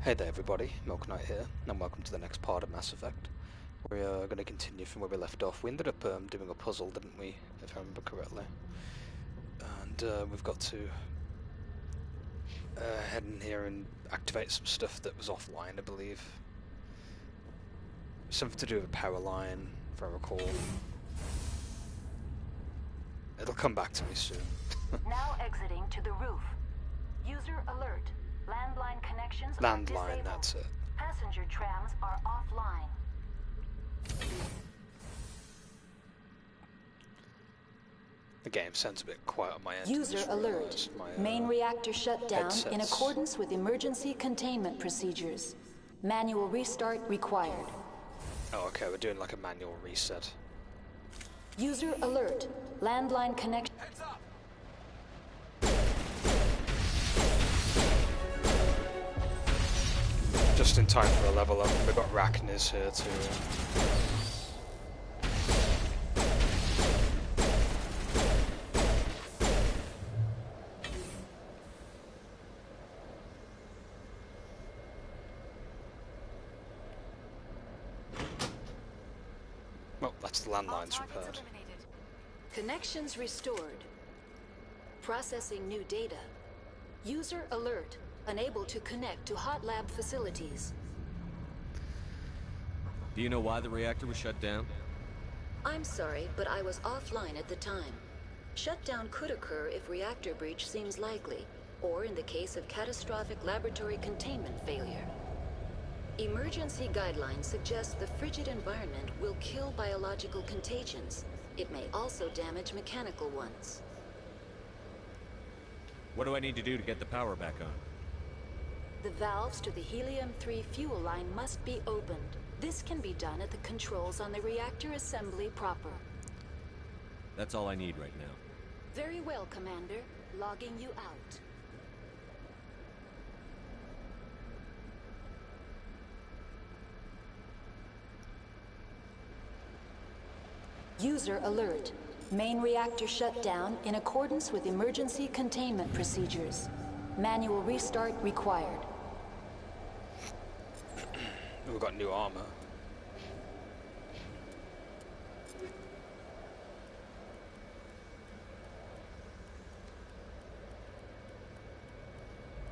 Hey there everybody, Milk Knight here, and welcome to the next part of Mass Effect. We are going to continue from where we left off. We ended up doing a puzzle, didn't we, if I remember correctly. And we've got to head in here and activate some stuff that was offline, I believe. Something to do with a power line, if I recall. It'll come back to me soon. Now exiting to the roof. User alert. Landline connections are disabled. Landline, that's it. Passenger trams are offline. The game sounds a bit quiet on my end. User alert. Main reactor shut down in accordance with emergency containment procedures. Manual restart required. Oh, okay, we're doing like a manual reset. User alert. Landline connection. Heads up! Just in time for a level up. We've got Rachnis here too. Well, that's the landlines repaired. Connections restored. Processing new data. User alert. Unable to connect to hot lab facilities. Do you know why the reactor was shut down? I'm sorry, but I was offline at the time. Shutdown could occur if reactor breach seems likely, or in the case of catastrophic laboratory containment failure. Emergency guidelines suggest the frigid environment will kill biological contagions. It may also damage mechanical ones. What do I need to do to get the power back on? The valves to the helium-3 fuel line must be opened. This can be done at the controls on the reactor assembly proper. That's all I need right now. Very well, Commander. Logging you out. User alert. Main reactor shut down in accordance with emergency containment procedures. Manual restart required. We've got new armor.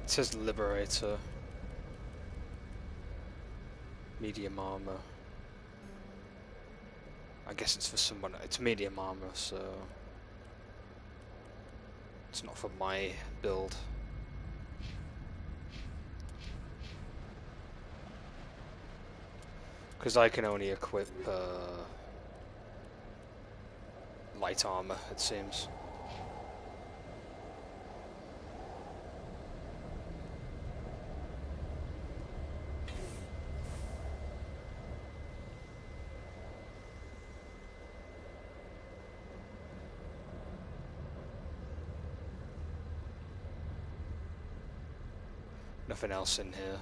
It says Liberator. Medium armor. I guess it's for someone. It's medium armor, so it's not for my build. Because I can only equip light armor, it seems. Nothing else in here.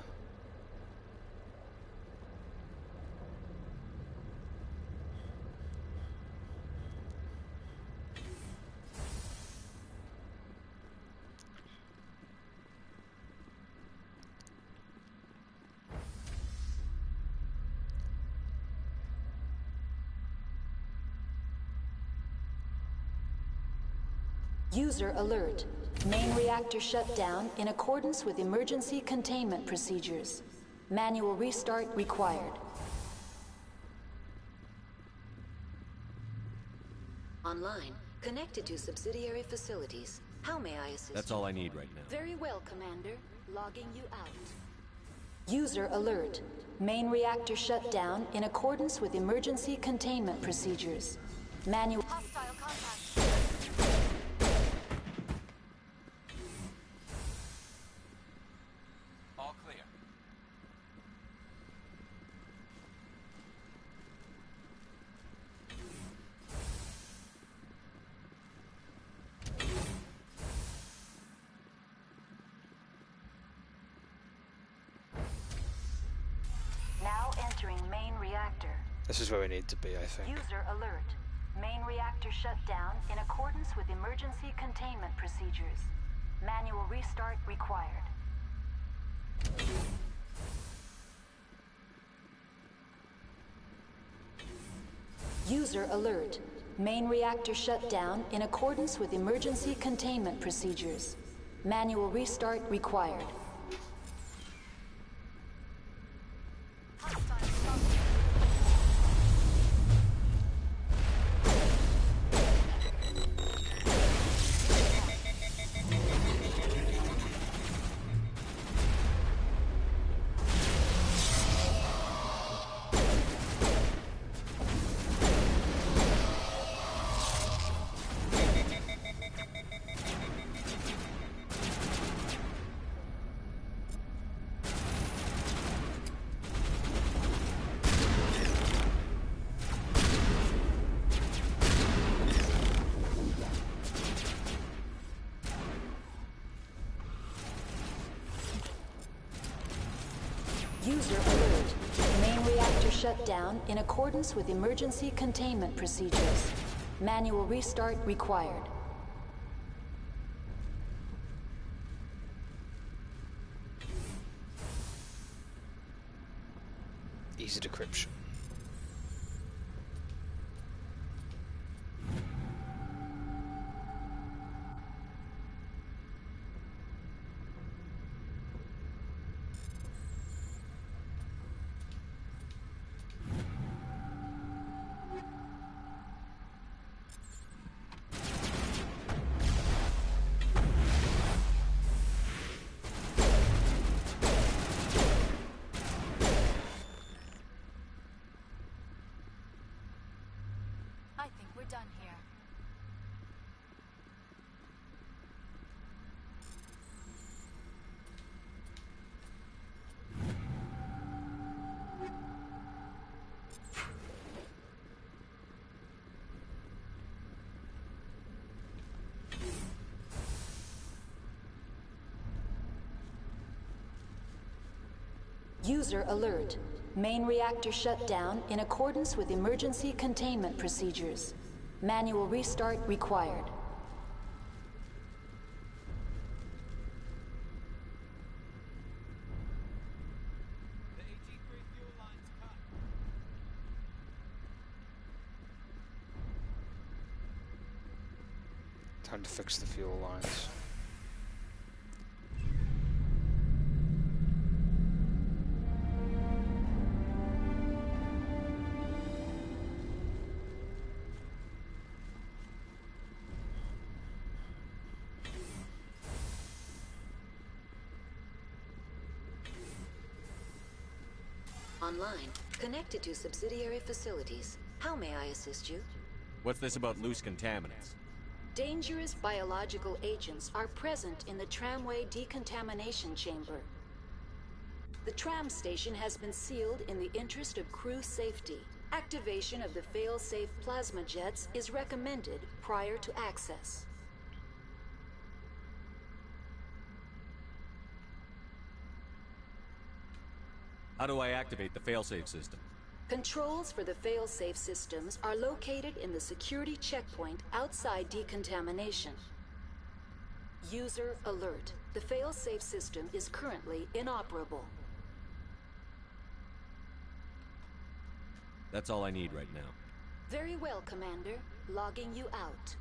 User alert. Main reactor shut down in accordance with emergency containment procedures. Manual restart required. Online. Connected to subsidiary facilities. How may I assist? That's all I need right now. Very well, Commander. Logging you out. User alert. Main reactor shut down in accordance with emergency containment procedures. Manual... Hostile contact. All clear. Now entering main reactor. This is where we need to be, I think. User alert. Main reactor shut down in accordance with emergency containment procedures. Manual restart required. User alert. Main reactor shut down in accordance with emergency containment procedures. Manual restart required. User alert. Main reactor shut down in accordance with emergency containment procedures. Manual restart required. Easy decryption. I think we're done here. User alert. Main reactor shut down in accordance with emergency containment procedures. Manual restart required. The AT3 fuel line's cut. Time to fix the fuel lines. Online. Connected to subsidiary facilities. How may I assist you? What's this about loose contaminants? Dangerous biological agents are present in the tramway decontamination chamber. The tram station has been sealed in the interest of crew safety. Activation of the fail-safe plasma jets is recommended prior to access. How do I activate the failsafe system? Controls for the fail-safe systems are located in the security checkpoint outside decontamination. User alert. The fail-safe system is currently inoperable. That's all I need right now. Very well, Commander. Logging you out.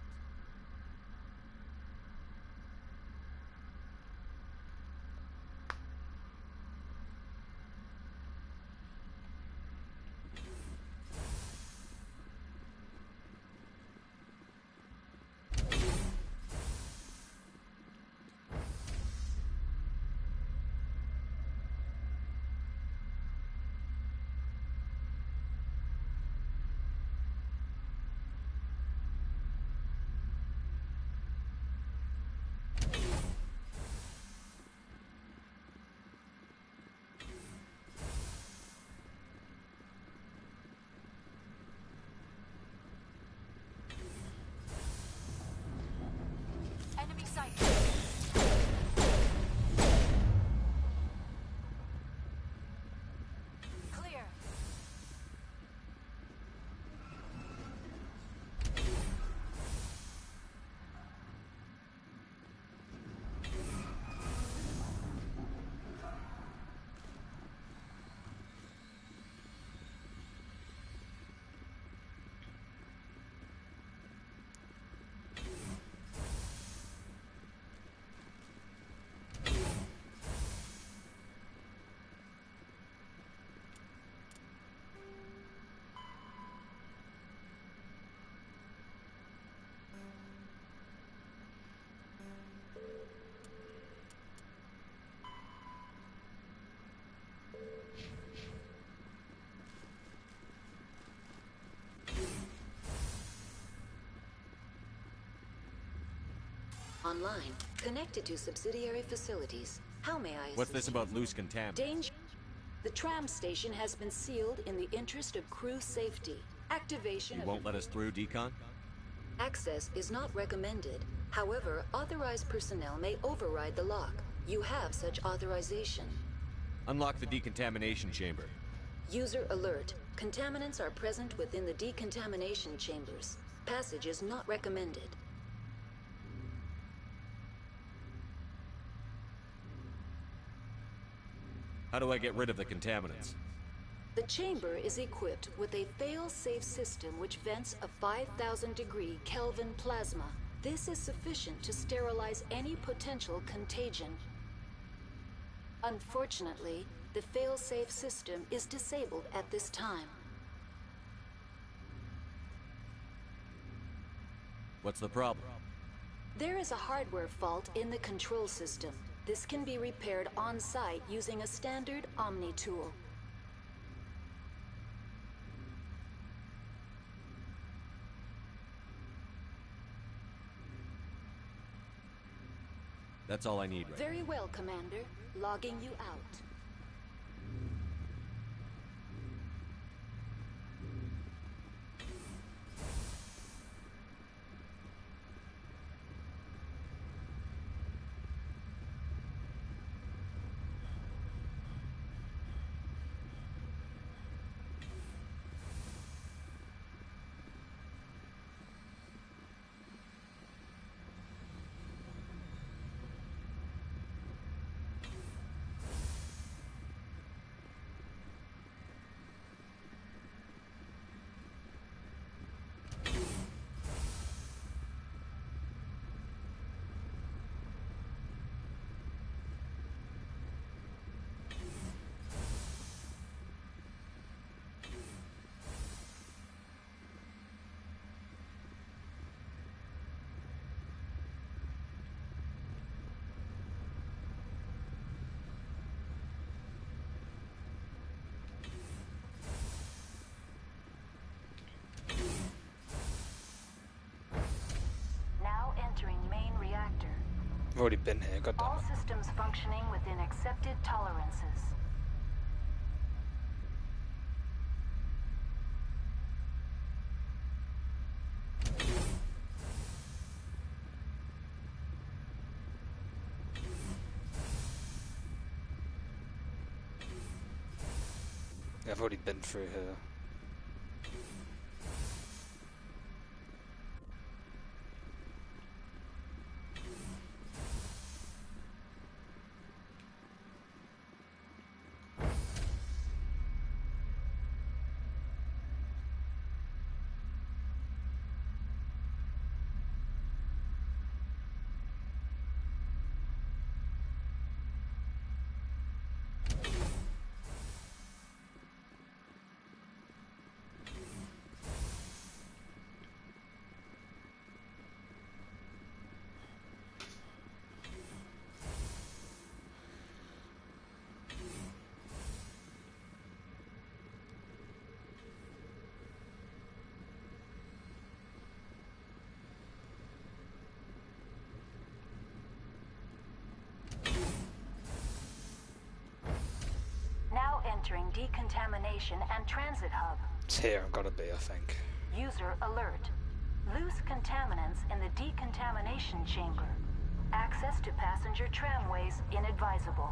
online, connected to subsidiary facilities. How may I assist? What's this about loose contaminants? Danger. The tram station has been sealed in the interest of crew safety. Activation You of won't let us through, Decon? access is not recommended. However, authorized personnel may override the lock. You have such authorization. Unlock the decontamination chamber. User alert. Contaminants are present within the decontamination chambers. Passage is not recommended. How do I get rid of the contaminants? The chamber is equipped with a fail-safe system which vents a 5,000-degree Kelvin plasma. This is sufficient to sterilize any potential contagion. Unfortunately, the fail-safe system is disabled at this time. What's the problem? There is a hardware fault in the control system. This can be repaired on-site using a standard Omni tool. That's all I need right now. Very well, Commander. Logging you out. I've already been here, goddammit. All systems functioning within accepted tolerances. I've already been through here. Entering decontamination and transit hub. It's here, I've got to be, I think. User alert. Loose contaminants in the decontamination chamber. Access to passenger tramways inadvisable.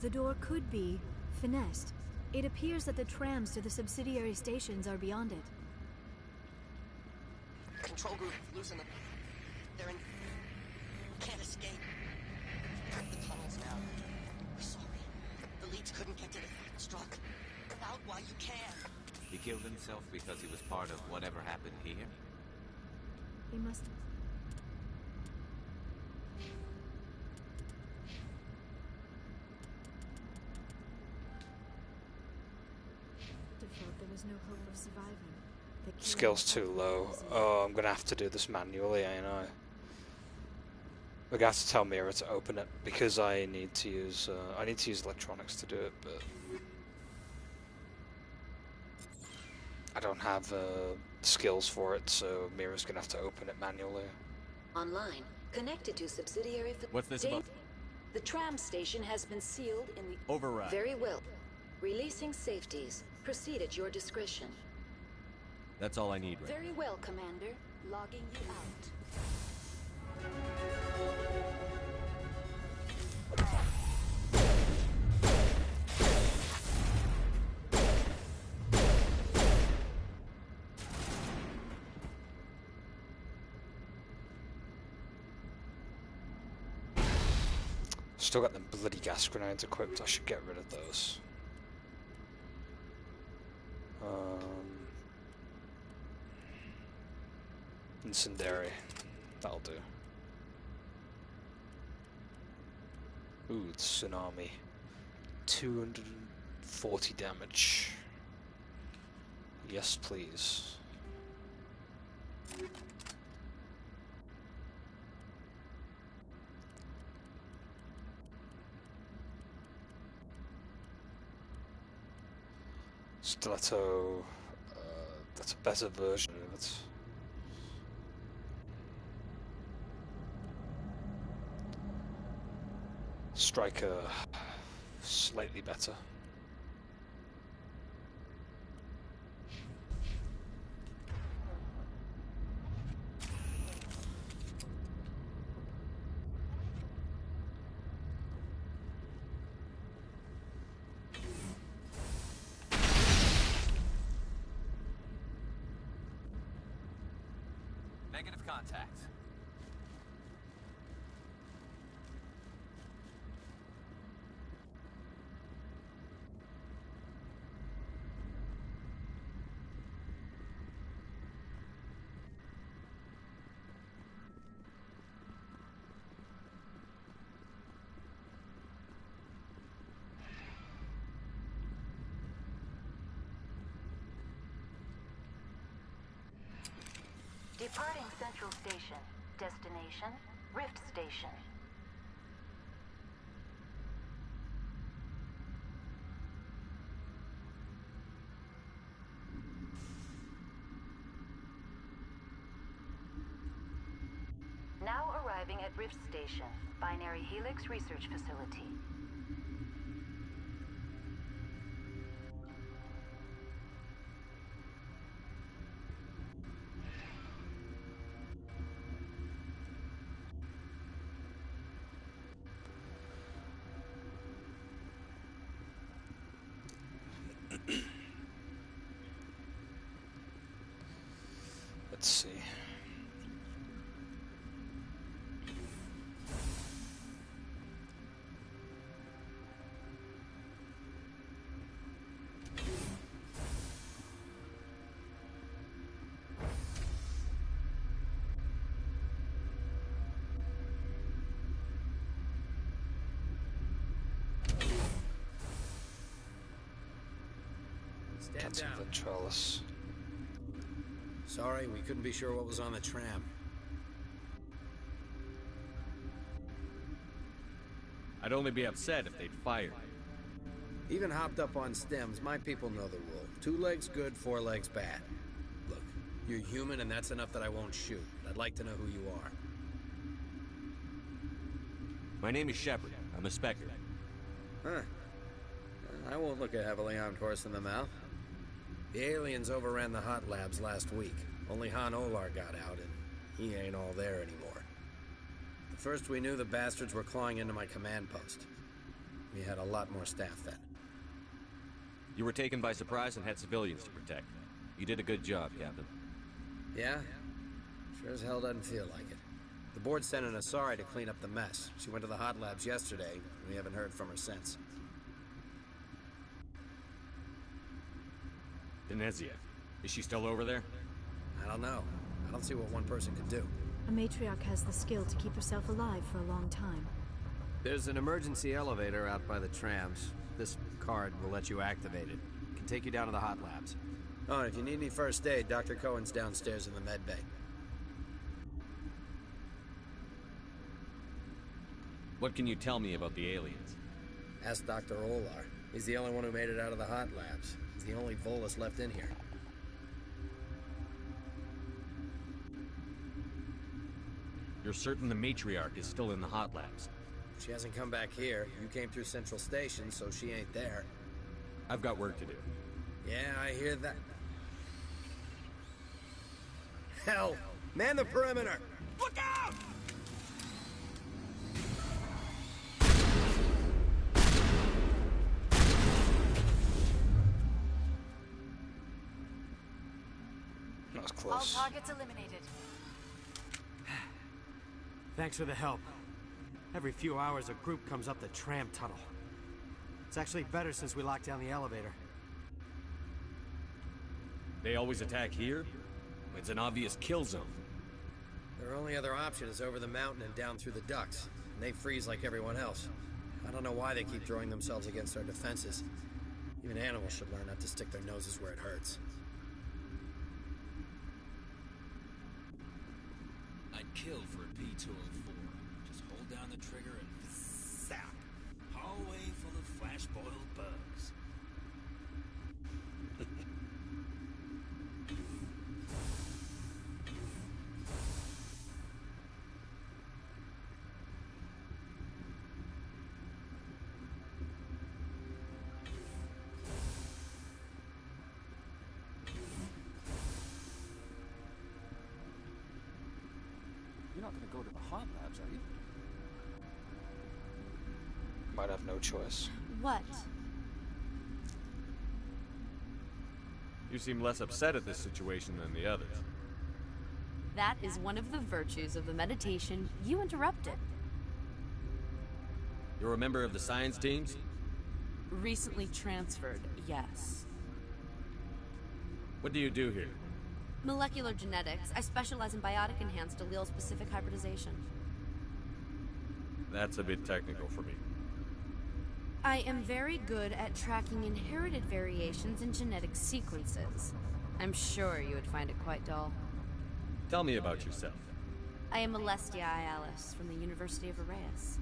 The door could be finessed. It appears that the trams to the subsidiary stations are beyond it. Control group, losing them. They're in... Can't escape. The tunnel's now. We're sorry. The leads couldn't get to the struck. Out while you can. He killed himself because he was part of whatever happened here? He must... felt there was no hope of surviving. Skill's too low. Oh, I'm gonna have to do this manually, ain't I? We're gonna have to tell Mira to open it because I need to use electronics to do it, but I don't have skills for it, so Mira's gonna have to open it manually. Online, connected to subsidiary. What's this about? The tram station has been sealed in the. Override. Very well. Releasing safeties. Proceed at your discretion. That's all I need right Very well, Commander. Logging you out. Still got them bloody gas grenades equipped. I should get rid of those. Incendiary. That'll do. Ooh, tsunami. 240 damage. Yes, please. Stiletto. That's a better version of it. Striker, slightly better. Negative contact. Departing Central Station. Destination, Rift Station. Now arriving at Rift Station, Binary Helix Research Facility. Let's see. Stand Cancel down. the trellis. Sorry, we couldn't be sure what was on the tram. I'd only be upset if they'd fired. Even hopped up on stems, my people know the rule. 2 legs good, 4 legs bad. Look, you're human and that's enough that I won't shoot. I'd like to know who you are. My name is Shepard. I'm a Spectre. Huh. I won't look a heavily armed horse in the mouth. The aliens overran the hot labs last week. Only Han Olar got out, and he ain't all there anymore. The first we knew, the bastards were clawing into my command post. We had a lot more staff then. You were taken by surprise and had civilians to protect. You did a good job, Captain. Yeah? Sure as hell doesn't feel like it. The board sent an Asari to clean up the mess. She went to the hot labs yesterday, and we haven't heard from her since. Venezia. Is she still over there? I don't know. I don't see what one person could do. A matriarch has the skill to keep herself alive for a long time. There's an emergency elevator out by the trams. This card will let you activate it. It can take you down to the hot labs. Oh, and if you need any first aid, Dr. Cohen's downstairs in the med bay. What can you tell me about the aliens? Ask Dr. Olar. He's the only one who made it out of the hot labs. He's the only Volus left in here. You're certain the matriarch is still in the hot labs? She hasn't come back here. You came through Central Station, so she ain't there. I've got work to do. Yeah, I hear that. Hell! Man the perimeter! Look out! That was All close. targets eliminated. Thanks for the help. Every few hours, a group comes up the tram tunnel. It's actually better since we locked down the elevator. They always attack here? It's an obvious kill zone. Their only other option is over the mountain and down through the ducts. And they freeze like everyone else. I don't know why they keep throwing themselves against our defenses. Even animals should learn not to stick their noses where it hurts. I'd kill for a P-204. Just hold down the trigger and zap. Hallway full of flash-boiled bugs. You're not gonna go to the hot labs, are you? Might have no choice. What? You seem less upset at this situation than the others. That is one of the virtues of the meditation you interrupted. You're a member of the science teams? Recently transferred, yes. What do you do here? Molecular genetics. I specialize in biotic-enhanced allele-specific hybridization. That's a bit technical for me. I am very good at tracking inherited variations in genetic sequences. I'm sure you would find it quite dull. Tell me about yourself. I am Alestia Alice from the University of Arraeus.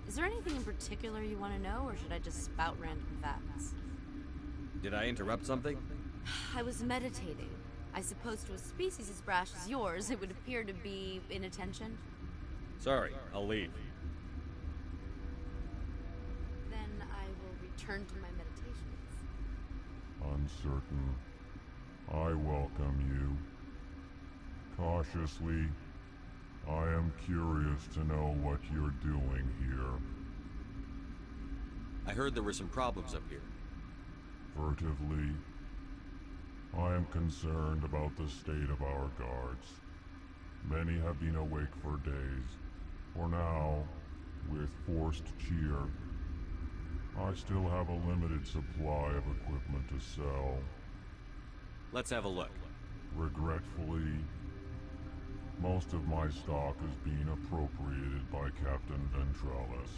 Is there anything in particular you want to know, or should I just spout random facts? Did I interrupt something? I was meditating. I suppose to a species as brash as yours, it would appear to be inattention. Sorry, I'll leave. Then I will return to my meditations. Uncertain. I welcome you. Cautiously, I am curious to know what you're doing here. I heard there were some problems up here. Furtively, I am concerned about the state of our guards. Many have been awake for days. For now, with forced cheer, I still have a limited supply of equipment to sell. Let's have a look. Regretfully, most of my stock is being appropriated by Captain Ventralis.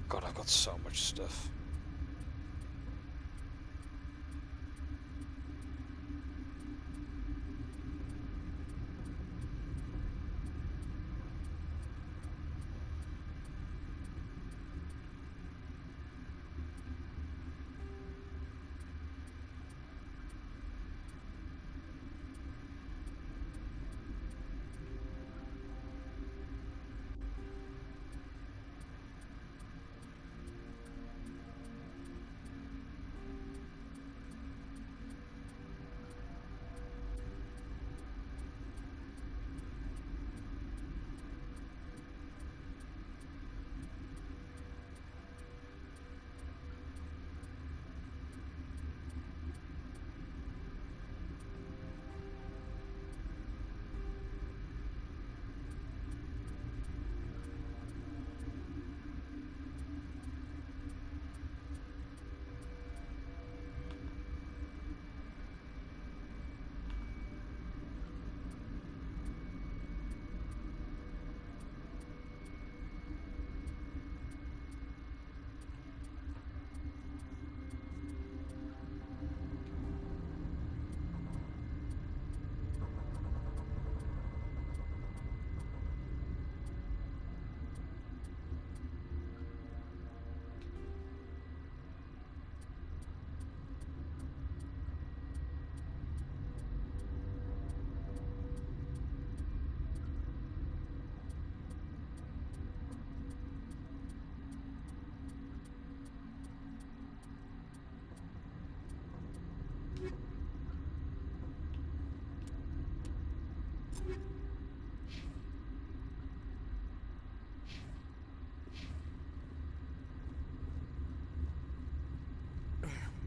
God, I've got so much stuff.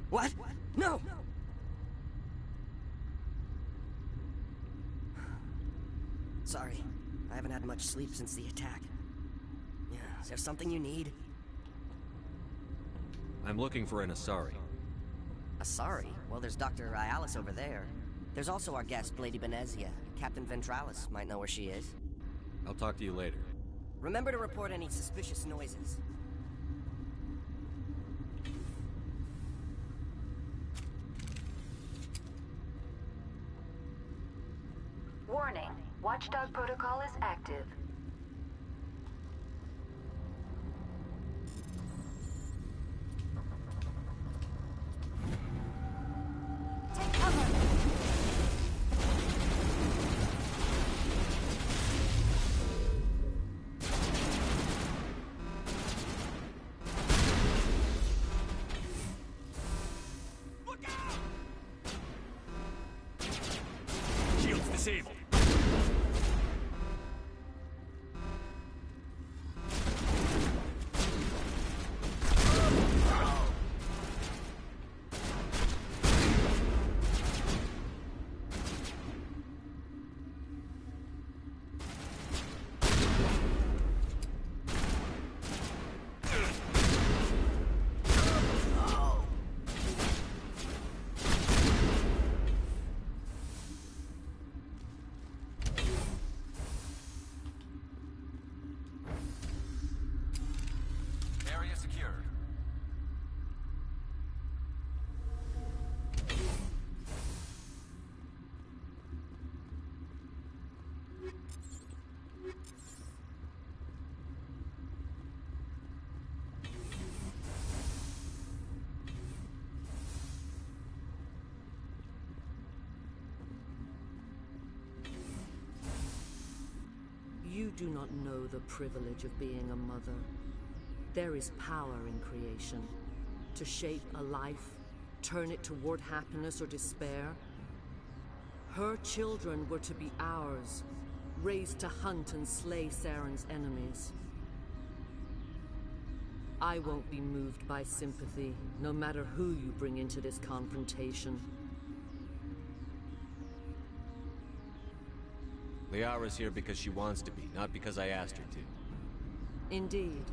What? No! Sorry. I haven't had much sleep since the attack. Yeah, is there something you need? I'm looking for an Asari. Asari? Well, there's Dr. Ialis over there. There's also our guest, Lady Benezia. Captain Ventralis might know where she is. I'll talk to you later. Remember to report any suspicious noises. Warning. Watchdog protocol is active. Take cover! Shields disabled. Area secured. You do not know the privilege of being a mother. There is power in creation. To shape a life, turn it toward happiness or despair. Her children were to be ours, raised to hunt and slay Saren's enemies. I won't be moved by sympathy, no matter who you bring into this confrontation. Liara's here because she wants to be, not because I asked her to. Indeed.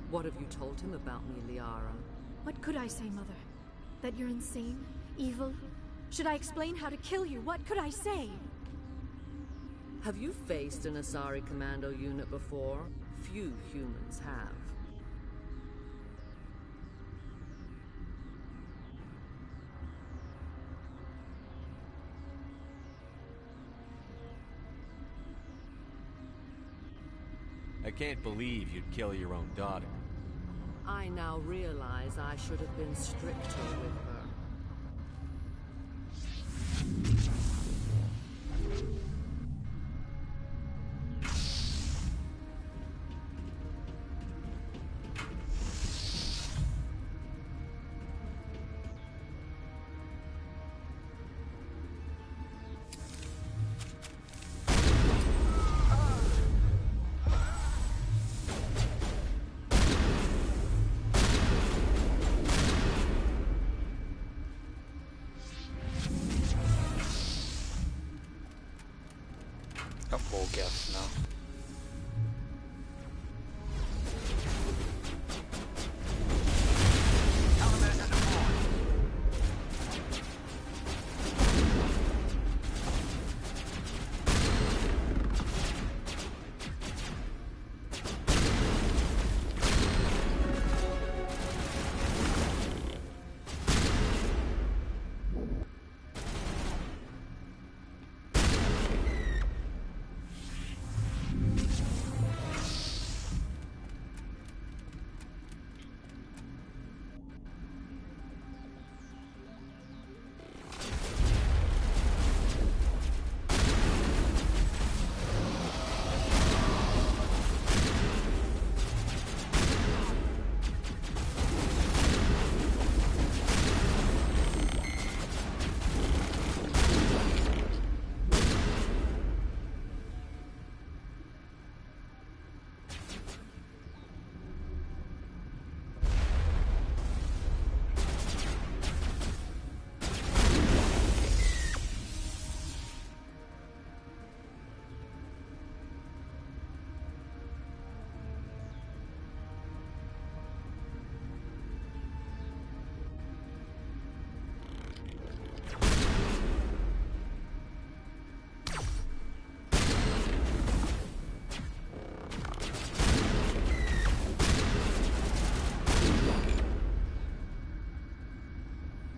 What have you told him about me, Liara? What could I say, Mother? That you're insane? Evil? Should I explain how to kill you? What could I say? Have you faced an Asari commando unit before? Few humans have. I can't believe you'd kill your own daughter. I now realize I should have been stricter with her. Got more gas now.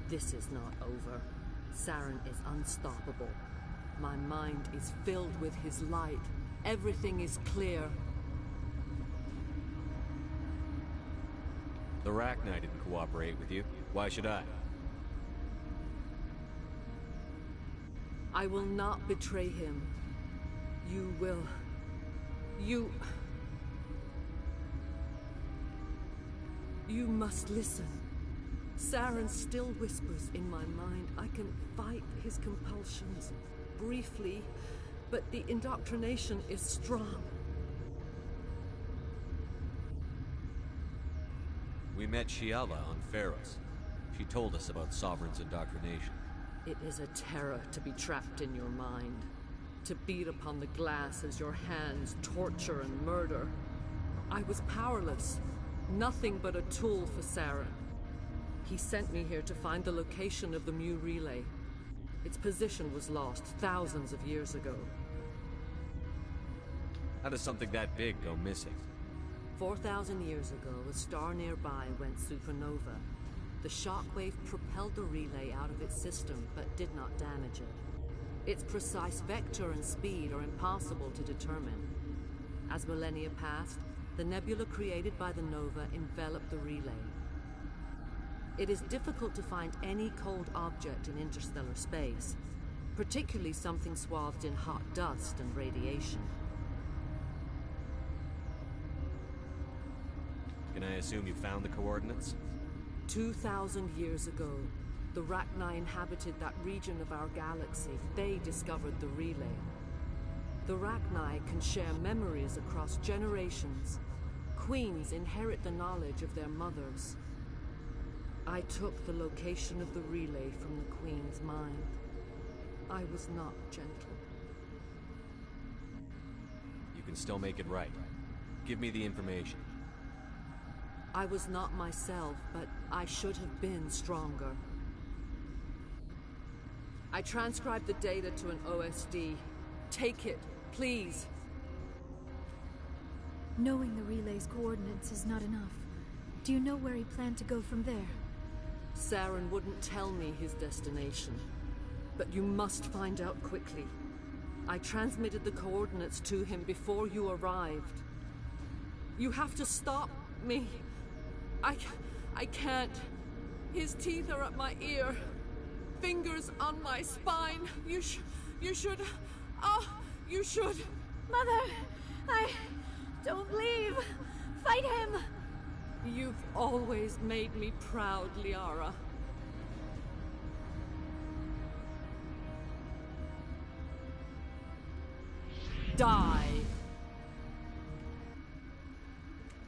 This is not over. Saren is unstoppable. My mind is filled with his light. Everything is clear. The Rachni didn't cooperate with you. Why should I? I will not betray him. You will. You must listen. Saren still whispers in my mind. I can fight his compulsions, briefly, but the indoctrination is strong. We met Shiala on Pharos. She told us about Sovereign's indoctrination. It is a terror to be trapped in your mind. To beat upon the glass as your hands torture and murder. I was powerless. Nothing but a tool for Saren. He sent me here to find the location of the Mu relay. Its position was lost thousands of years ago. How does something that big go missing? 4,000 years ago, a star nearby went supernova. The shockwave propelled the relay out of its system, but did not damage it. Its precise vector and speed are impossible to determine. As millennia passed, the nebula created by the nova enveloped the relay. It is difficult to find any cold object in interstellar space, particularly something swathed in hot dust and radiation. Can I assume you found the coordinates? 2,000 years ago, the Rachni inhabited that region of our galaxy. They discovered the relay. The Rachni can share memories across generations. Queens inherit the knowledge of their mothers. I took the location of the relay from the Queen's mind. I was not gentle. You can still make it right. Give me the information. I was not myself, but I should have been stronger. I transcribed the data to an OSD. Take it, please. Knowing the relay's coordinates is not enough. Do you know where he planned to go from there? Saren wouldn't tell me his destination. But you must find out quickly. I transmitted the coordinates to him before you arrived. You have to stop me. I can't. His teeth are at my ear. Fingers on my spine. You should... Oh, you should... Mother, don't leave. Fight him. You've always made me proud, Liara. Die.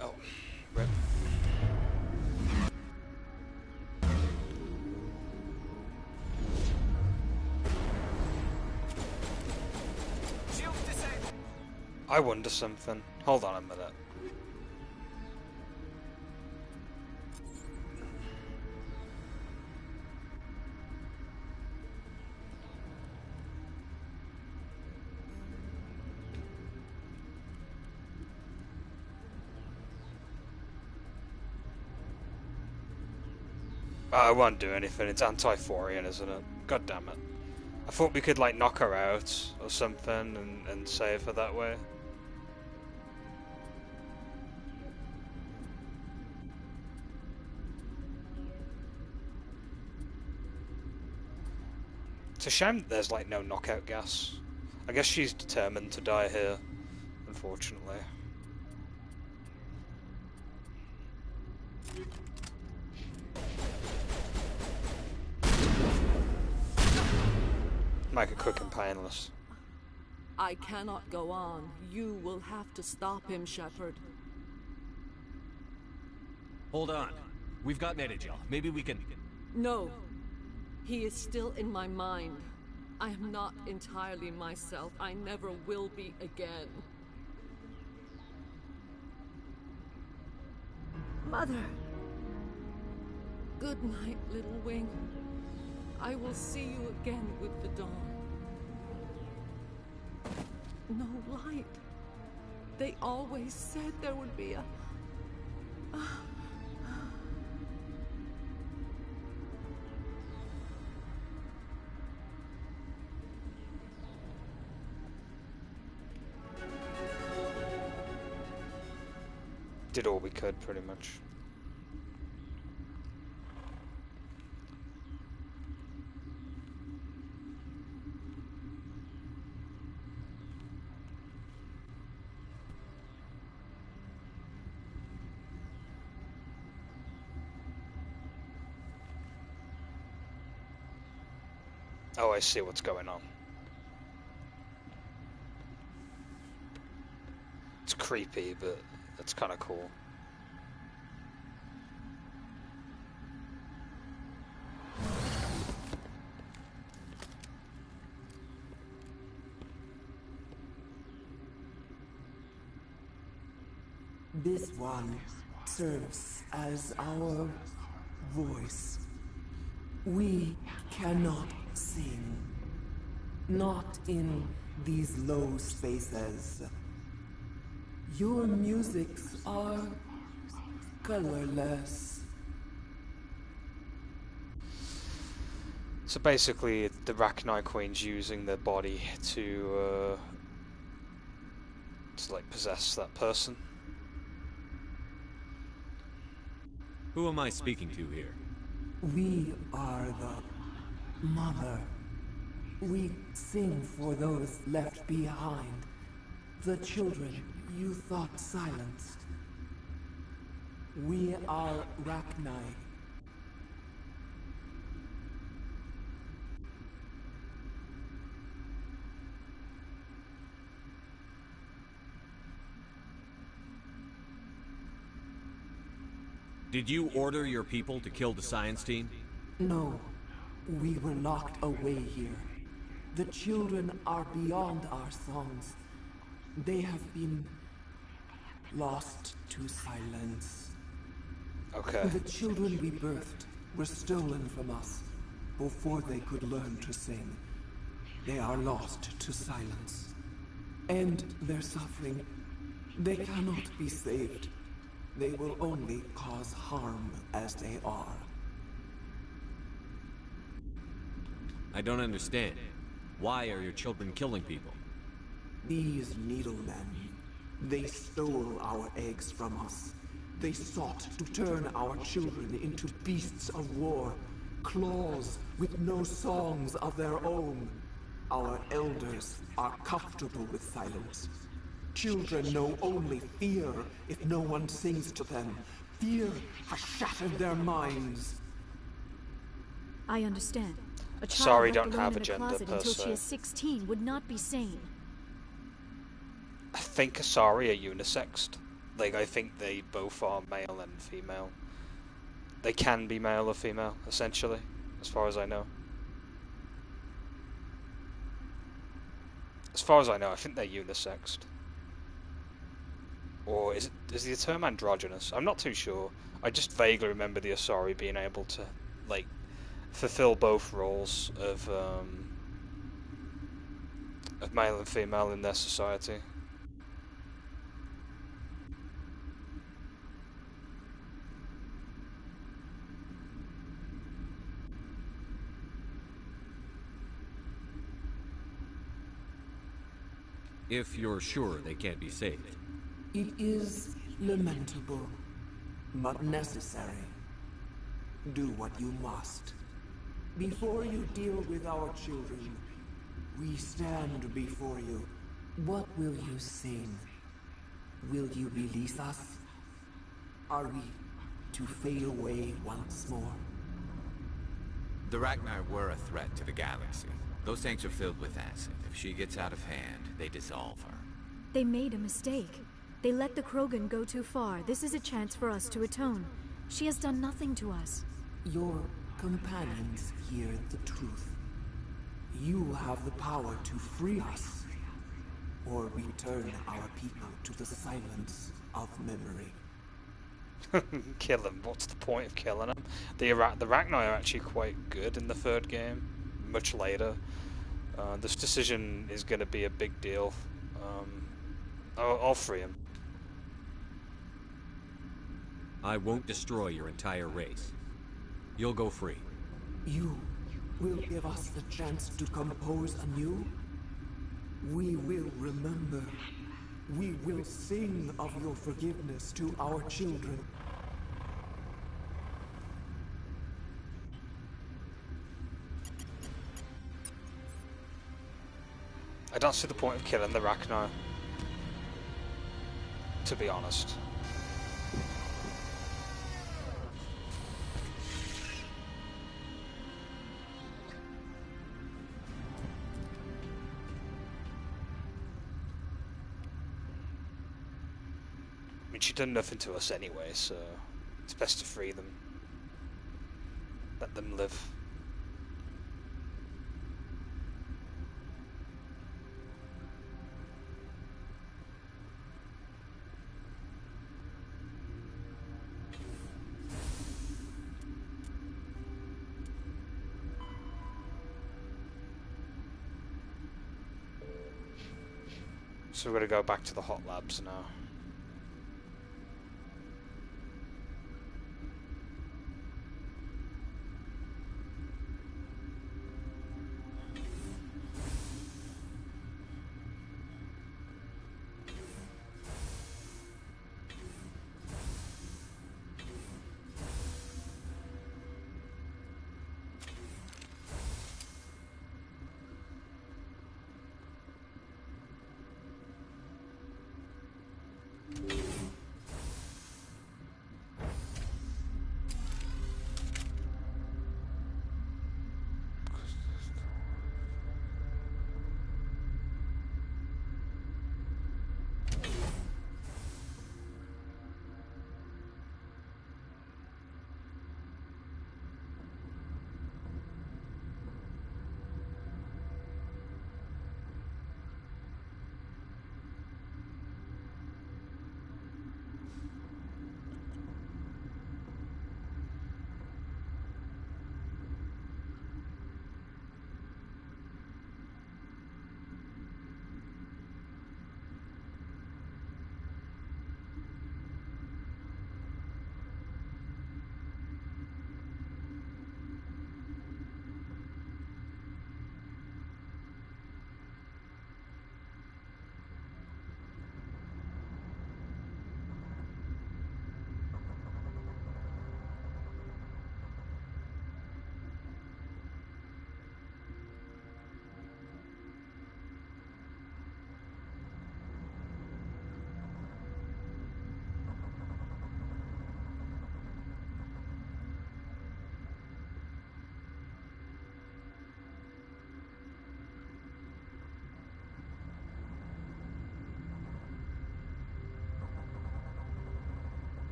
Oh, rip. I wonder something. Hold on a minute. Oh, it won't do anything. It's anti-Thorian, isn't it? God damn it. I thought we could, like, knock her out or something and save her that way. It's a shame that there's, like, no knockout gas. I guess she's determined to die here, unfortunately. Make it quick and painless. I cannot go on. You will have to stop him, Shepard. Hold on. We've got Metagel. Maybe we can... No. He is still in my mind. I am not entirely myself. I never will be again. Mother. Good night, little wing. I will see you again with the dawn. No light. They always said there would be a... did all we could, pretty much. Oh, I see what's going on. It's creepy, but it's kind of cool. This one serves as our voice. We cannot sing. Not in these low spaces. Your musics are colorless. So basically, the Rachni Queen's using their body to like possess that person. Who am I speaking to here? We are the mother. We sing for those left behind. The children you thought silenced. We are Rachni. Did you order your people to kill the science team? No. We were locked away here. The children are beyond our songs. They have been lost to silence. Okay. The children we birthed were stolen from us before they could learn to sing. They are lost to silence. And their suffering, they cannot be saved. They will only cause harm as they are. I don't understand. Why are your children killing people? These needlemen, they stole our eggs from us. They sought to turn our children into beasts of war, claws with no songs of their own. Our elders are comfortable with silence. Children know only fear if no one sings to them. Fear has shattered their minds. I understand. A child Sorry, left don't alone have in a a gender closet per until se. she is 16 would not be sane. I think Asari are unisexed. Like, I think they both are male and female. They can be male or female, essentially, as far as I know. As far as I know, I think they're unisexed. Or is the term androgynous? I'm not too sure. I just vaguely remember the Asari being able to, like, fulfill both roles of male and female in their society. If you're sure they can't be saved. It is lamentable, but necessary. Do what you must. Before you deal with our children, we stand before you. What will you sing? Will you release us? Are we to fade away once more? The Rachni were a threat to the galaxy. Those tanks are filled with acid. If she gets out of hand, they dissolve her. They made a mistake. They let the Krogan go too far. This is a chance for us to atone. She has done nothing to us. Your companions hear the truth. You have the power to free us, or return our people to the silence of memory. Kill them. What's the point of killing them? The Rachni are actually quite good in the third game. Much later. This decision is going to be a big deal. I'll free him. I won't destroy your entire race. You'll go free. You will give us the chance to compose anew? We will remember We will sing of your forgiveness to our children. I don't see the point of killing the Rachni, to be honest. I mean, she's done nothing to us anyway, so it's best to free them. Let them live. So we're going to go back to the hot labs now.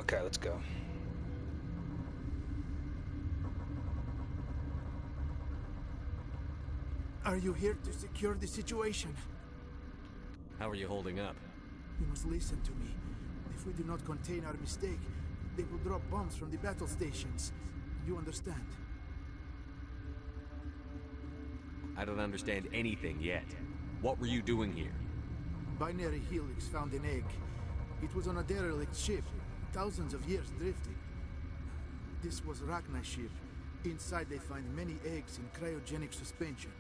Okay, let's go. Are you here to secure the situation? How are you holding up? You must listen to me. If we do not contain our mistake, they will drop bombs from the battle stations. You understand? I don't understand anything yet. What were you doing here? Binary Helix found an egg. It was on a derelict ship, thousands of years drifting. This was Rachni's ship. Inside they find many eggs in cryogenic suspension.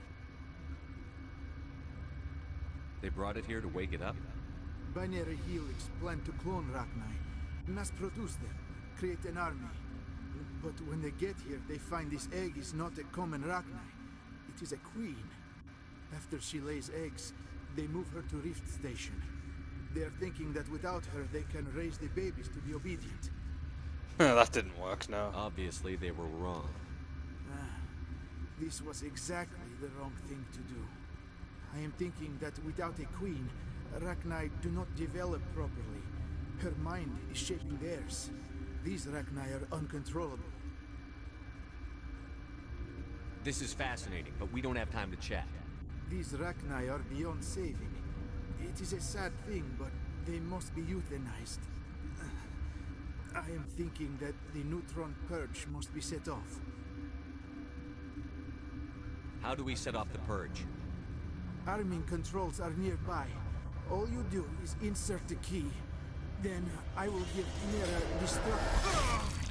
They brought it here to wake it up? Binary Helix planned to clone Rachni, mass produce them, create an army. But when they get here, they find this egg is not a common Rachni. It is a queen. After she lays eggs, they move her to Rift Station. They are thinking that without her, they can raise the babies to be obedient. That didn't work, no. Obviously, they were wrong. This was exactly the wrong thing to do. I am thinking that without a queen, Rachni do not develop properly. Her mind is shaping theirs. These Rachni are uncontrollable. This is fascinating, but we don't have time to chat. These Rachni are beyond saving. It is a sad thing, but they must be euthanized. I am thinking that the neutron purge must be set off. How do we set off the purge? Arming controls are nearby. All you do is insert the key. Then I will give Mira destruct.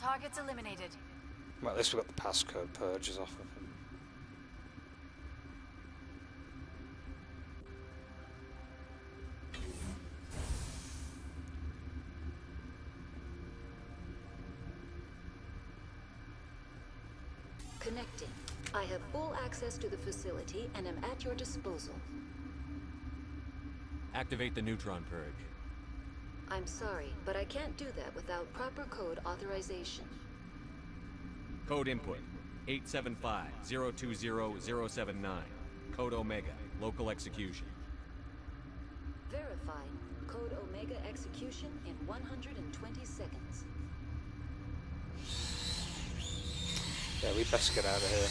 Targets eliminated. Well, at least we got the passcode purges off of him. Connecting. I have full access to the facility and am at your disposal. Activate the neutron purge. I'm sorry, but I can't do that without proper code authorization. Code input 875-020-079. Code Omega. Local execution. Verified. Code Omega execution in 120 seconds. Yeah, we best get out of here.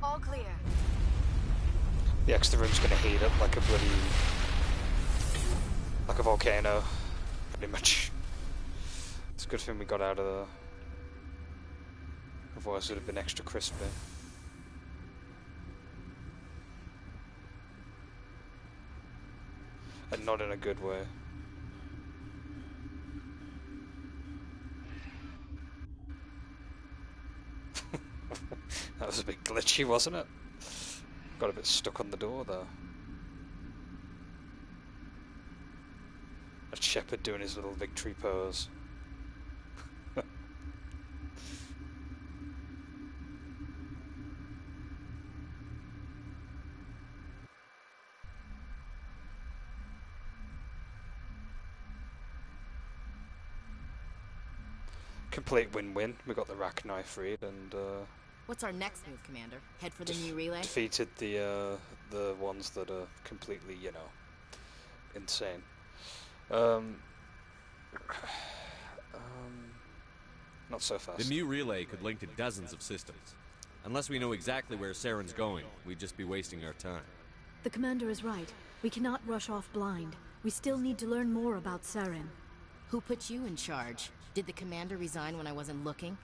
All clear. The extra room's gonna heat up like a bloody... like a volcano. Pretty much. It's a good thing we got out of there. Otherwise it would have been extra crispy. And not in a good way. That was a bit glitchy, wasn't it? Got a bit stuck on the door there. That's Shepard doing his little victory pose. Complete win-win. We got the Rachni freed and What's our next move, Commander? Head for the new relay? defeated the ones that are completely, you know, insane. Not so fast. The new relay could link to dozens of systems. Unless we know exactly where Saren's going, we'd just be wasting our time. The commander is right. We cannot rush off blind. We still need to learn more about Saren. Who put you in charge? Did the commander resign when I wasn't looking?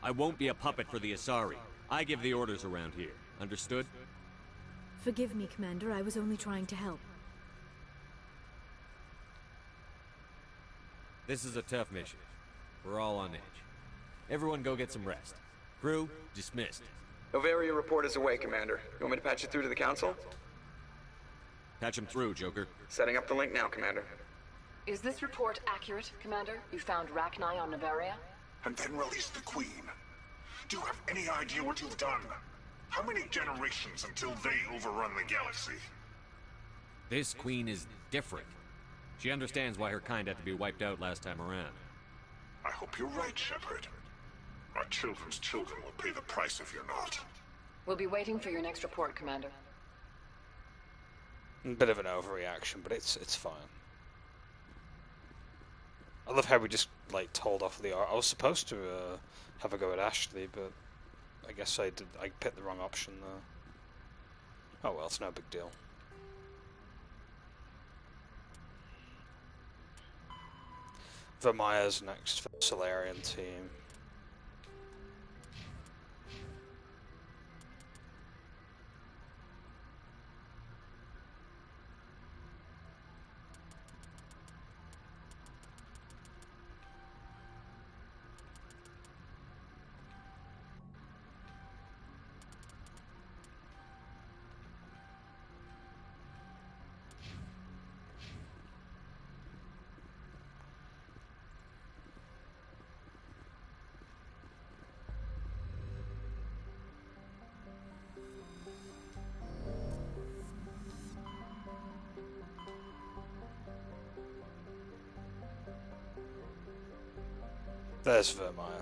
I won't be a puppet for the Asari. I give the orders around here. Understood? Forgive me, Commander. I was only trying to help. This is a tough mission. We're all on edge. Everyone go get some rest. Crew, dismissed. Novaria report is away, Commander. You want me to patch it through to the Council? Patch him through, Joker. Setting up the link now, Commander. Is this report accurate, Commander? You found Rachni on Novaria? And then released the Queen. Do you have any idea what you've done? How many generations until they overrun the galaxy? This Queen is different. She understands why her kind had to be wiped out last time around. I hope you're right, Shepard. Our children's children will pay the price if you're not. We'll be waiting for your next report, Commander. A bit of an overreaction, but it's fine. I love how we just like told off the art. I was supposed to have a go at Ashley, but I guess I picked the wrong option there. Oh well, it's no big deal. Vermeer's next for the Solarian team. There's Vermeer.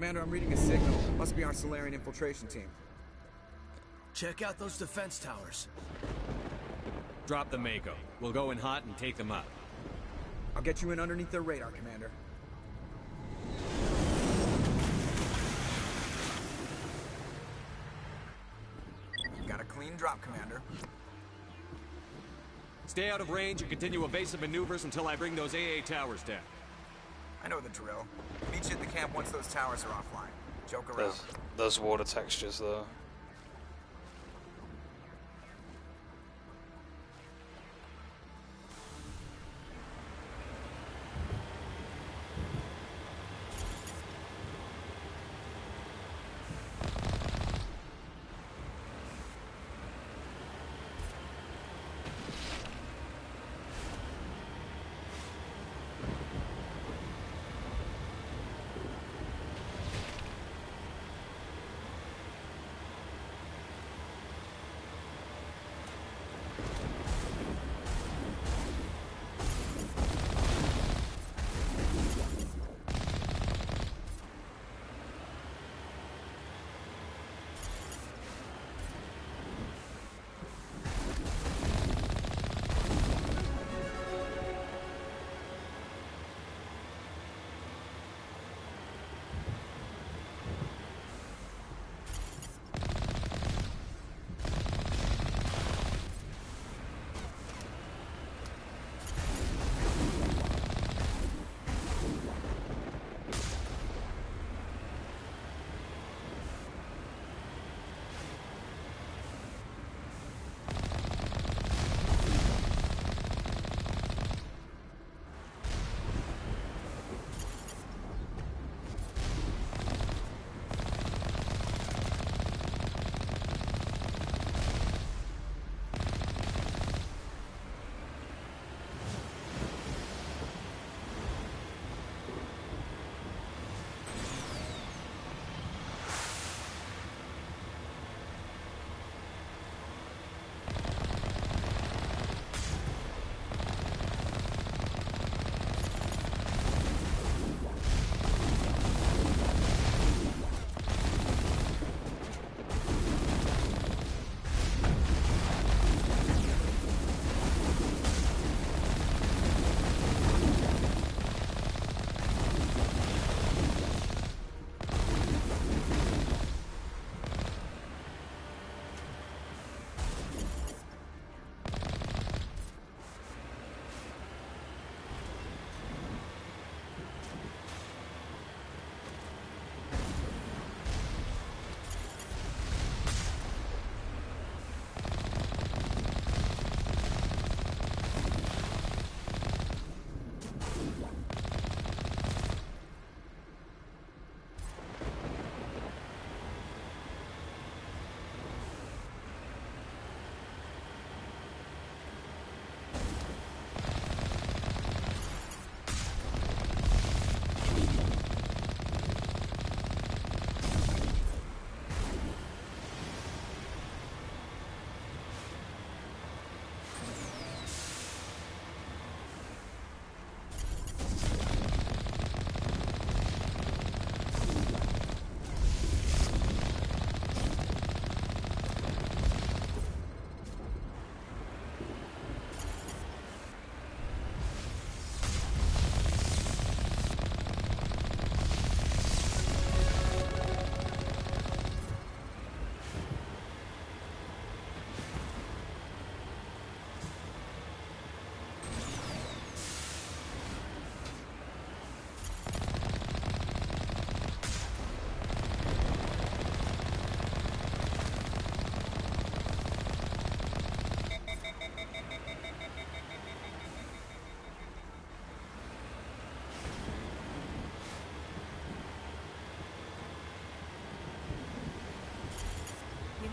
Commander, I'm reading a signal. Must be our Solarian infiltration team. Check out those defense towers. Drop the Mako. We'll go in hot and take them up. I'll get you in underneath their radar, Commander. Got a clean drop, Commander. Stay out of range and continue evasive maneuvers until I bring those AA towers down. I know the drill. Meet you at the camp once those towers are offline. Joke around. Those water textures, though.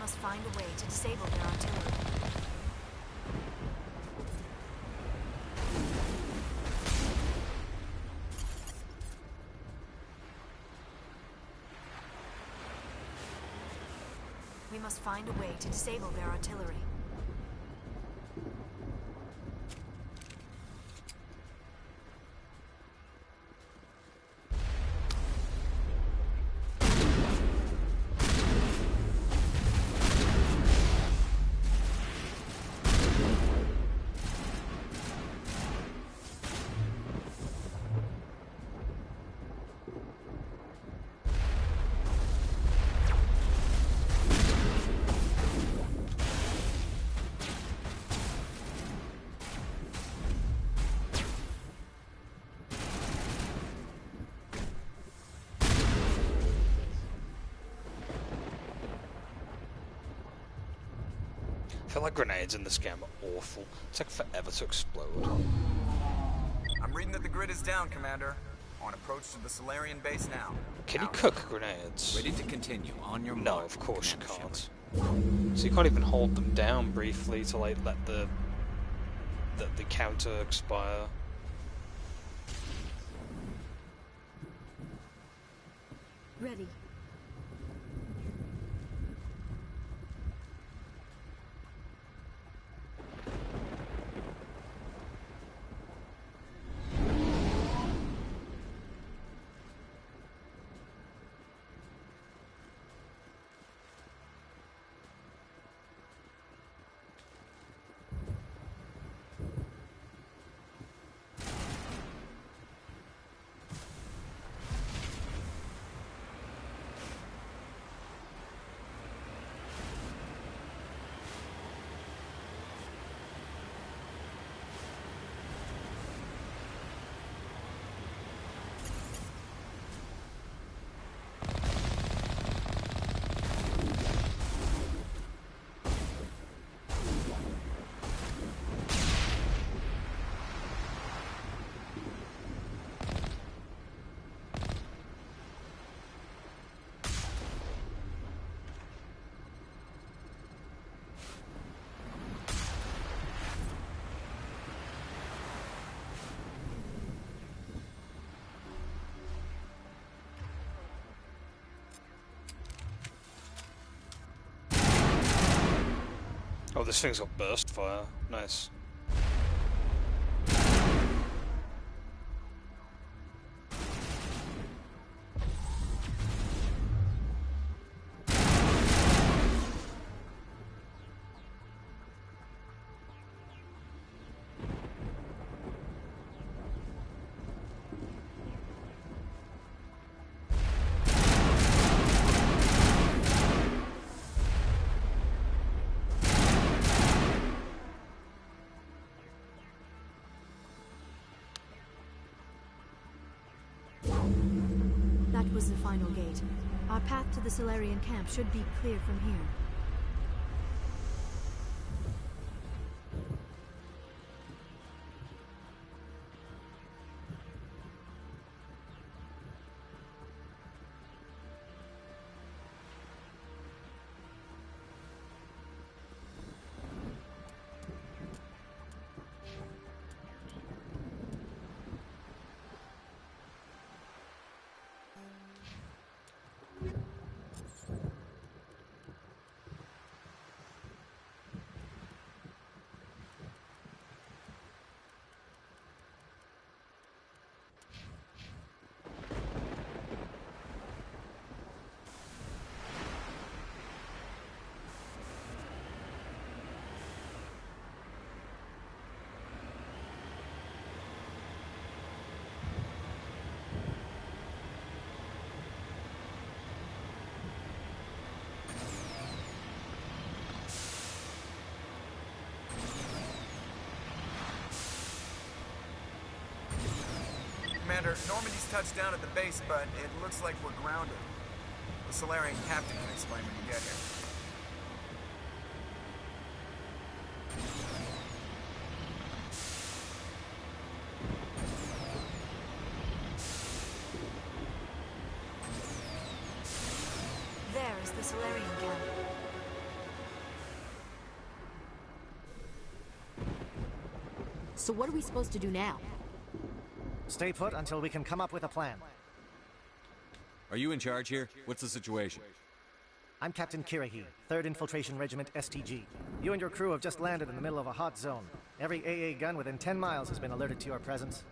must find a way to disable their artillery. We must find a way to disable their artillery. feel like grenades in this game are awful. It's like forever to explode. I'm reading that the grid is down, Commander. On approach to the Solarian base now. Can you cook grenades? Ready to continue on your No, mark, of course you Commander can't. Shepard. So you can't even hold them down briefly to like let the counter expire. Ready. Oh, this thing's got burst fire. Nice. That was the final gate. Our path to the Solarian camp should be clear from here. Commander, Normandy's touched down at the base, but it looks like we're grounded. The Solarian captain can explain when you get here. There is the Solarian camp. So what are we supposed to do now? Stay put until we can come up with a plan. Are you in charge here? What's the situation? I'm Captain Kirahi, 3rd Infiltration Regiment STG. You and your crew have just landed in the middle of a hot zone. Every AA gun within 10 miles has been alerted to your presence.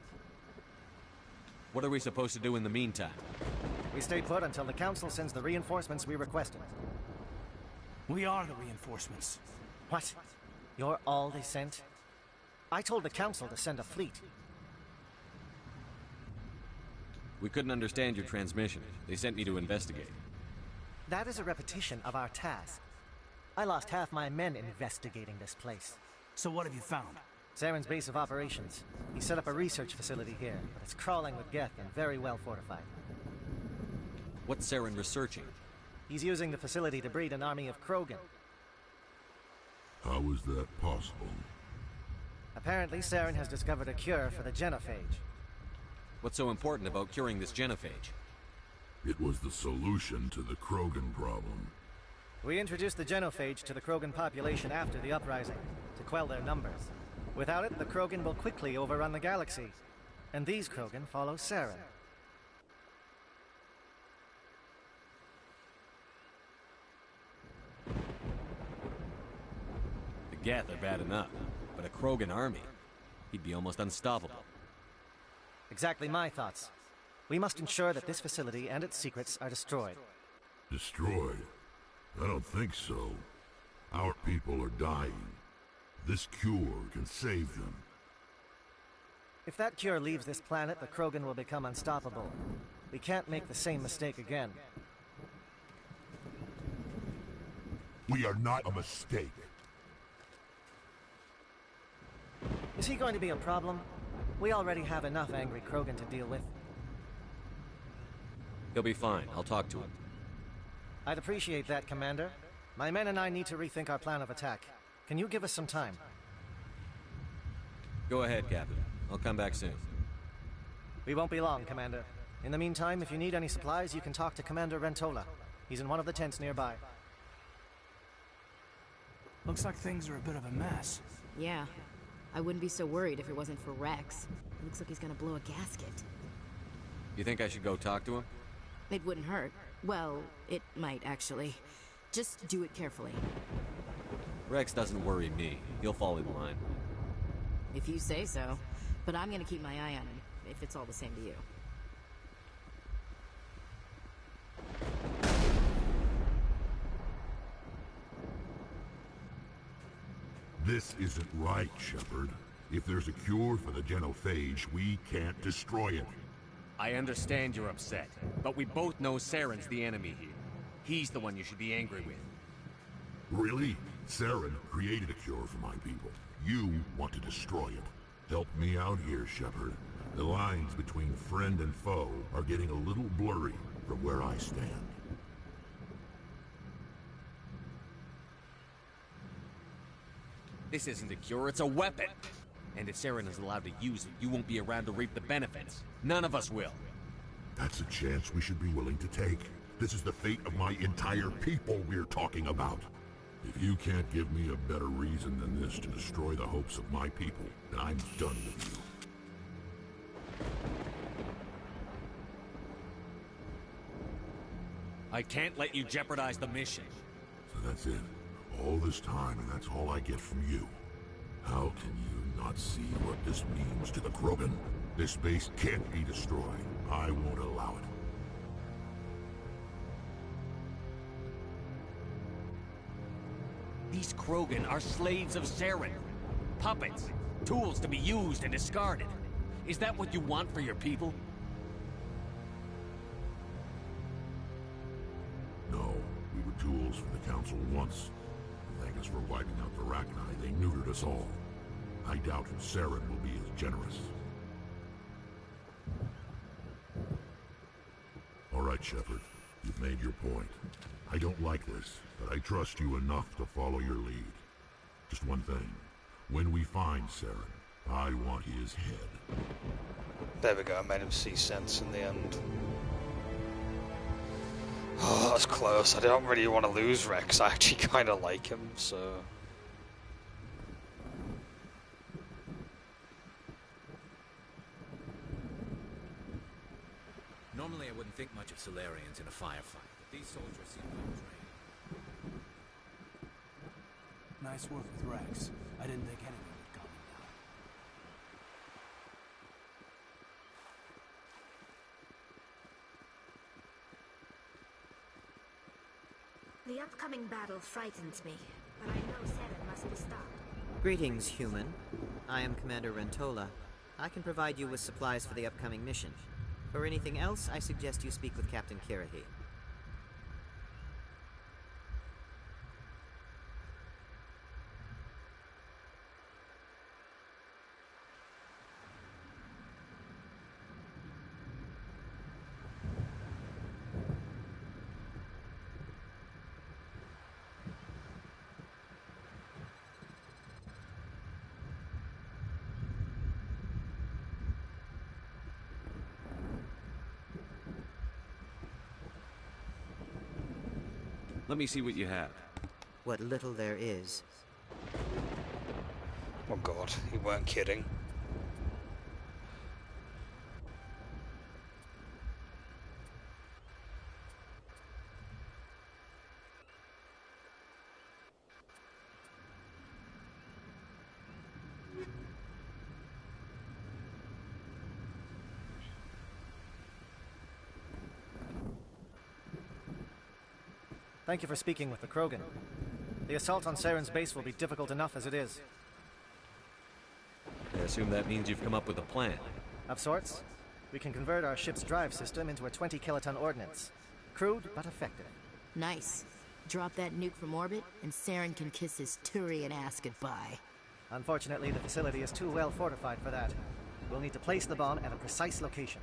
What are we supposed to do in the meantime? We stay put until the Council sends the reinforcements we requested. We are the reinforcements. What? You're all they sent? I told the Council to send a fleet. We couldn't understand your transmission. They sent me to investigate. That is a repetition of our task. I lost half my men investigating this place. So what have you found? Saren's base of operations. He set up a research facility here, but it's crawling with Geth and very well fortified. What's Saren researching? He's using the facility to breed an army of Krogan. How is that possible? Apparently, Saren has discovered a cure for the genophage. What's so important about curing this genophage? It was the solution to the Krogan problem. We introduced the genophage to the Krogan population after the uprising, to quell their numbers. Without it, the Krogan will quickly overrun the galaxy. And these Krogan follow Saren. The Geth are bad enough, but a Krogan army, he'd be almost unstoppable. Exactly my thoughts. We must ensure that this facility and its secrets are destroyed. Destroyed? I don't think so. Our people are dying. This cure can save them. If that cure leaves this planet, the Krogan will become unstoppable. We can't make the same mistake again. We are not a mistake. Is he going to be a problem? We already have enough angry Krogan to deal with. He'll be fine. I'll talk to him. I'd appreciate that, Commander. My men and I need to rethink our plan of attack. Can you give us some time? Go ahead, Captain. I'll come back soon. We won't be long, Commander. In the meantime, if you need any supplies, you can talk to Commander Rentola. He's in one of the tents nearby. Looks like things are a bit of a mess. Yeah. I wouldn't be so worried if it wasn't for Rex. Looks like he's gonna blow a gasket. You think I should go talk to him? It wouldn't hurt. Well, it might, actually. Just do it carefully. Rex doesn't worry me. He'll fall in line. If you say so. But I'm gonna keep my eye on him, if it's all the same to you. This isn't right, Shepard. If there's a cure for the genophage, we can't destroy it. I understand you're upset, but we both know Saren's the enemy here. He's the one you should be angry with. Really? Saren created a cure for my people. You want to destroy it. Help me out here, Shepard. The lines between friend and foe are getting a little blurry from where I stand. This isn't a cure, it's a weapon! And if Saren is allowed to use it, you won't be around to reap the benefits. None of us will. That's a chance we should be willing to take. This is the fate of my entire people we're talking about. If you can't give me a better reason than this to destroy the hopes of my people, then I'm done with you. I can't let you jeopardize the mission. So that's it. All this time, and that's all I get from you. How can you not see what this means to the Krogan? This base can't be destroyed. I won't allow it. These Krogan are slaves of Saren. Puppets. Tools to be used and discarded. Is that what you want for your people? No, we were tools for the Council once. Thank us for wiping out the Rachni. They neutered us all. I doubt Saren will be as generous. All right, Shepard. You've made your point. I don't like this, but I trust you enough to follow your lead. Just one thing. When we find Saren, I want his head. There we go, I made him see sense in the end. Oh, that was close. I don't really want to lose Rex. I actually kind of like him, so... Normally I wouldn't think much of Solarians in a firefight, but these soldiers seem well trained. Nice work with Rex. I didn't think anything would come now. The upcoming battle frightens me, but I know Saren must be stopped. Greetings, human. I am Commander Rentola. I can provide you with supplies for the upcoming mission. For anything else, I suggest you speak with Captain Kirahi. Let me see what you have. What little there is. Oh god, he weren't kidding. Thank you for speaking with the Krogan. The assault on Saren's base will be difficult enough as it is. I assume that means you've come up with a plan. Of sorts. We can convert our ship's drive system into a 20-kiloton ordnance. Crude, but effective. Nice. Drop that nuke from orbit, and Saren can kiss his Turian ass goodbye. Unfortunately, the facility is too well fortified for that. We'll need to place the bomb at a precise location.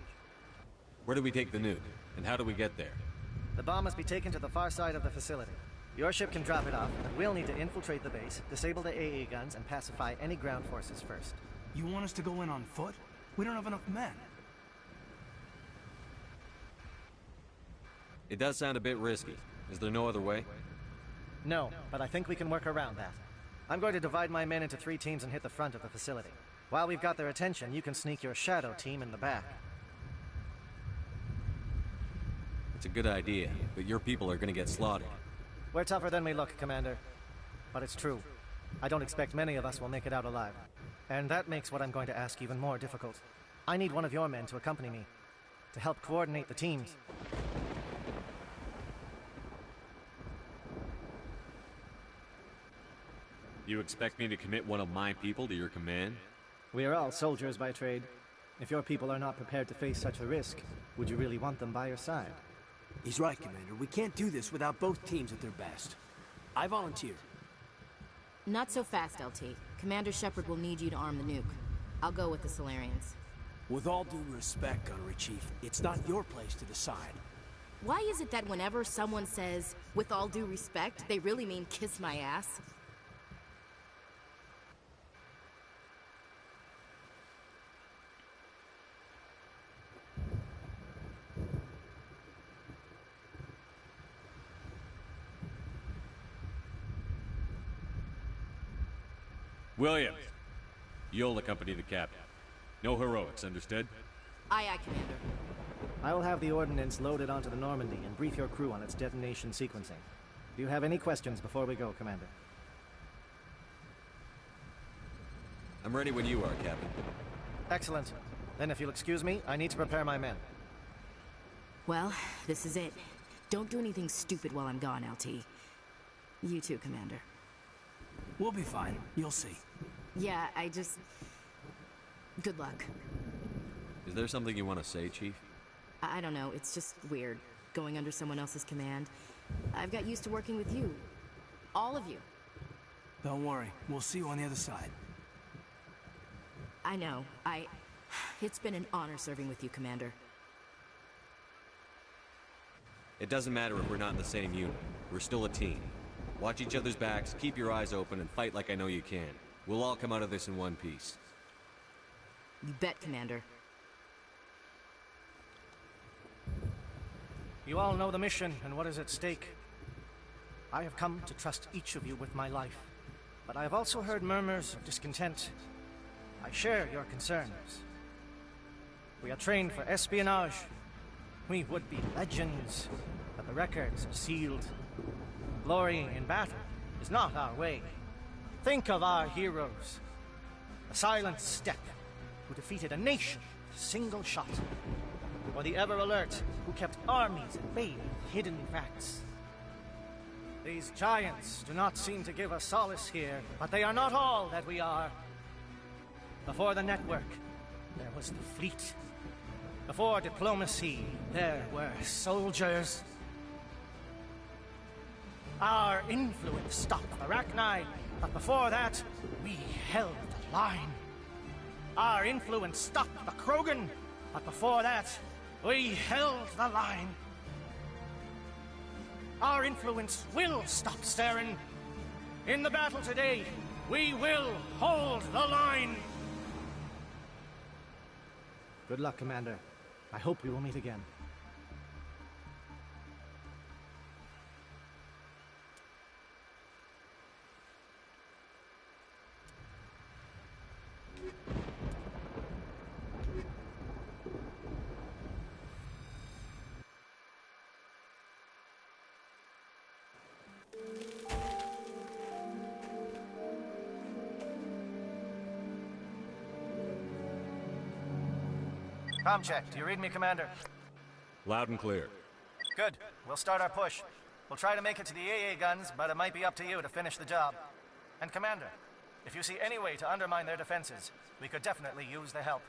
Where do we take the nuke? And how do we get there? The bomb must be taken to the far side of the facility. Your ship can drop it off, and we'll need to infiltrate the base, disable the AA guns, and pacify any ground forces first. You want us to go in on foot? We don't have enough men. It does sound a bit risky. Is there no other way? No, but I think we can work around that. I'm going to divide my men into 3 teams and hit the front of the facility. While we've got their attention, you can sneak your shadow team in the back. It's a good idea, but your people are gonna get slaughtered. We're tougher than we look, Commander. But it's true. I don't expect many of us will make it out alive. And that makes what I'm going to ask even more difficult. I need one of your men to accompany me, to help coordinate the teams. You expect me to commit one of my people to your command? We are all soldiers by trade. If your people are not prepared to face such a risk, would you really want them by your side? He's right, Commander. We can't do this without both teams at their best. I volunteer. Not so fast, LT. Commander Shepard will need you to arm the nuke. I'll go with the Solarians. With all due respect, Gunnery Chief, it's not your place to decide. Why is it that whenever someone says, with all due respect, they really mean kiss my ass? Williams, you'll accompany the captain. No heroics, understood? Aye, aye, Commander. I will have the ordnance loaded onto the Normandy and brief your crew on its detonation sequencing. Do you have any questions before we go, Commander? I'm ready when you are, Captain. Excellent. Then if you'll excuse me, I need to prepare my men. Well, this is it. Don't do anything stupid while I'm gone, LT. You too, Commander. We'll be fine. You'll see. Yeah, good luck. Is there something you want to say, Chief? I don't know, it's just weird, going under someone else's command. I've got used to working with you. All of you. Don't worry. We'll see you on the other side. I know. It's been an honor serving with you, Commander. It doesn't matter if we're not in the same unit. We're still a team. Watch each other's backs, keep your eyes open, and fight like I know you can. We'll all come out of this in one piece. You bet, Commander. You all know the mission and what is at stake. I have come to trust each of you with my life, but I have also heard murmurs of discontent. I share your concerns. We are trained for espionage. We would be legends, but the records are sealed. Glory in battle is not our way. Think of our heroes. The silent step who defeated a nation with a single shot. Or the ever-alert who kept armies at bay with hidden facts. These giants do not seem to give us solace here, but they are not all that we are. Before the network, there was the fleet. Before diplomacy, there were soldiers. Our influence stopped Arachni, but before that, we held the line. Our influence stopped the Krogan, but before that, we held the line. Our influence will stop Saren. In the battle today, we will hold the line. Good luck, Commander. I hope we will meet again. Comm check. Do you read me, Commander? Loud and clear. Good. We'll start our push. We'll try to make it to the AA guns, but it might be up to you to finish the job. And Commander, if you see any way to undermine their defenses, we could definitely use the help.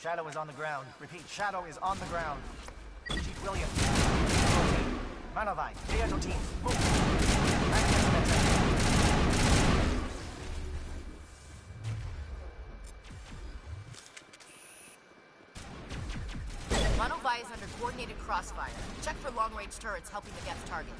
Shadow is on the ground. Repeat, Shadow is on the ground. Chief Williams. Manovai, Deato team, move. Manovai is under coordinated crossfire. Check for long-range turrets helping the Geth target.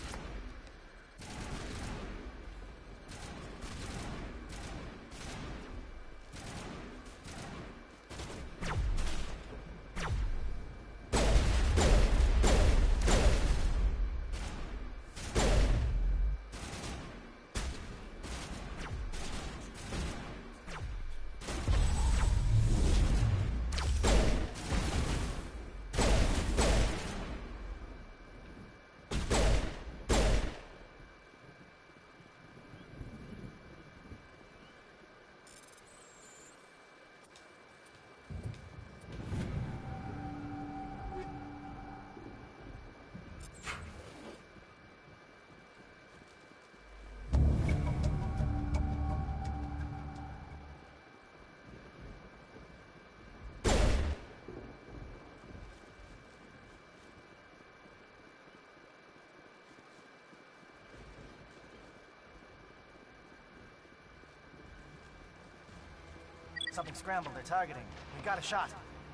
Something scrambled. They're targeting. We got a shot.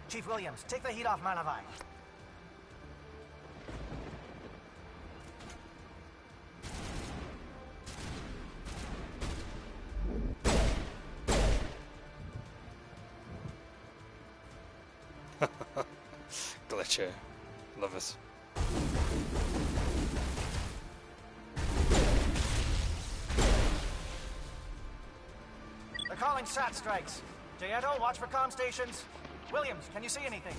Chief Williams, take the heat off Manovai. Glitcher. Love it. They're calling SAT strikes. Deato, watch for comm stations. Williams, can you see anything?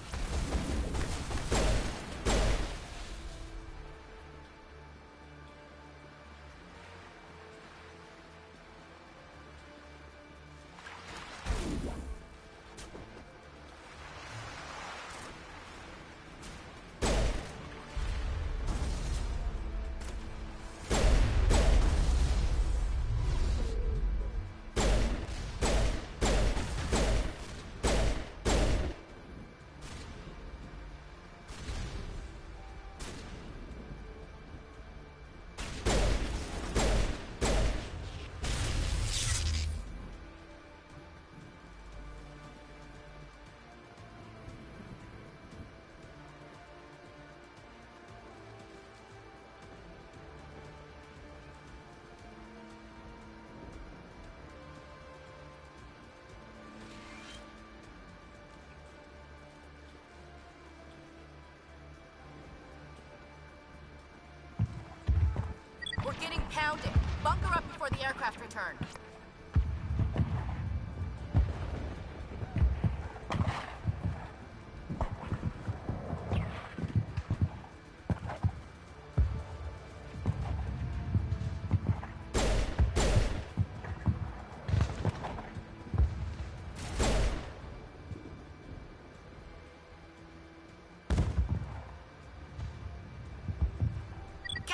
We're getting pounded. Bunker up before the aircraft return.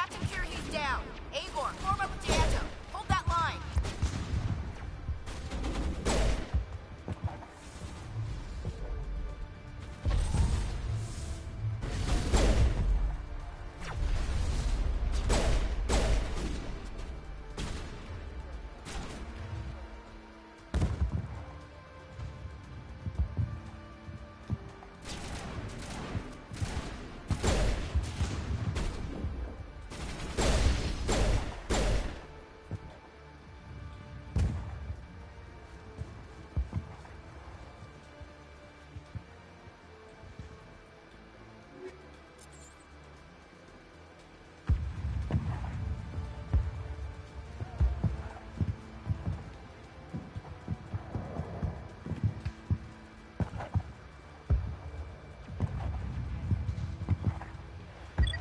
Captain Kirhy's down. Agor, form up with Dianto. Hold that line.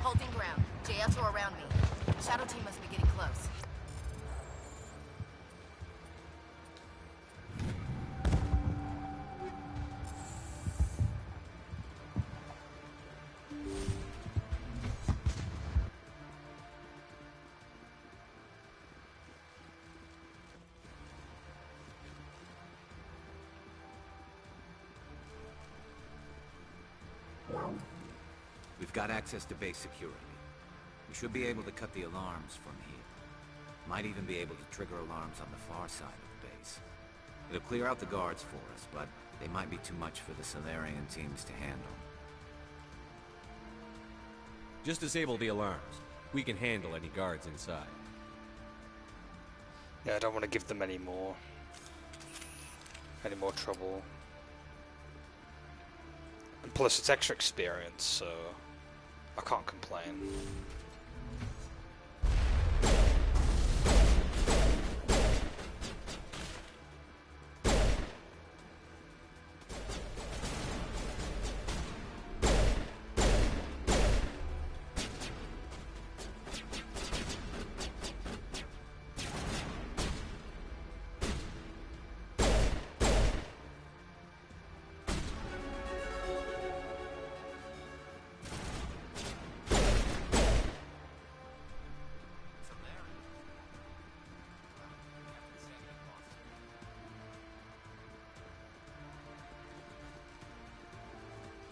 Holding ground. Dianto around me. Shadow team must be getting close. We've got access to base security. We should be able to cut the alarms from here. Might even be able to trigger alarms on the far side of the base. It'll clear out the guards for us, but they might be too much for the Solarian teams to handle. Just disable the alarms. We can handle any guards inside. Yeah, I don't want to give them any more trouble. And plus, it's extra experience, so I can't complain.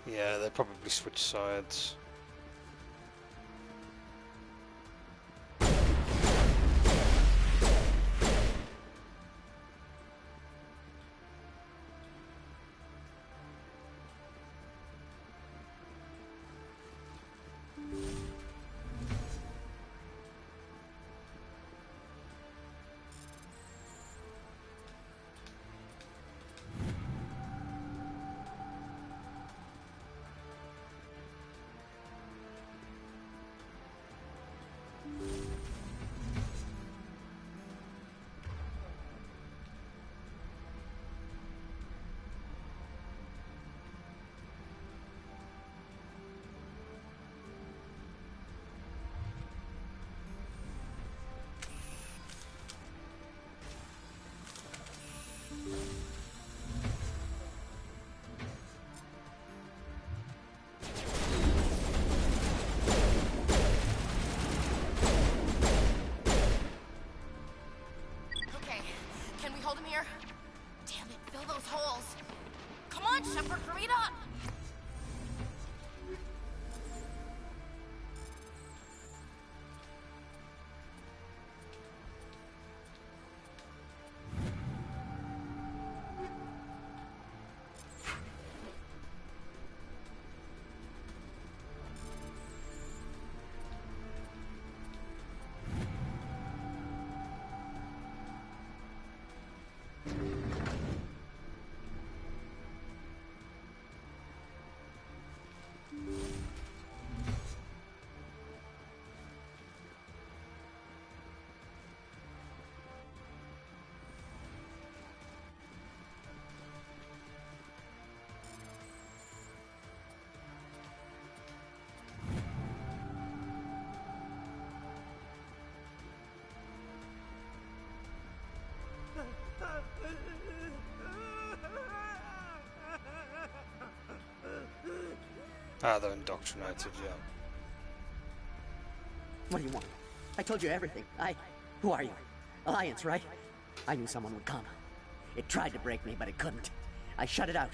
Yeah, they probably switch sides. Shepard, hurry it up! Ah, they're indoctrinated, yeah. What do you want? I told you everything. Who are you? Alliance, right? I knew someone would come. It tried to break me, but it couldn't. I shut it out.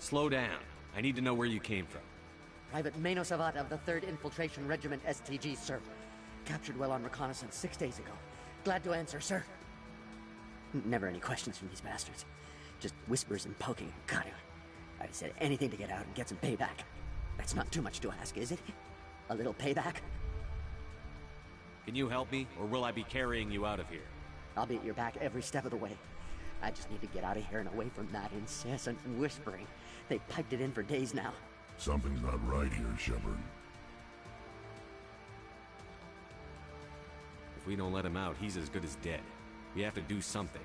Slow down. I need to know where you came from. Private Mano Savat of the 3rd Infiltration Regiment STG, sir. Captured while on reconnaissance 6 days ago. Glad to answer, sir. Never any questions from these bastards. Just whispers and poking and cutting. I'd have said anything to get out and get some payback. That's not too much to ask, is it? A little payback? Can you help me, or will I be carrying you out of here? I'll be at your back every step of the way. I just need to get out of here and away from that incessant whispering. They've piped it in for days now. Something's not right here, Shepard. If we don't let him out, he's as good as dead. We have to do something.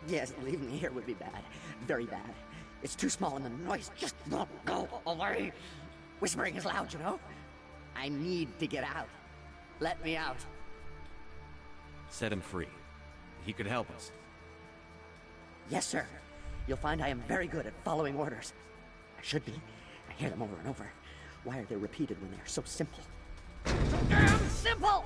Yes, leaving me here would be bad. Very bad. It's too small and the noise just won't go away. Whispering is loud, you know? I need to get out. Let me out. Set him free. He could help us. Yes, sir. You'll find I am very good at following orders. I should be. I hear them over and over. Why are they repeated when they are so simple? So damn simple!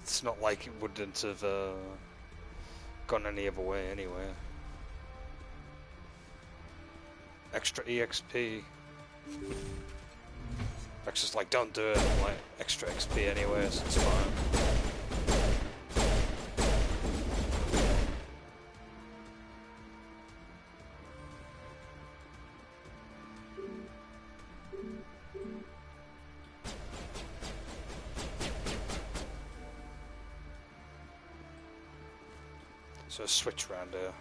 It's not like it wouldn't have gone any other way anyway. Extra EXP. Rex is like, don't do it. I'm like, extra XP anyway, so it's fine. So a switch around here.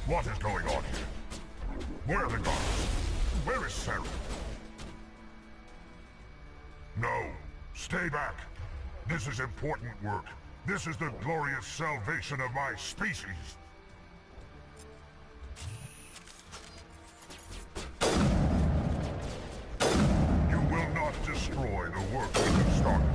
What is going on here? Where are the guards? Where is Sarah? No. Stay back. This is important work. This is the glorious salvation of my species. You will not destroy the work we have started.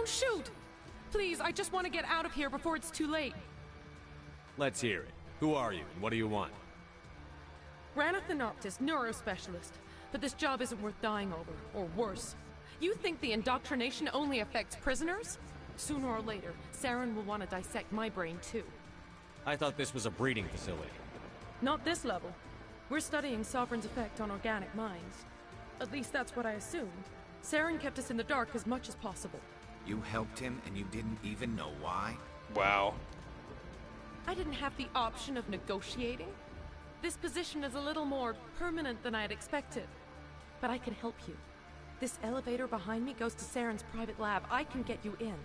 Don't shoot! Please, I just want to get out of here before it's too late. Let's hear it. Who are you, and what do you want? Ranathanoptis, neurospecialist. But this job isn't worth dying over, or worse. You think the indoctrination only affects prisoners? Sooner or later, Saren will want to dissect my brain too. I thought this was a breeding facility. Not this level. We're studying Sovereign's effect on organic minds. At least that's what I assumed. Saren kept us in the dark as much as possible. You helped him and you didn't even know why? Wow. I didn't have the option of negotiating. This position is a little more permanent than I had expected. But I can help you. This elevator behind me goes to Saren's private lab. I can get you in.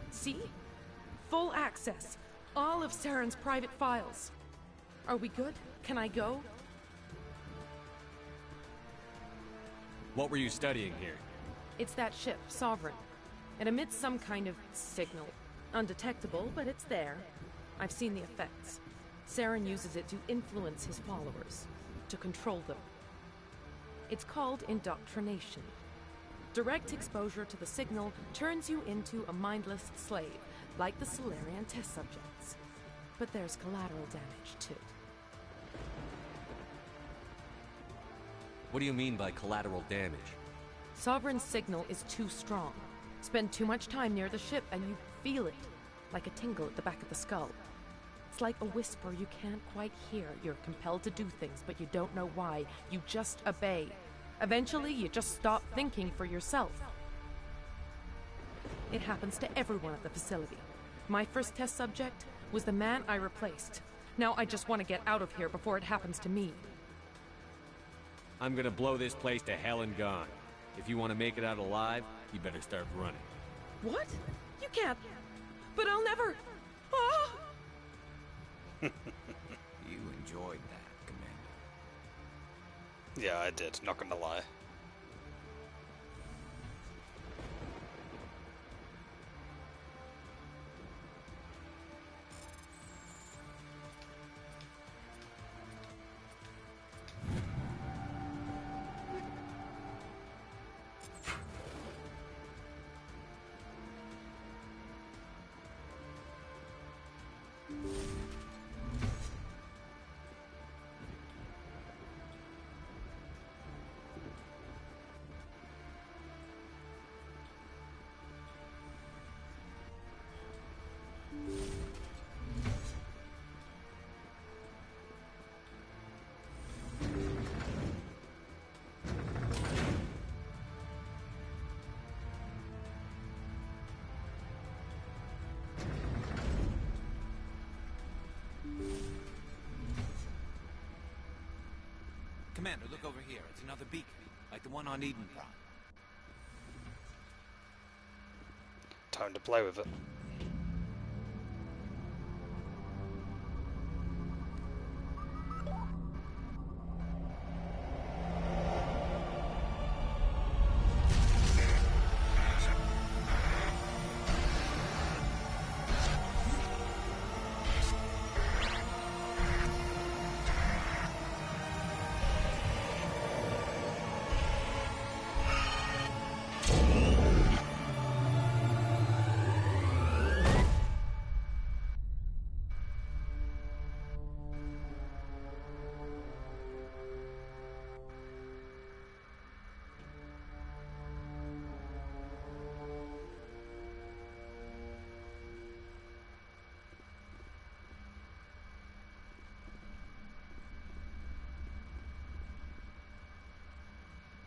See? Full access. All of Saren's private files. Are we good? Can I go? What were you studying here? It's that ship, Sovereign. It emits some kind of signal. Undetectable, but it's there. I've seen the effects. Saren uses it to influence his followers, to control them. It's called indoctrination. Direct exposure to the signal turns you into a mindless slave, like the Solarian test subjects. But there's collateral damage, too. What do you mean by collateral damage? Sovereign's signal is too strong. Spend too much time near the ship and you feel it, like a tingle at the back of the skull. It's like a whisper you can't quite hear. You're compelled to do things, but you don't know why. You just obey. Eventually, you just stop thinking for yourself. It happens to everyone at the facility. My first test subject was the man I replaced. Now I just want to get out of here before it happens to me. I'm gonna blow this place to hell and gone. If you want to make it out alive, you better start running. What? You can't. But I'll never. Ah! You enjoyed that, Commander. Yeah, I did, not gonna lie. Commander, look over here. It's another beacon, like the one on Eden Prime. Time to play with it.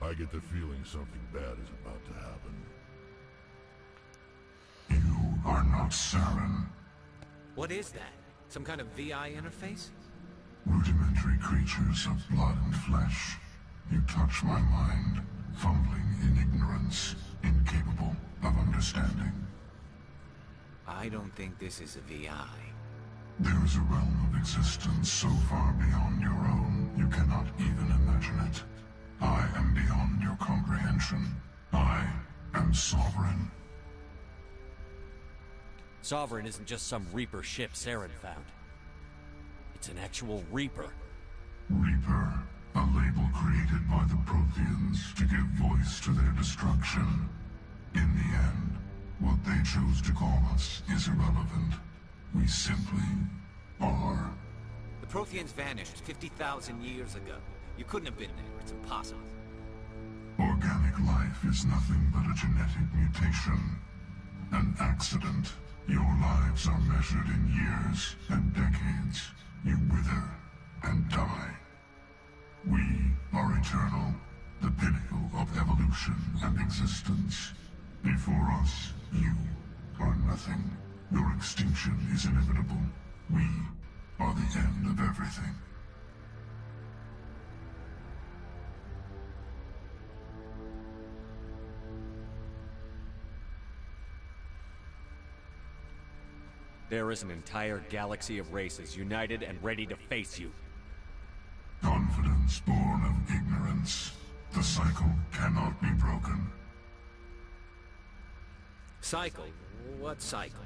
I get the feeling something bad is about to happen. You are not Saren. What is that? Some kind of VI interface? Rudimentary creatures of blood and flesh. You touch my mind, fumbling in ignorance, incapable of understanding. I don't think this is a VI. There is a realm of existence so far beyond your own, you cannot even imagine it. I am beyond your comprehension. I am Sovereign. Sovereign isn't just some Reaper ship Saren found. It's an actual Reaper. Reaper, a label created by the Protheans to give voice to their destruction. In the end, what they chose to call us is irrelevant. We simply are. The Protheans vanished 50,000 years ago. You couldn't have been there. It's impossible. Organic life is nothing but a genetic mutation. An accident. Your lives are measured in years and decades. You wither and die. We are eternal, the pinnacle of evolution and existence. Before us, you are nothing. Your extinction is inevitable. We are the end of everything. There is an entire galaxy of races united and ready to face you. Confidence born of ignorance. The cycle cannot be broken. Cycle? What cycle?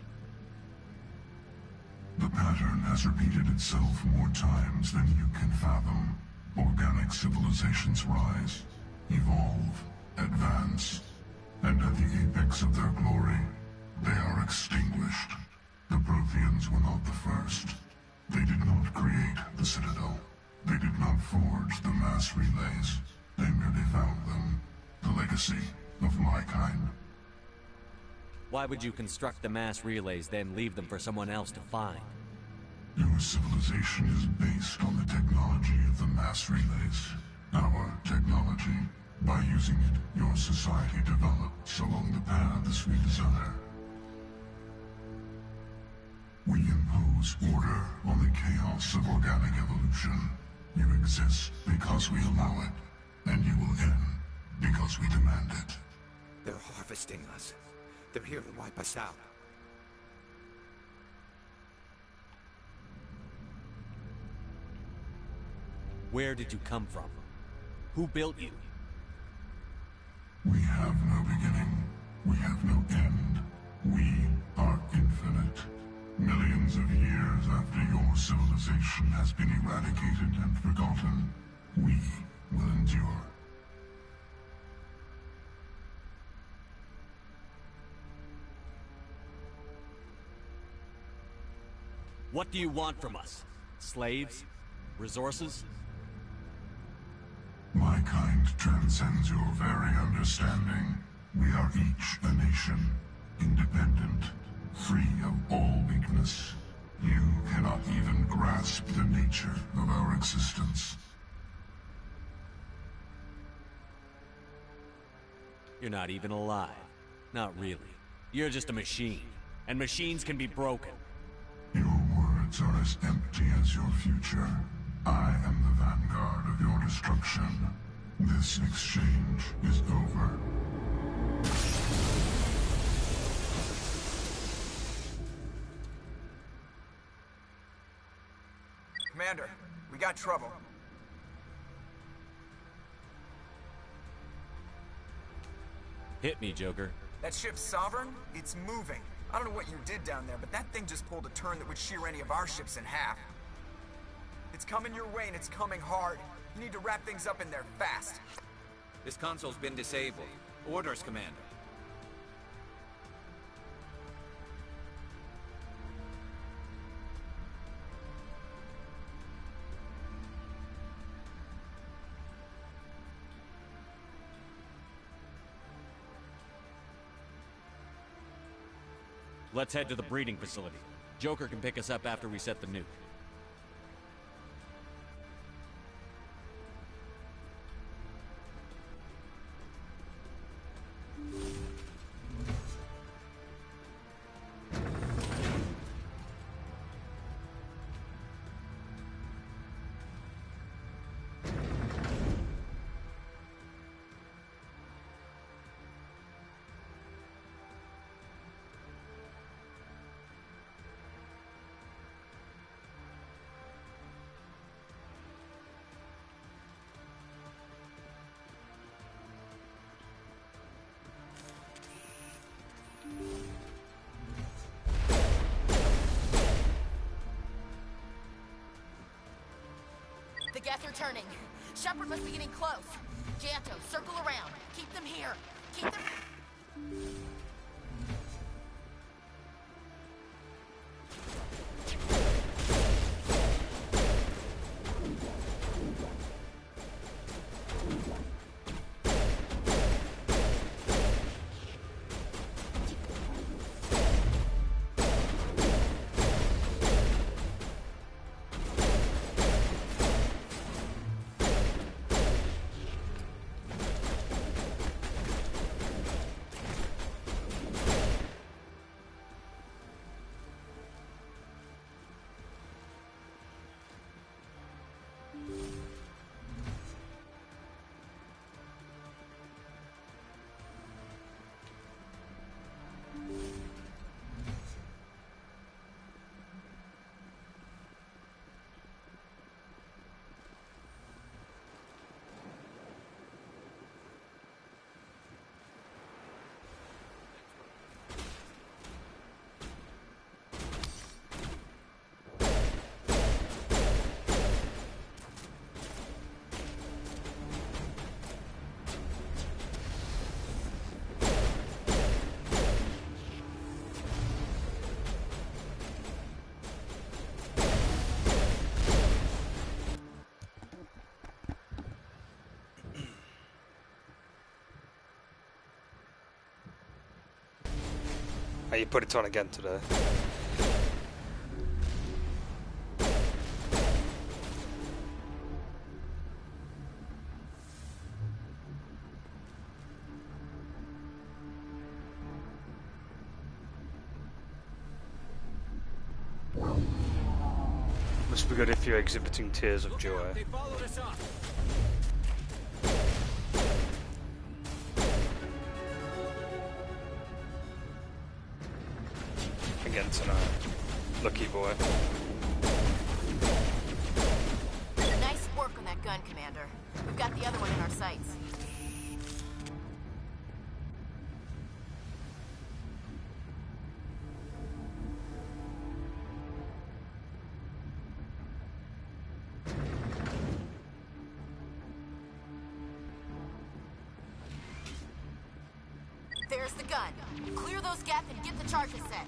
The pattern has repeated itself more times than you can fathom. Organic civilizations rise, evolve, advance, and at the apex of their glory, they are extinguished. The Protheans were not the first. They did not create the Citadel. They did not forge the mass relays. They merely found them. The legacy of my kind. Why would you construct the mass relays, then leave them for someone else to find? Your civilization is based on the technology of the mass relays. Our technology. By using it, your society develops along the paths we desire. We impose order on the chaos of organic evolution. You exist because we allow it, and you will end because we demand it. They're harvesting us. They're here to wipe us out. Where did you come from? Who built you? We have no beginning. We have no end. We are infinite. Millions of years after your civilization has been eradicated and forgotten, we will endure. What do you want from us? Slaves? Resources? My kind transcends your very understanding. We are each a nation, independent, free of all weakness. You cannot even grasp the nature of our existence. You're not even alive. Not really. You're just a machine. And machines can be broken. Your words are as empty as your future. I am the vanguard of your destruction. This exchange is over. Commander, we got trouble. Hit me, Joker. That ship's Sovereign? It's moving. I don't know what you did down there, but that thing just pulled a turn that would shear any of our ships in half. It's coming your way, and it's coming hard. You need to wrap things up in there fast. This console's been disabled. Orders, Commander. Let's head to the breeding facility. Joker can pick us up after we set the nuke. The Geth are turning. Shepard must be getting close. Janto, circle around. Oh, you put it on again today. Must be good if you're exhibiting tears of joy. They followed us up. Again tonight. Lucky boy. Nice work on that gun, Commander. We've got the other one in our sights. There's the gun. Clear those gaps and get the charges set.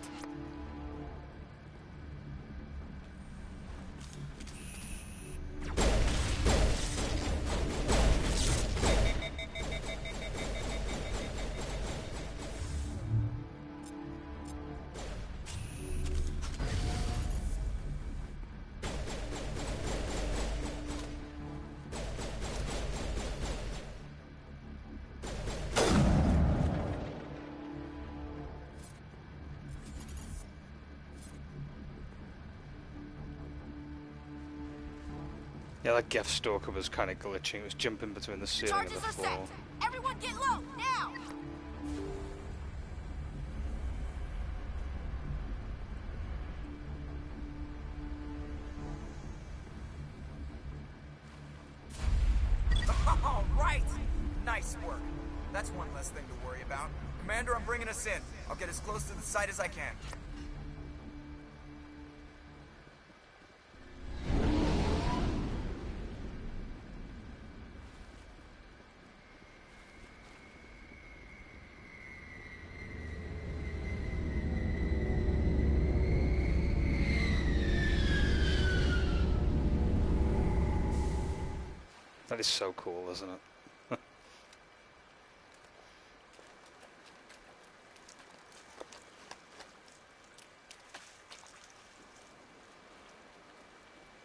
Yeah, that Geth Stalker was kind of glitching. It was jumping between the ceiling and the Charges are floor. set. Everyone get low, now! All right! Nice work. That's one less thing to worry about. Commander, I'm bringing us in. I'll get as close to the site as I can. That is so cool, isn't it?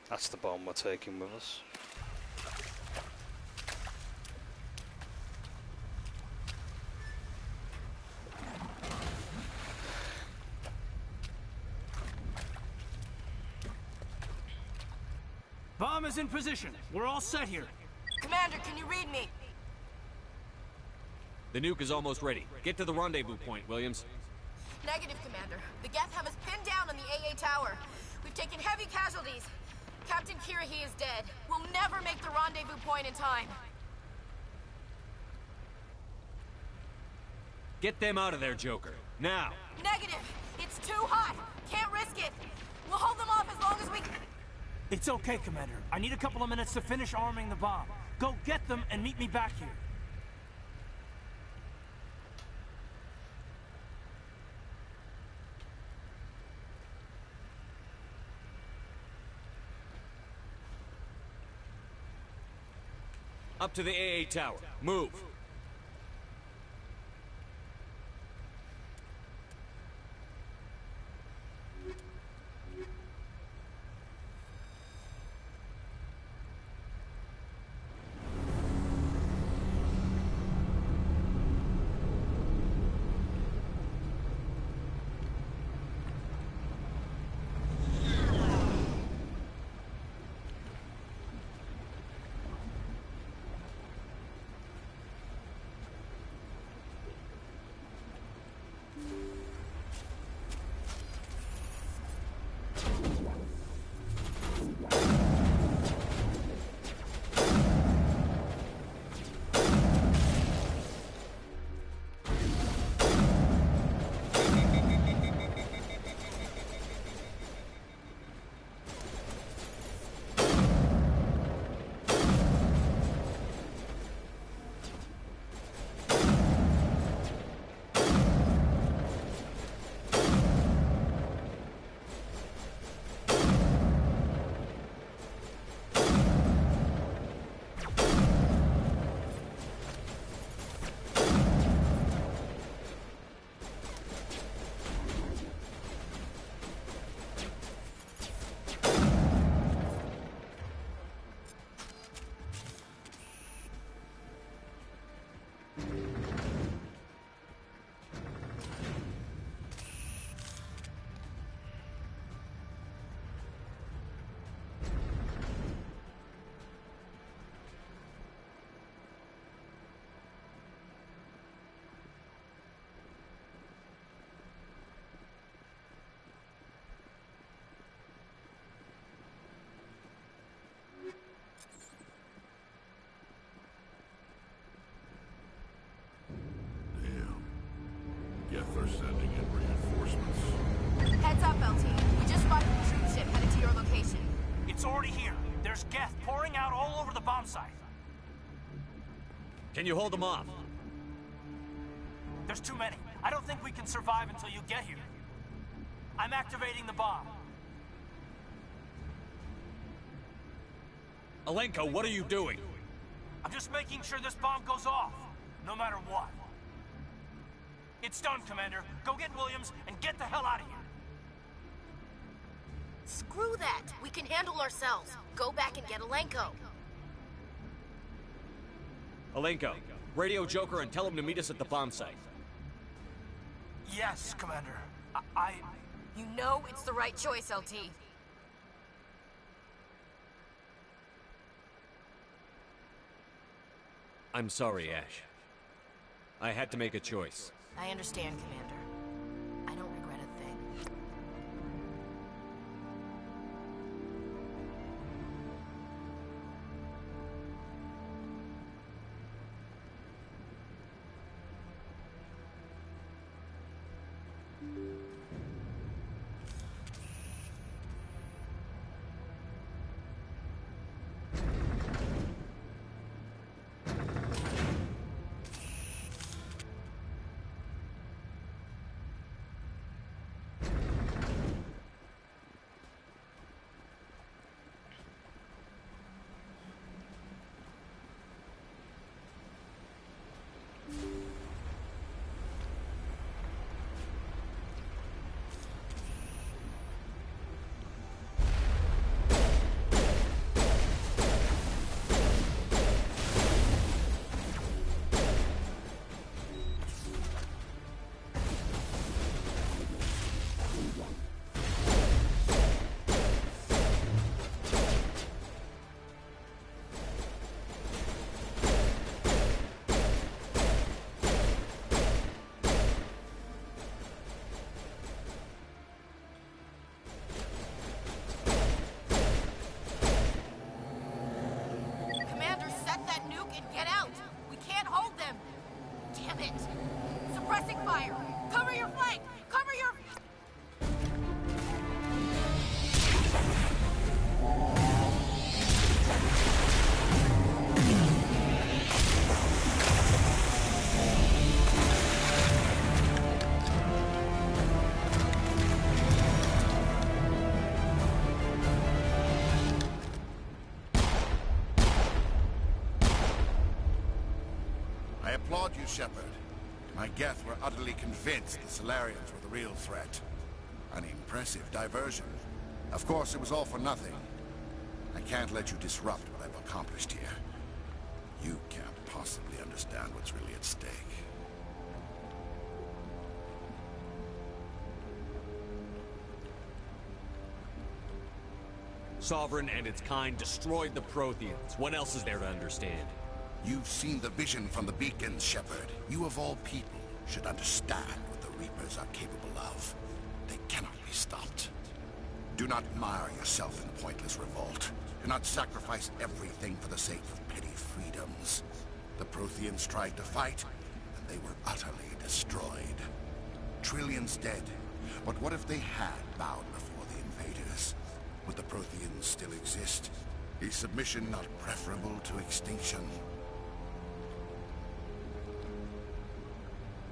That's the bomb we're taking with us. Bomb is in position. We're all set here. Commander, can you read me? The nuke is almost ready. Get to the rendezvous point, Williams. Negative, Commander. The Geth have us pinned down on the AA tower. We've taken heavy casualties. Captain Kirahi is dead. We'll never make the rendezvous point in time. Get them out of there, Joker. Now! Negative! It's too hot! Can't risk it! We'll hold them off as long as we... It's okay, Commander. I need a couple of minutes to finish arming the bomb. Go get them and meet me back here. Up to the AA tower. Move! Geth are sending in reinforcements. Heads up, LT. We just spotted a troop ship headed to your location. It's already here. There's Geth pouring out all over the bomb site. Can you hold them off? There's too many. I don't think we can survive until you get here. I'm activating the bomb. Alenko, what are you doing? I'm just making sure this bomb goes off, no matter what. It's done, Commander. Go get Williams and get the hell out of here. Screw that. We can handle ourselves. Go back and get Alenko. Alenko, radio Joker and tell him to meet us at the bomb site. Yes, Commander. You know it's the right choice, LT. I'm sorry, Ash. I had to make a choice. I understand, Commander. I don't regret a thing. I applaud you, Shepard. My Geth were utterly convinced the Solarians were the real threat. An impressive diversion. Of course, it was all for nothing. I can't let you disrupt what I've accomplished here. You can't possibly understand what's really at stake. Sovereign and its kind destroyed the Protheans. What else is there to understand? You've seen the vision from the beacons, Shepard. You of all people should understand what the Reapers are capable of. They cannot be stopped. Do not mire yourself in pointless revolt. Do not sacrifice everything for the sake of petty freedoms. The Protheans tried to fight, and they were utterly destroyed. Trillions dead. But what if they had bowed before the invaders? Would the Protheans still exist? Is submission not preferable to extinction?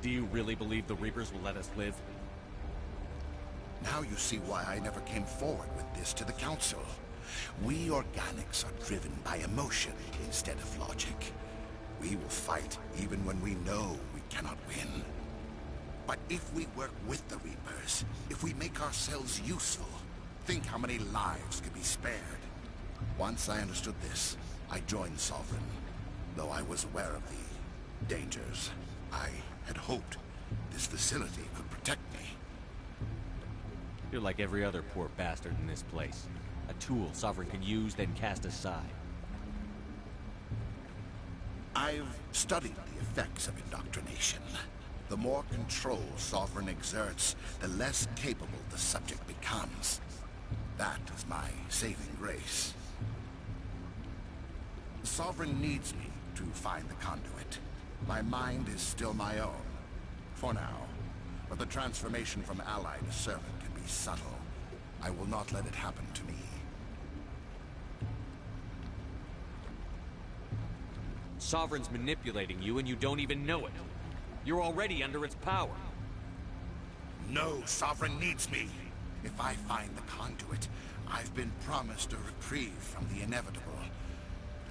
Do you really believe the Reapers will let us live? Now you see why I never came forward with this to the Council. We organics are driven by emotion instead of logic. We will fight even when we know we cannot win. But if we work with the Reapers, if we make ourselves useful, think how many lives could be spared. Once I understood this, I joined Sovereign. Though I was aware of the dangers, I had hoped this facility could protect me. You're like every other poor bastard in this place. A tool Sovereign can use, then cast aside. I've studied the effects of indoctrination. The more control Sovereign exerts, the less capable the subject becomes. That is my saving grace. Sovereign needs me to find the conduit. My mind is still my own. For now. But the transformation from ally to servant can be subtle. I will not let it happen to me. Sovereign's manipulating you and you don't even know it. You're already under its power. No, Sovereign needs me. If I find the conduit, I've been promised a reprieve from the inevitable.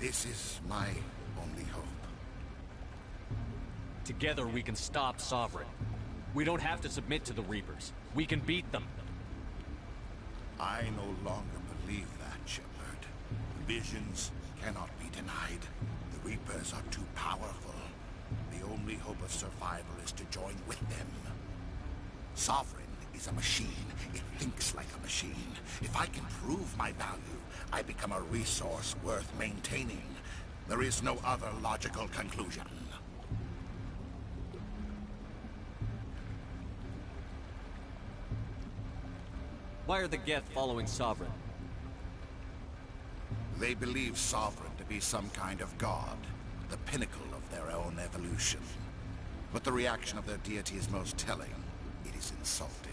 This is my only hope. Together we can stop Sovereign. We don't have to submit to the Reapers. We can beat them. I no longer believe that, Shepard. Visions cannot be denied. The Reapers are too powerful. The only hope of survival is to join with them. Sovereign is a machine. It thinks like a machine. If I can prove my value, I become a resource worth maintaining. There is no other logical conclusion. Why are the Geth following Sovereign? They believe Sovereign to be some kind of god, the pinnacle of their own evolution. But the reaction of their deity is most telling. It is insulted.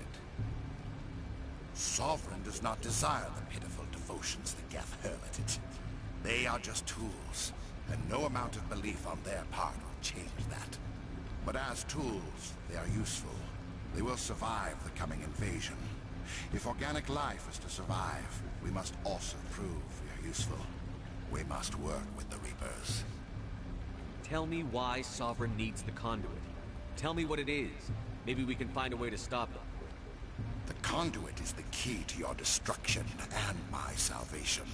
Sovereign does not desire the pitiful devotions the Geth hurl at it. They are just tools, and no amount of belief on their part will change that. But as tools, they are useful. They will survive the coming invasion. If organic life is to survive, we must also prove we are useful. We must work with the Reapers. Tell me why Sovereign needs the conduit. Tell me what it is. Maybe we can find a way to stop them. The conduit is the key to your destruction and my salvation.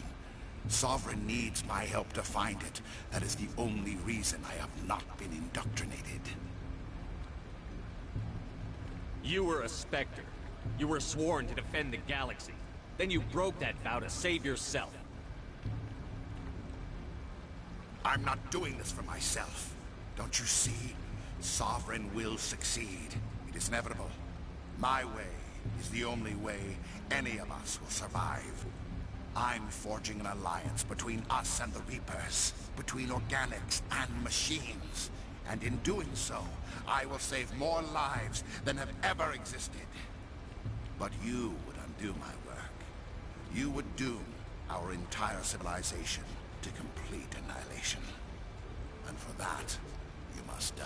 Sovereign needs my help to find it. That is the only reason I have not been indoctrinated. You were a Spectre. You were sworn to defend the galaxy. Then you broke that vow to save yourself. I'm not doing this for myself. Don't you see? Sovereign will succeed. It is inevitable. My way is the only way any of us will survive. I'm forging an alliance between us and the Reapers, between organics and machines. And in doing so, I will save more lives than have ever existed. But you would undo my work. You would doom our entire civilization to complete annihilation. And for that, you must die.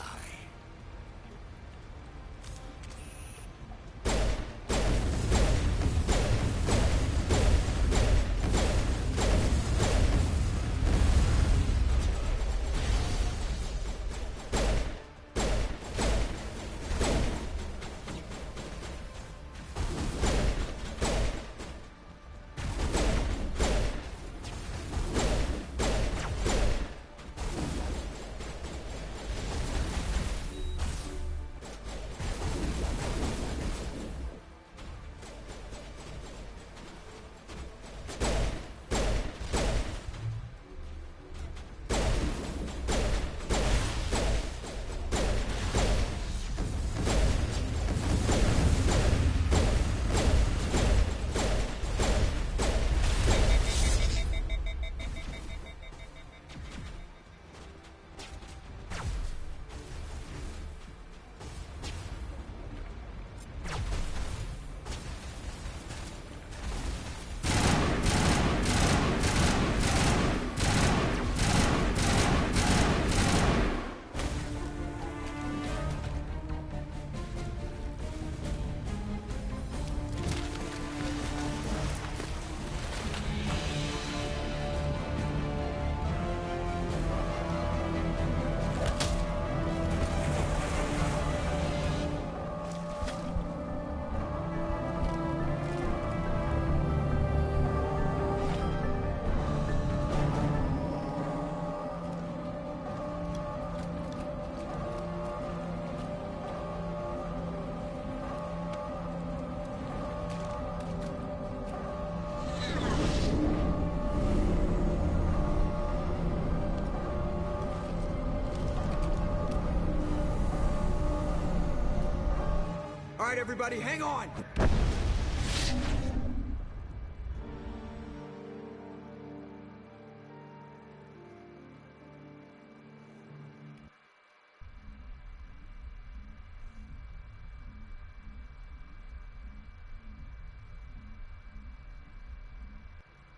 All right, everybody, hang on!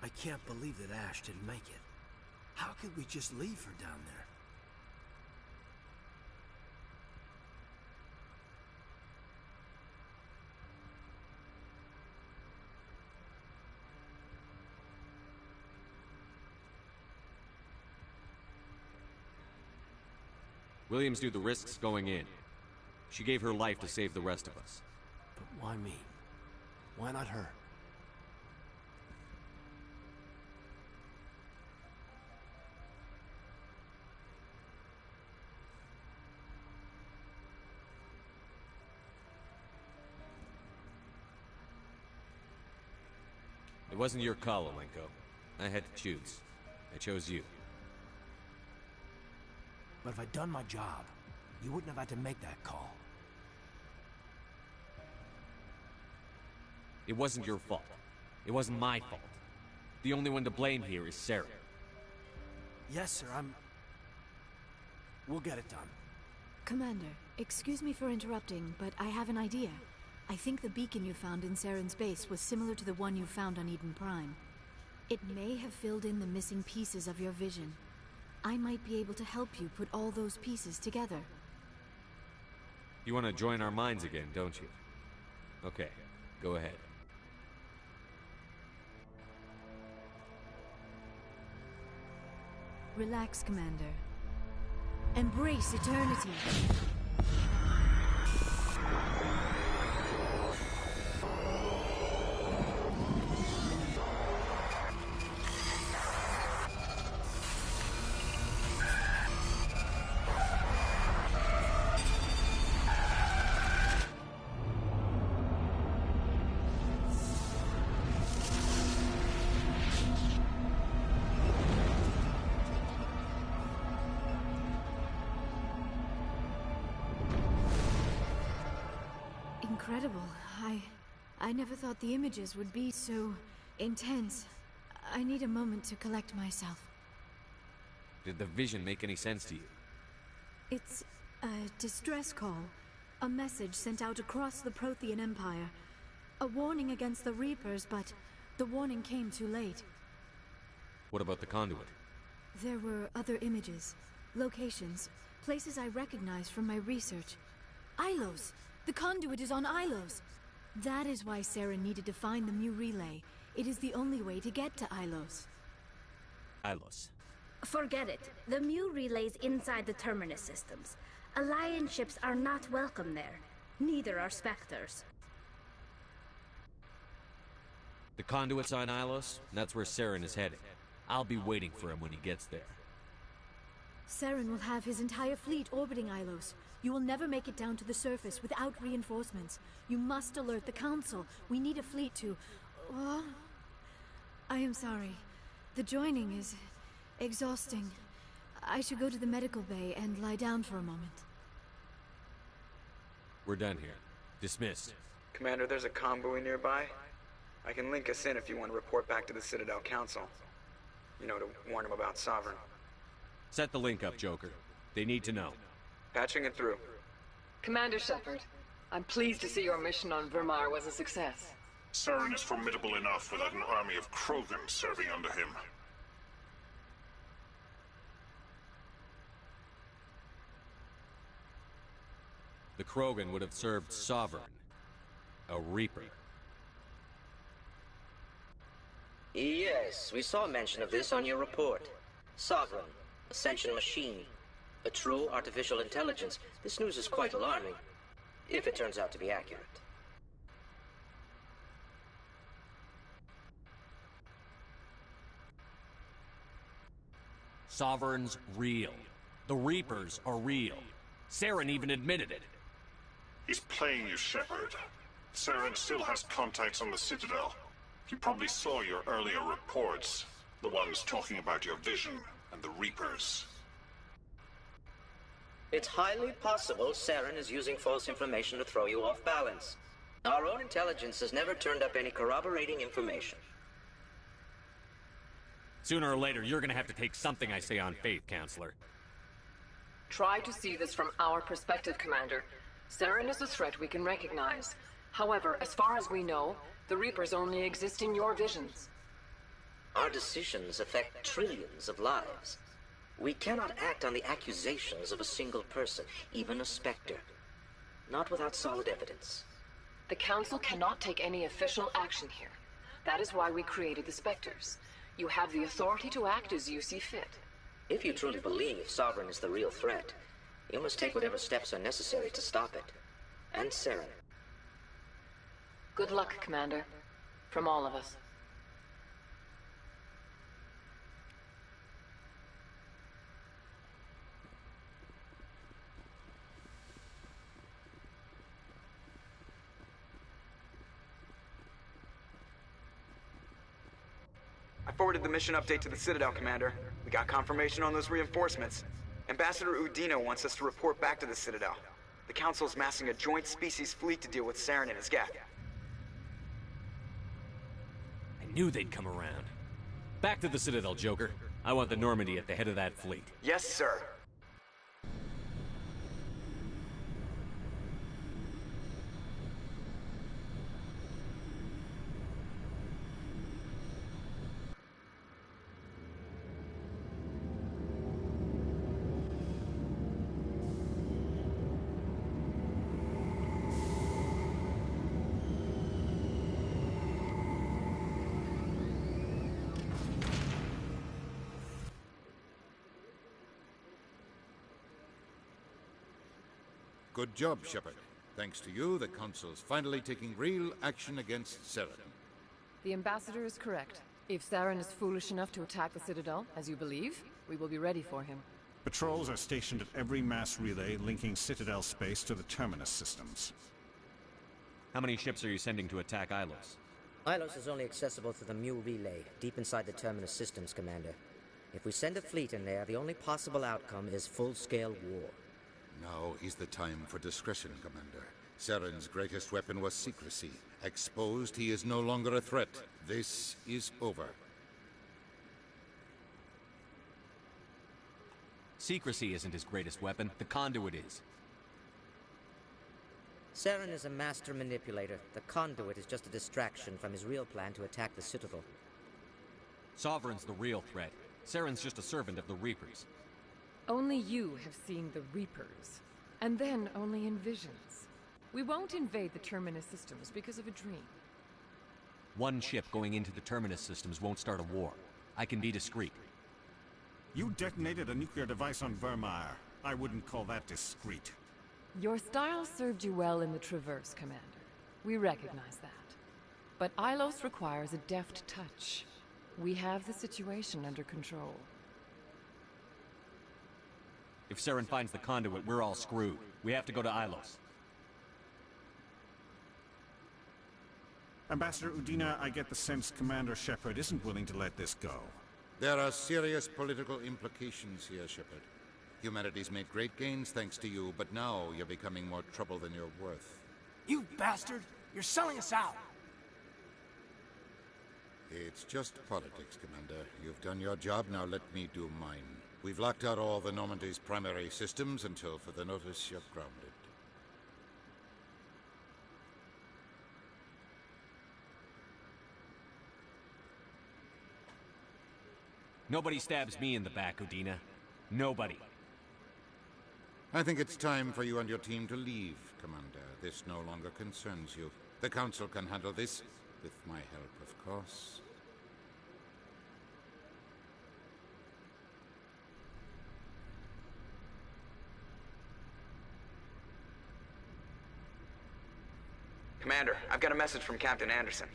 I can't believe that Ash didn't make it. How could we just leave her down there? Williams knew the risks going in. She gave her life to save the rest of us. But why me? Why not her? It wasn't your call, Alenko. I had to choose. I chose you. But if I'd done my job, you wouldn't have had to make that call. It wasn't your fault. It wasn't my fault. The only one to blame here is Sarah. Yes, sir, We'll get it done. Commander, excuse me for interrupting, but I have an idea. I think the beacon you found in Saren's base was similar to the one you found on Eden Prime. It may have filled in the missing pieces of your vision. I might be able to help you put all those pieces together. You want to join our minds again, don't you? Okay, go ahead. Relax, Commander. Embrace eternity. Incredible. I never thought the images would be so intense. I need a moment to collect myself. Did the vision make any sense to you? It's a distress call. A message sent out across the Prothean Empire. A warning against the Reapers, but the warning came too late. What about the conduit? There were other images, locations, places I recognized from my research. Ilos! The conduit is on Ilos! That is why Sarah needed to find the Mu relay. It is the only way to get to Ilos. Ilos. Forget it. The Mu relay's inside the Terminus systems. Alliance ships are not welcome there. Neither are Spectres. The conduit's on Ilos, and that's where Saren is heading. I'll be waiting for him when he gets there. Saren will have his entire fleet orbiting Ilos. You will never make it down to the surface without reinforcements. You must alert the Council. We need a fleet to... I am sorry. The joining is exhausting. I should go to the medical bay and lie down for a moment. We're done here. Dismissed. Commander, there's a convoy nearby. I can link us in if you want to report back to the Citadel Council. You know, to warn them about Sovereign. Set the link up, Joker. They need to know. Patching it through. Commander Shepard, I'm pleased to see your mission on Vermar was a success. Saren is formidable enough without an army of Krogan serving under him. The Krogan would have served Sovereign, a Reaper. Yes, we saw mention of this on your report. Sovereign, Ascension machine, a true artificial intelligence. This news is quite alarming, if it turns out to be accurate. Sovereign's real. The Reapers are real. Saren even admitted it. He's playing you, Shepard. Saren still has contacts on the Citadel. He probably saw your earlier reports. The ones talking about your vision and the Reapers. It's highly possible Saren is using false information to throw you off balance. Our own intelligence has never turned up any corroborating information. Sooner or later, you're gonna have to take something I say on faith, Counselor. Try to see this from our perspective, Commander. Saren is a threat we can recognize. However, as far as we know, the Reapers only exist in your visions. Our decisions affect trillions of lives. We cannot act on the accusations of a single person, even a Spectre. Not without solid evidence. The Council cannot take any official action here. That is why we created the Spectres. You have the authority to act as you see fit. If you truly believe Sovereign is the real threat, you must take whatever steps are necessary to stop it. And Saren. Good luck, Commander. From all of us. I forwarded the mission update to the Citadel, Commander. We got confirmation on those reinforcements. Ambassador Udina wants us to report back to the Citadel. The Council's massing a joint species fleet to deal with Saren and his gap. I knew they'd come around. Back to the Citadel, Joker. I want the Normandy at the head of that fleet. Yes, sir. Good job, Shepard. Thanks to you, the Council's finally taking real action against Saren. The Ambassador is correct. If Saren is foolish enough to attack the Citadel, as you believe, we will be ready for him. Patrols are stationed at every mass relay linking Citadel space to the Terminus systems. How many ships are you sending to attack Ilos? Ilos is only accessible through the Mu relay, deep inside the Terminus systems, Commander. If we send a fleet in there, the only possible outcome is full-scale war. Now is the time for discretion, Commander. Saren's greatest weapon was secrecy. Exposed, he is no longer a threat. This is over. Secrecy isn't his greatest weapon. The conduit is. Saren is a master manipulator. The conduit is just a distraction from his real plan to attack the Citadel. Sovereign's the real threat. Saren's just a servant of the Reapers. Only you have seen the Reapers, and then only in visions. We won't invade the Terminus systems because of a dream. One ship going into the Terminus systems won't start a war. I can be discreet. You detonated a nuclear device on Vermeer. I wouldn't call that discreet. Your style served you well in the Traverse, Commander. We recognize that. But Ilos requires a deft touch. We have the situation under control. If Saren finds the conduit, we're all screwed. We have to go to Ilos. Ambassador Udina, I get the sense Commander Shepard isn't willing to let this go. There are serious political implications here, Shepard. Humanity's made great gains thanks to you, but now you're becoming more trouble than you're worth. You bastard! You're selling us out! It's just politics, Commander. You've done your job, now let me do mine. We've locked out all the Normandy's primary systems until further notice you're grounded. Nobody stabs me in the back, Udina. Nobody. I think it's time for you and your team to leave, Commander. This no longer concerns you. The Council can handle this, with my help, of course. Commander, I've got a message from Captain Anderson.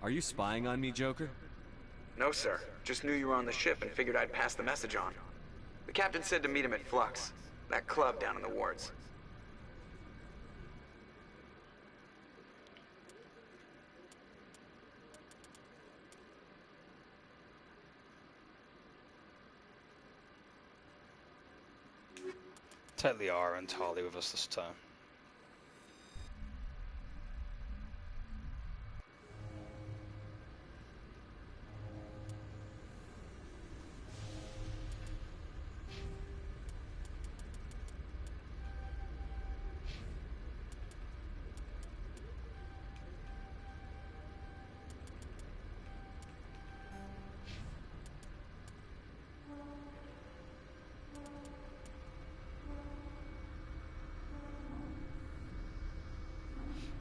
Are you spying on me, Joker? No, sir. Just knew you were on the ship and figured I'd pass the message on. The captain said to meet him at Flux, that club down in the wards. Take Liara and Tali with us this time.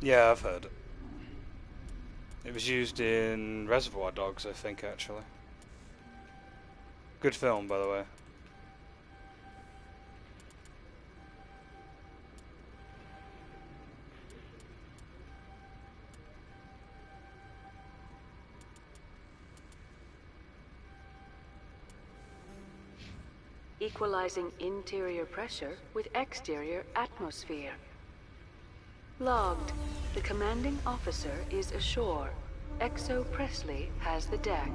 Yeah, I've heard it. It was used in Reservoir Dogs, I think, actually. Good film, by the way. Equalizing interior pressure with exterior atmosphere. Logged. The commanding officer is ashore. Exo Presley has the deck.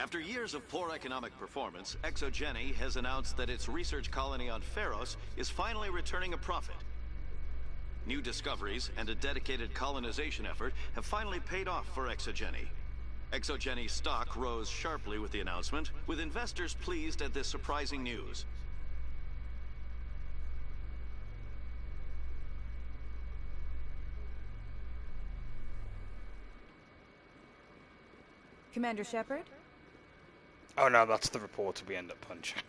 After years of poor economic performance, ExoGeni has announced that its research colony on Pharos is finally returning a profit. New discoveries and a dedicated colonization effort have finally paid off for ExoGeni. ExoGeni's stock rose sharply with the announcement, with investors pleased at this surprising news. Commander Shepard? Oh no, that's the reporter we end up punching.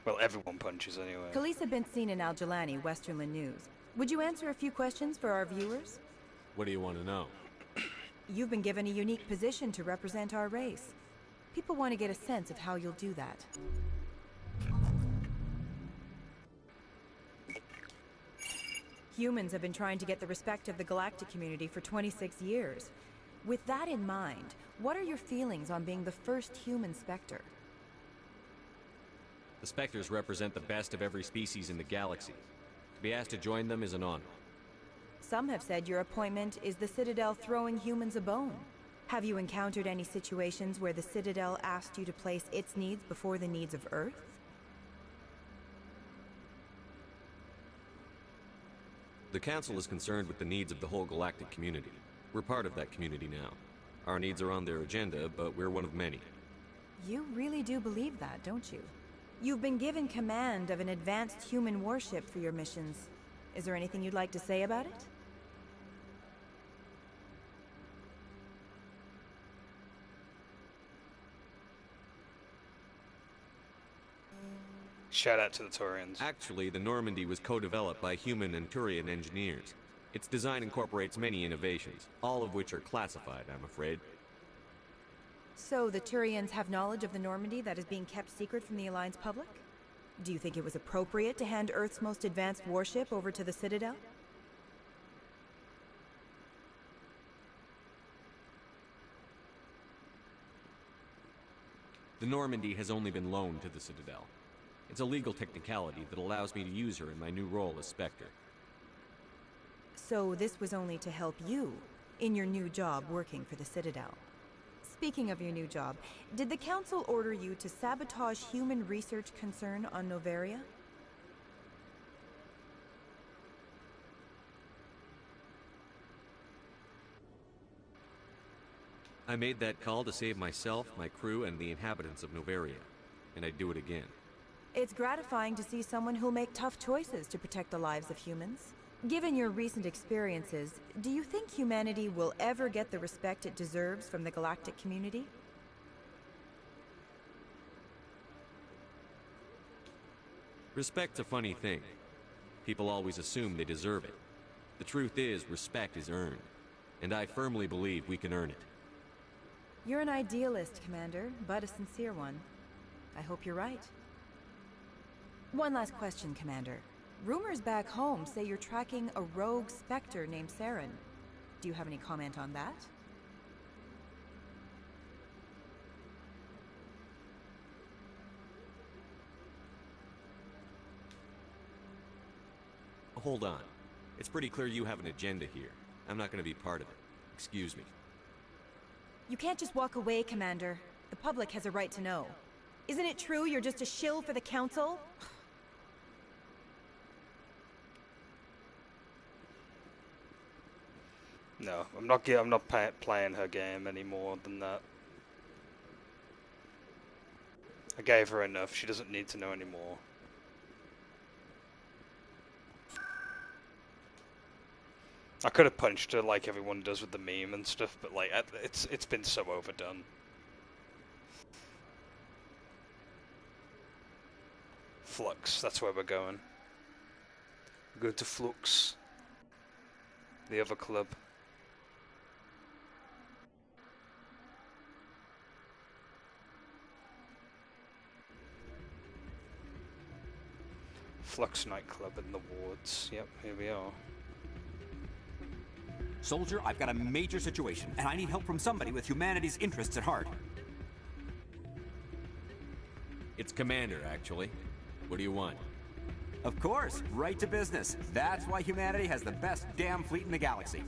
Well, everyone punches anyway. Khaleesa been seen in Al-Jalani, Westerland News. Would you answer a few questions for our viewers? What do you want to know? You've been given a unique position to represent our race. People want to get a sense of how you'll do that. Humans have been trying to get the respect of the galactic community for 26 years. With that in mind, what are your feelings on being the first human Spectre? The Spectres represent the best of every species in the galaxy. To be asked to join them is an honor. Some have said your appointment is the Citadel throwing humans a bone. Have you encountered any situations where the Citadel asked you to place its needs before the needs of Earth? The Council is concerned with the needs of the whole galactic community. We're part of that community now. Our needs are on their agenda, but we're one of many. You really do believe that, don't you? You've been given command of an advanced human warship for your missions. Is there anything you'd like to say about it? Shout out to the Turians. Actually, the Normandy was co-developed by human and Turian engineers. Its design incorporates many innovations, all of which are classified, I'm afraid. So the Turians have knowledge of the Normandy that is being kept secret from the Alliance public? Do you think it was appropriate to hand Earth's most advanced warship over to the Citadel? The Normandy has only been loaned to the Citadel. It's a legal technicality that allows me to use her in my new role as Spectre. So this was only to help you in your new job working for the Citadel. Speaking of your new job, did the Council order you to sabotage human research concern on Noveria? I made that call to save myself, my crew, and the inhabitants of Noveria. And I'd do it again. It's gratifying to see someone who'll make tough choices to protect the lives of humans. Given your recent experiences, do you think humanity will ever get the respect it deserves from the galactic community? Respect's a funny thing. People always assume they deserve it. The truth is, respect is earned. And I firmly believe we can earn it. You're an idealist, Commander, but a sincere one. I hope you're right. One last question, Commander. Rumors back home say you're tracking a rogue Spectre named Saren. Do you have any comment on that? Hold on. It's pretty clear you have an agenda here. I'm not going to be part of it. Excuse me. You can't just walk away, Commander. The public has a right to know. Isn't it true you're just a shill for the Council? No, I'm not playing her game any more than that. I gave her enough. She doesn't need to know anymore. I could have punched her like everyone does with the meme and stuff, but like it's been so overdone. Flux, that's where we're going. Go to Flux, the other club. Flux nightclub in the wards. Yep, here we are. Soldier, I've got a major situation, and I need help from somebody with humanity's interests at heart. It's Commander, actually. What do you want? Of course, right to business. That's why humanity has the best damn fleet in the galaxy.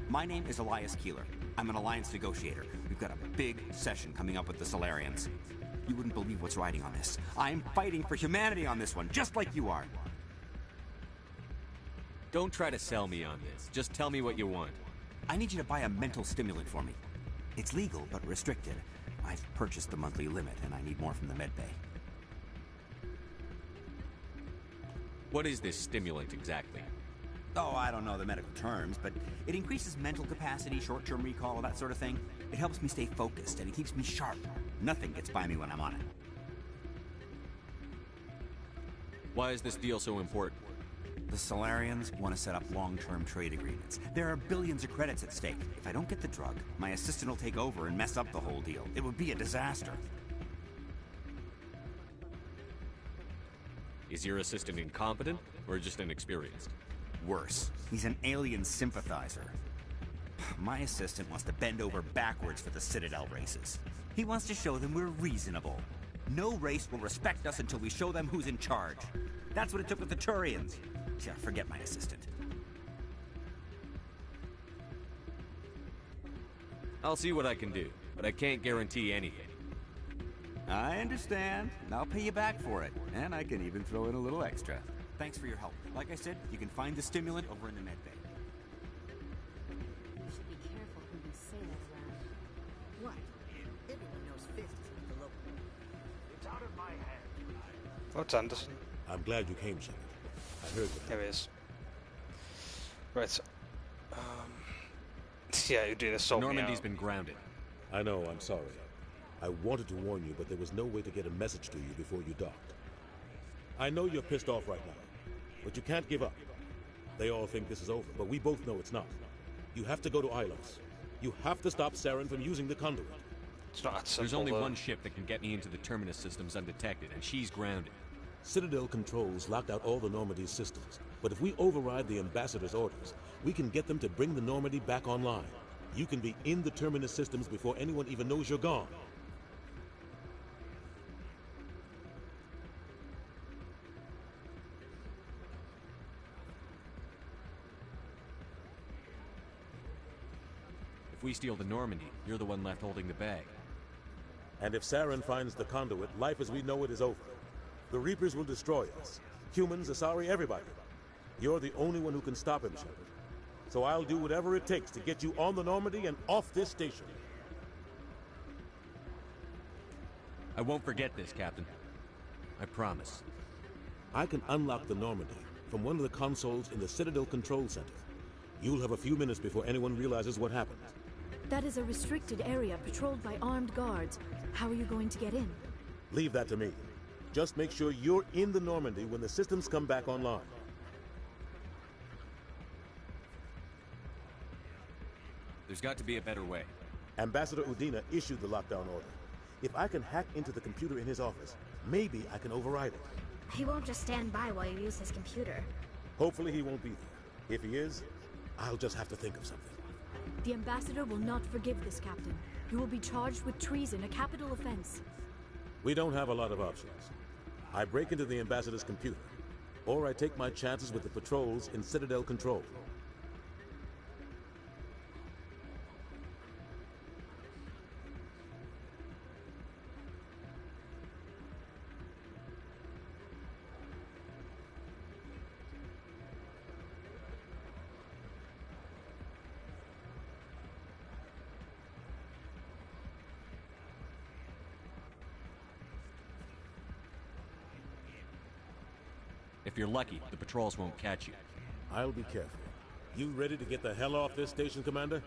My name is Elias Keeler. I'm an alliance negotiator. We've got a big session coming up with the Solarians. You wouldn't believe what's riding on this. I'm fighting for humanity on this one, just like you are. Don't try to sell me on this. Just tell me what you want. I need you to buy a mental stimulant for me. It's legal, but restricted. I've purchased the monthly limit, and I need more from the medbay. What is this stimulant exactly? Oh, I don't know the medical terms, but it increases mental capacity, short-term recall, that sort of thing. It helps me stay focused, and it keeps me sharp. Nothing gets by me when I'm on it. Why is this deal so important? The Solarians want to set up long-term trade agreements. There are billions of credits at stake. If I don't get the drug, my assistant will take over and mess up the whole deal. It would be a disaster. Is your assistant incompetent, or just inexperienced? Worse. He's an alien sympathizer. My assistant wants to bend over backwards for the Citadel races. He wants to show them we're reasonable. No race will respect us until we show them who's in charge. That's what it took with the Turians. Yeah, forget my assistant. I'll see what I can do, but I can't guarantee anything. I understand. I'll pay you back for it, and I can even throw in a little extra. Thanks for your help. Like I said, you can find the stimulant over in the medbay. You should be careful who you say that around. What? Everyone knows Fist is not the local. It's out of my hands. What's Anderson? I'm glad you came, Shepard. I heard that. There he is. Right. Yeah, you're doing assault. Normandy's been grounded. I know, I'm sorry. I wanted to warn you, but there was no way to get a message to you before you docked. I know you're pissed off right now, but you can't give up. They all think this is over, but we both know it's not. You have to go to Ilos. You have to stop Saren from using the conduit. It's not that simple. There's only one ship that can get me into the Terminus systems undetected, and she's grounded. Citadel controls locked out all the Normandy's systems, but if we override the Ambassador's orders, we can get them to bring the Normandy back online. You can be in the Terminus systems before anyone even knows you're gone. If we steal the Normandy, you're the one left holding the bag. And if Saren finds the conduit, life as we know it is over. The Reapers will destroy us. Humans, Asari, everybody. You're the only one who can stop him, Shepard. So I'll do whatever it takes to get you on the Normandy and off this station. I won't forget this, Captain. I promise. I can unlock the Normandy from one of the consoles in the Citadel Control Center. You'll have a few minutes before anyone realizes what happened. That is a restricted area patrolled by armed guards. How are you going to get in? Leave that to me. Just make sure you're in the Normandy when the systems come back online. There's got to be a better way. Ambassador Udina issued the lockdown order. If I can hack into the computer in his office, maybe I can override it. He won't just stand by while you use his computer. Hopefully he won't be there. If he is, I'll just have to think of something. The Ambassador will not forgive this, Captain. You will be charged with treason, a capital offense. We don't have a lot of options. I break into the Ambassador's computer, or I take my chances with the patrols in Citadel Control. If you're lucky, the patrols won't catch you. I'll be careful. You ready to get the hell off this station, Commander?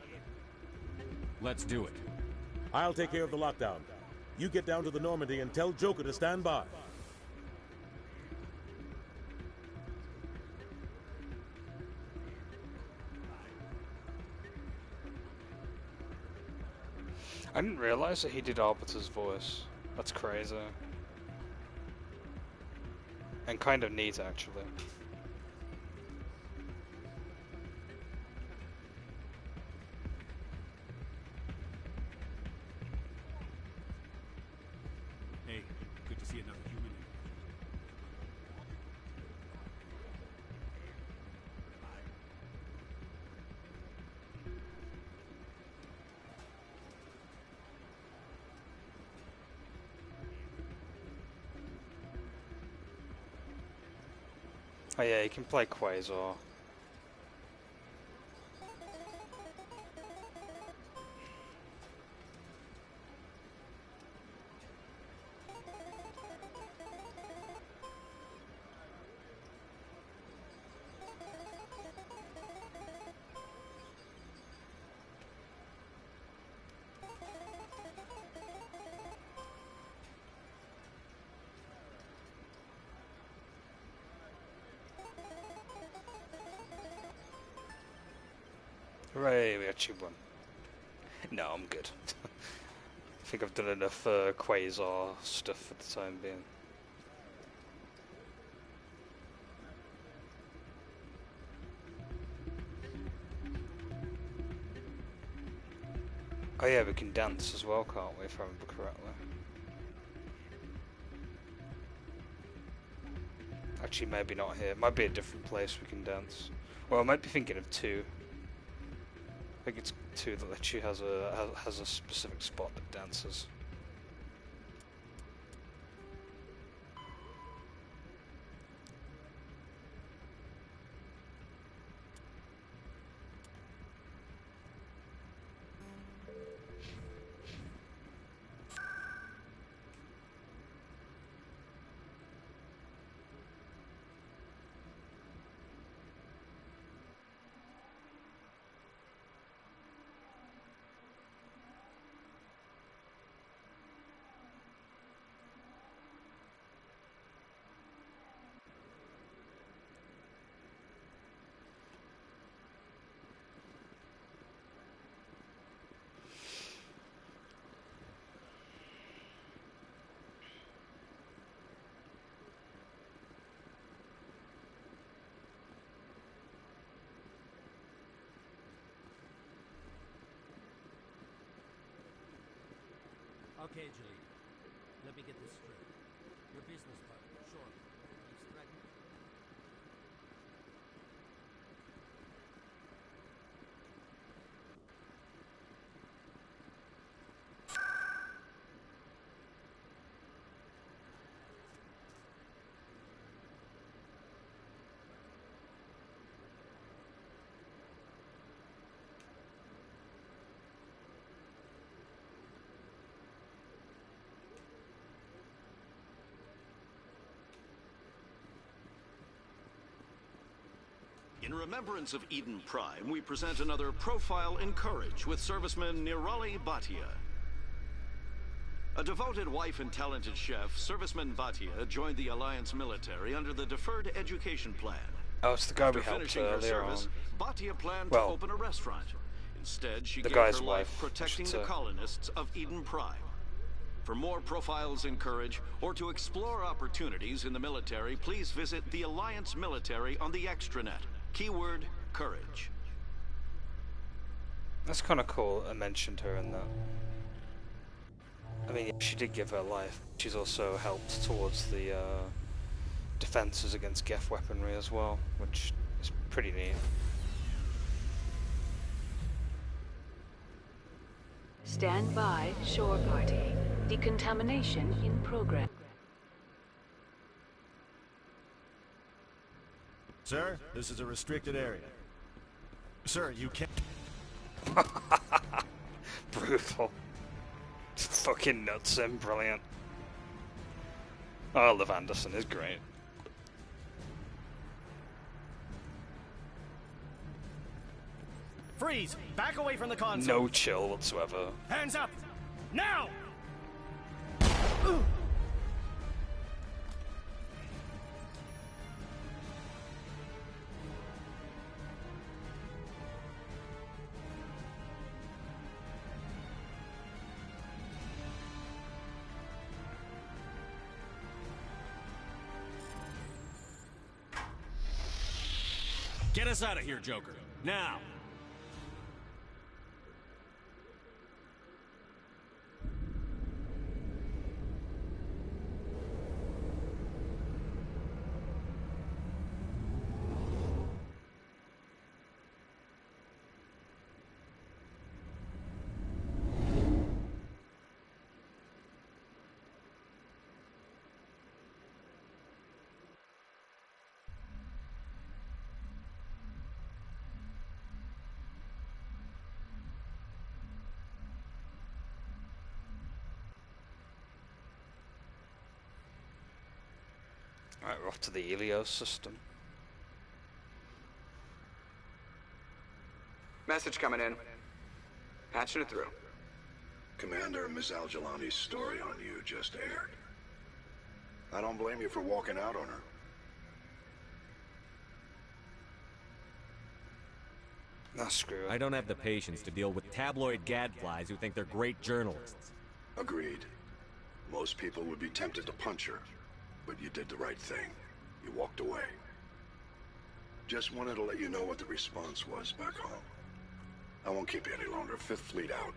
Let's do it. I'll take care of the lockdown. You get down to the Normandy and tell Joker to stand by. I didn't realize that he did Arbiter's voice. That's crazy. And kind of neat, actually. Hey, good to see another human. Oh yeah, you can play Quasar. Hooray, we actually won. No, I'm good. I think I've done enough Quasar stuff for the time being. Oh yeah, we can dance as well, can't we, if I remember correctly? Actually, maybe not here. It might be a different place we can dance. Well, I might be thinking of 2. I think it's 2 that literally has a specific spot that dances. Okay, Julie. Let me get this straight. Your business partner, sure. He's threatened. In remembrance of Eden Prime, we present another profile in courage with serviceman Nirali Bhatia. A devoted wife and talented chef, serviceman Bhatia joined the Alliance military under the Deferred Education Plan. Oh, it's the guy we After helped finishing her earlier on. service, Bhatia planned Well, to open a restaurant. Instead, she the gave guy's her wife, life protecting I should the say. colonists of Eden Prime. For more profiles in courage, or to explore opportunities in the military, please visit the Alliance military on the extranet. Keyword, courage. That's kind of cool. I mentioned her in that. I mean, yeah, she did give her life. She's also helped towards the defenses against Geth weaponry as well, which is pretty neat. Stand by, shore party. Decontamination in progress. Sir, this is a restricted area. Sir, you can't... Brutal. Fucking nuts and brilliant. Oh, I love Anderson, he's great. Freeze! Back away from the console! No chill whatsoever. Hands up! Now! Get us out of here, Joker. Now! Right, we're off to the Helios system. Message coming in. Patching it through. Commander, Miss Al-Jalani's story on you just aired. I don't blame you for walking out on her. Ah, screw it. I don't have the patience to deal with tabloid gadflies who think they're great journalists. Agreed. Most people would be tempted to punch her, but you did the right thing. You walked away. Just wanted to let you know what the response was back home. I won't keep you any longer. Fifth Fleet out.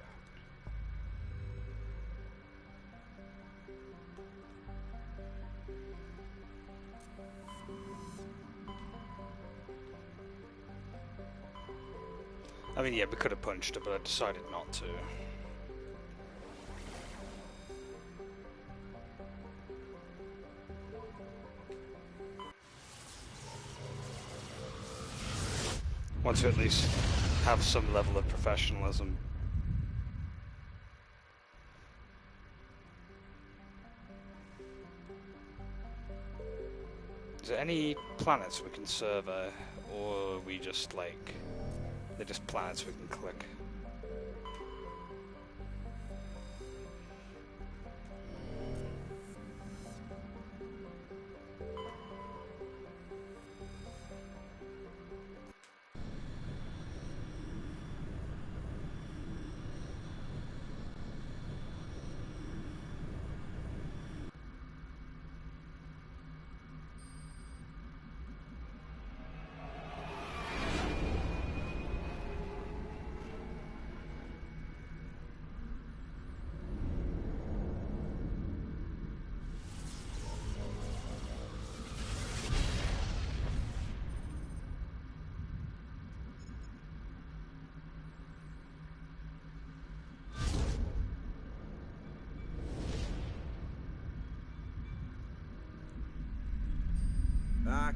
I mean, yeah, we could have punched her, but I decided not to. Want to at least have some level of professionalism. Is there any planets we can survey, or are we just like, they're just planets we can click?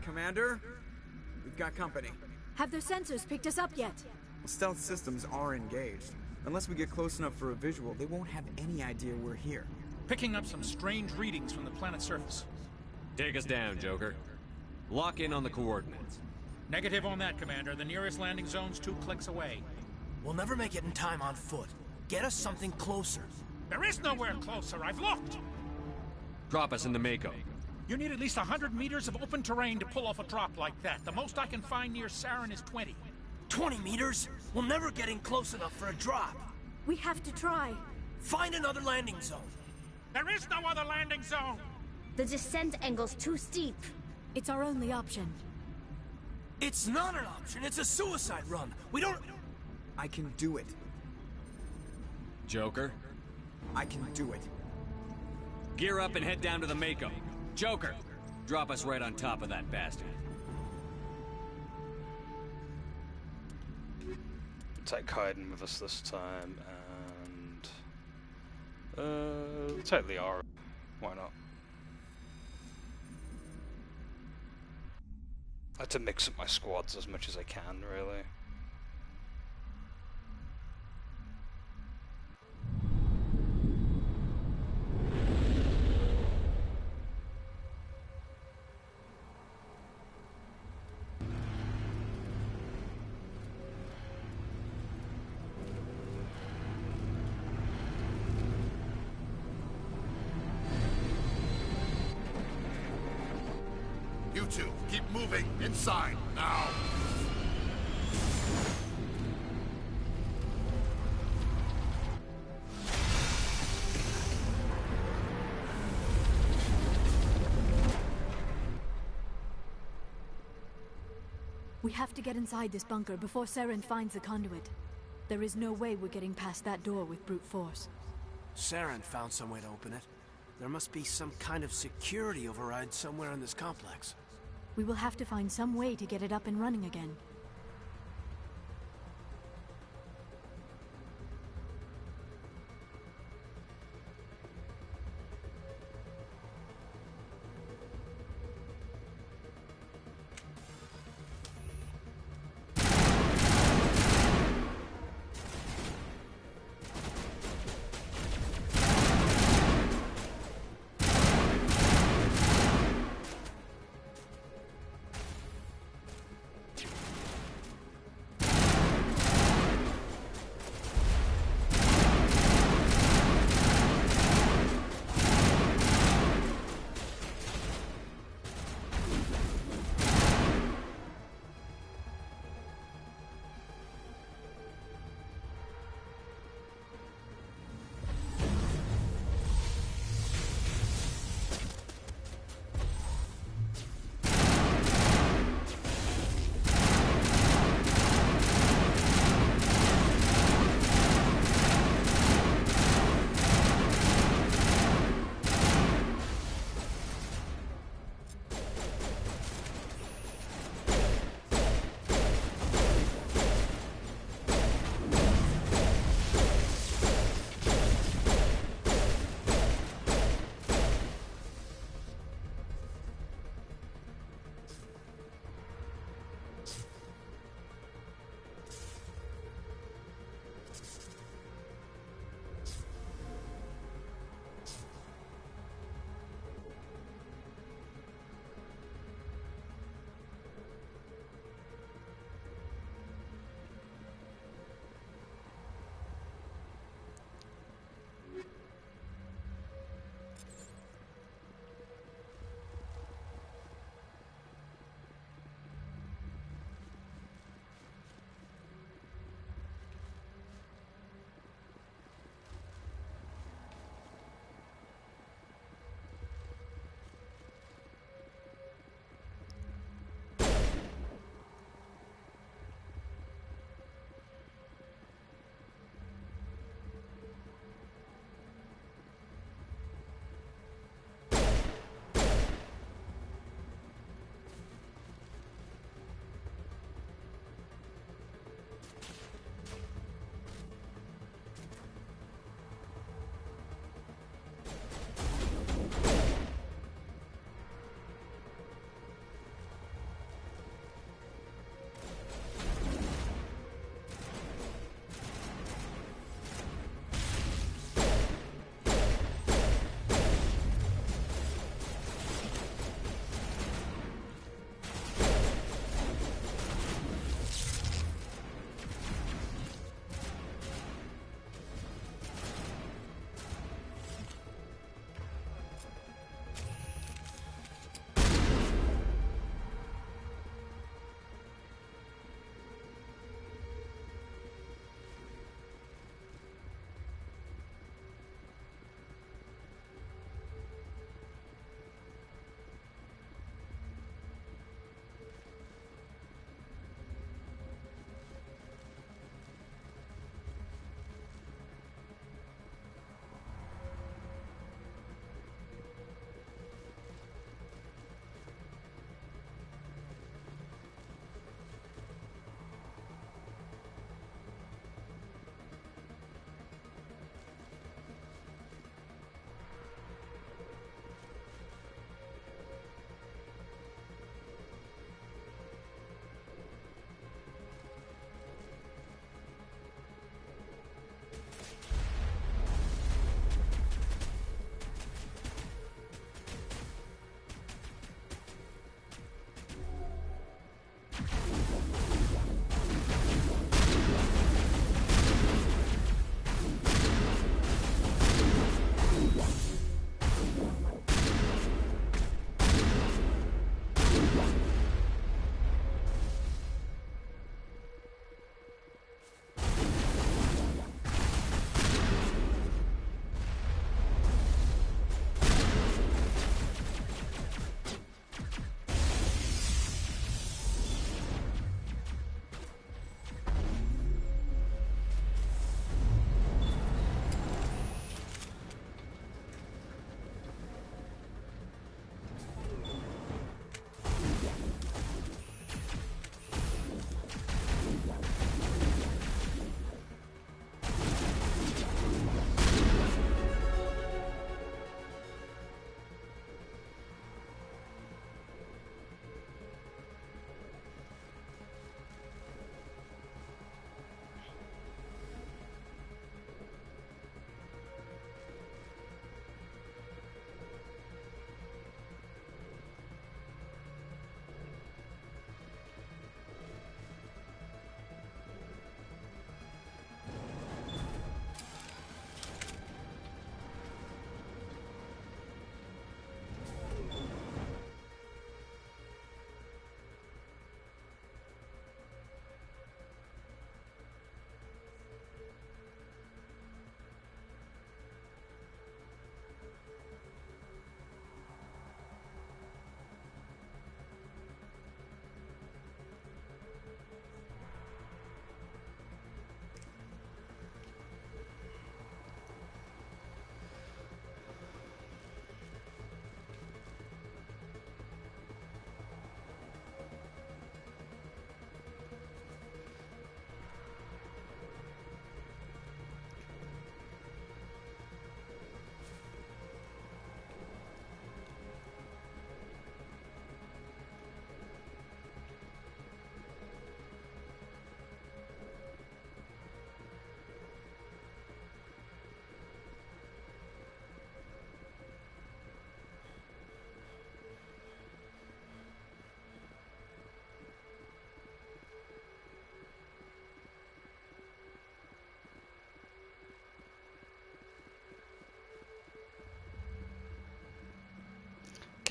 Commander? We've got company. Have their sensors picked us up yet? Well, stealth systems are engaged. Unless we get close enough for a visual, they won't have any idea we're here. Picking up some strange readings from the planet's surface. Take us down, Joker. Lock in on the coordinates. Negative on that, Commander. The nearest landing zone's 2 clicks away. We'll never make it in time on foot. Get us something closer. There is nowhere closer. I've looked. Drop us in the Mako. You need at least 100 meters of open terrain to pull off a drop like that. The most I can find near Saren is 20. 20 meters? We'll never get in close enough for a drop. We have to try. Find another landing zone. There is no other landing zone! The descent angle's too steep. It's our only option. It's not an option. It's a suicide run. We don't... I can do it. Joker? I can do it. Gear up and head down to the Mako. Joker, drop us right on top of that bastard. Take Kaiden with us this time, and take Liara. Why not? I have to mix up my squads as much as I can, really. Keep moving. Inside, now. We have to get inside this bunker before Saren finds the conduit. There is no way we're getting past that door with brute force. Saren found some way to open it. There must be some kind of security override somewhere in this complex. We will have to find some way to get it up and running again.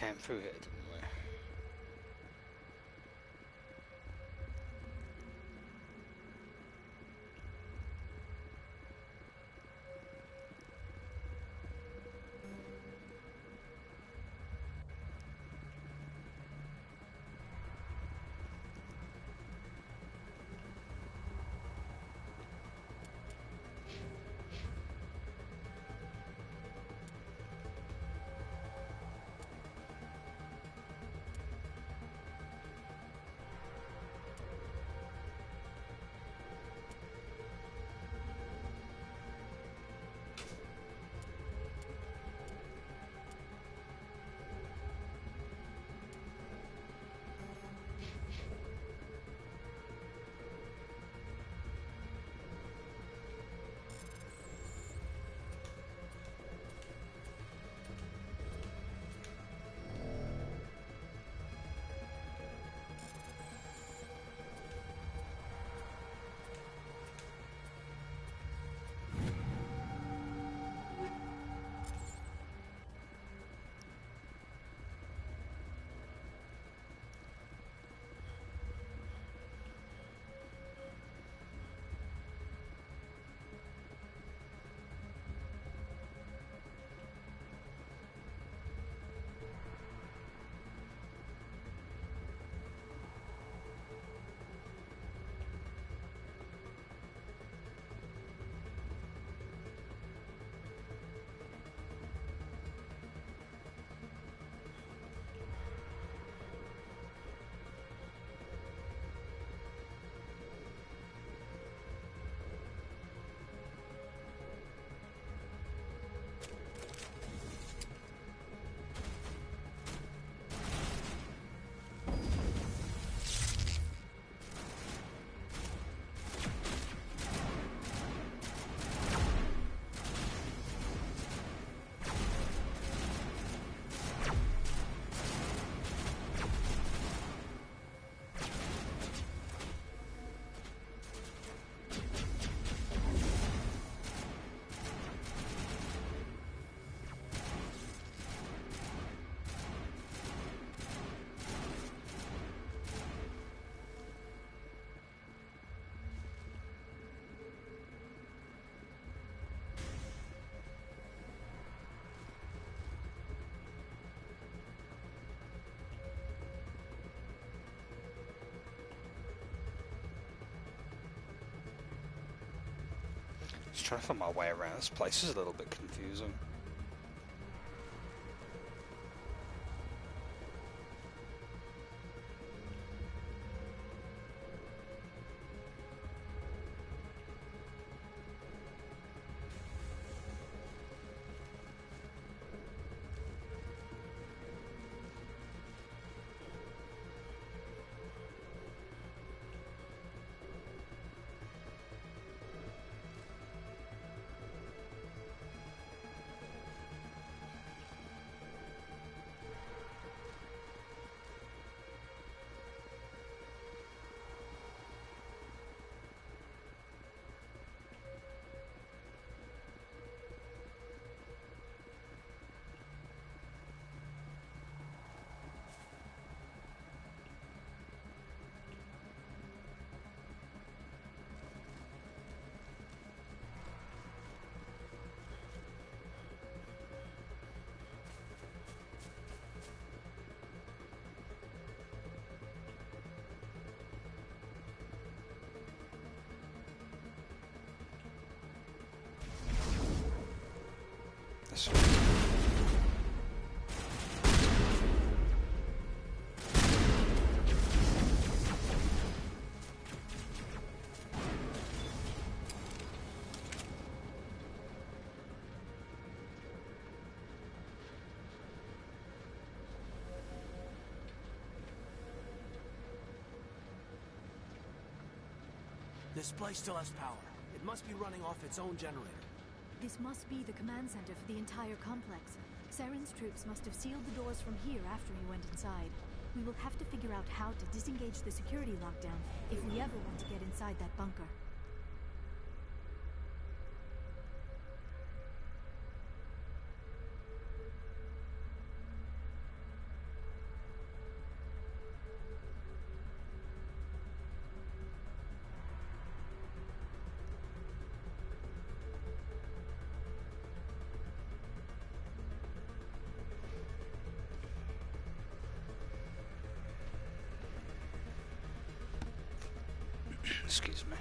came through here, didn't we? Just trying to find my way around. This place is a little bit confusing. This way. This place still has power. It must be running off its own generator. This must be the command center for the entire complex. Saren's troops must have sealed the doors from here after he went inside. We will have to figure out how to disengage the security lockdown if we ever want to get inside that bunker. Excuse me.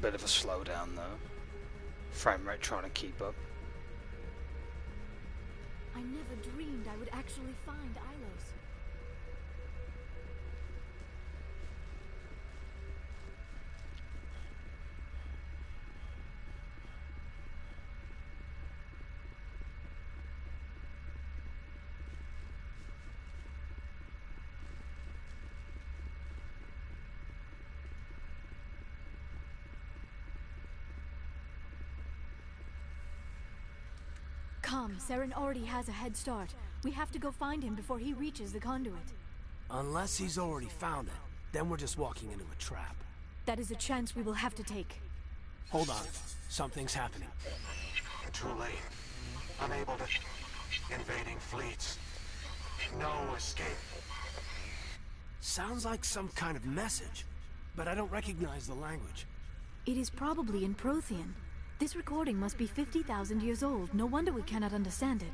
Bit of a slowdown though. Frame rate trying to keep up. I never dreamed I would actually find Ilos. Come, Saren already has a head start. We have to go find him before he reaches the conduit. Unless he's already found it, then we're just walking into a trap. That is a chance we will have to take. Hold on. Something's happening. Too late. Unable to... Invading fleets. No escape. Sounds like some kind of message, but I don't recognize the language. It is probably in Prothean. This recording must be 50,000 years old. No wonder we cannot understand it.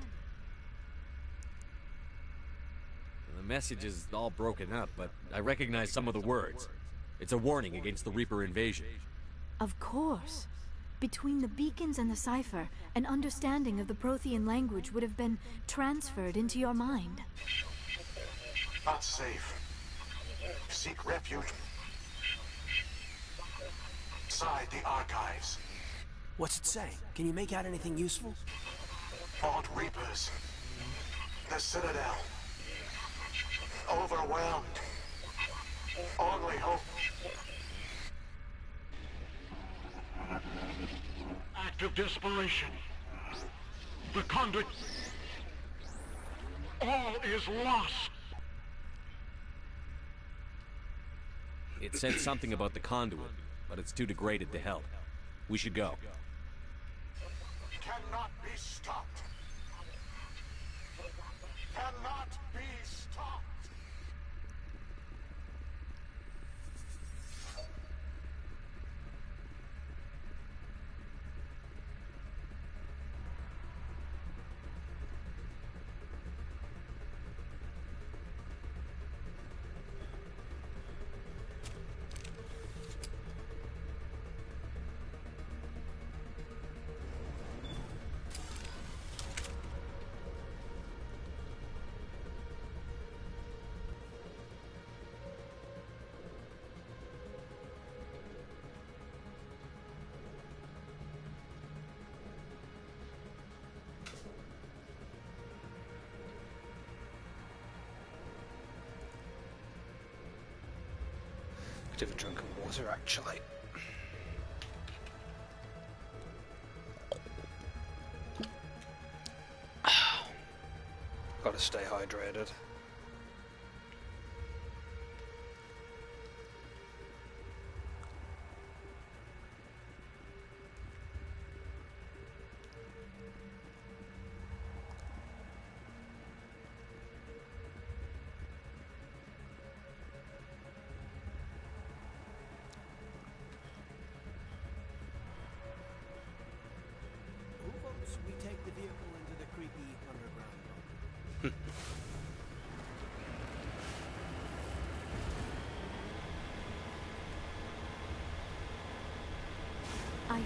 The message is all broken up, but I recognize some of the words. It's a warning against the Reaper invasion. Of course. Between the beacons and the cipher, an understanding of the Prothean language would have been transferred into your mind. Not safe. Seek refuge inside the archives. What's it say? Can you make out anything useful? Fought Reapers. The Citadel. Overwhelmed. Only hope. Act of desperation. The conduit. All is lost. It said something about the conduit, but it's too degraded to help. We should go. Cannot be stopped. Cannot be stopped. Could have a drink of water actually. Gotta stay hydrated. Who votes we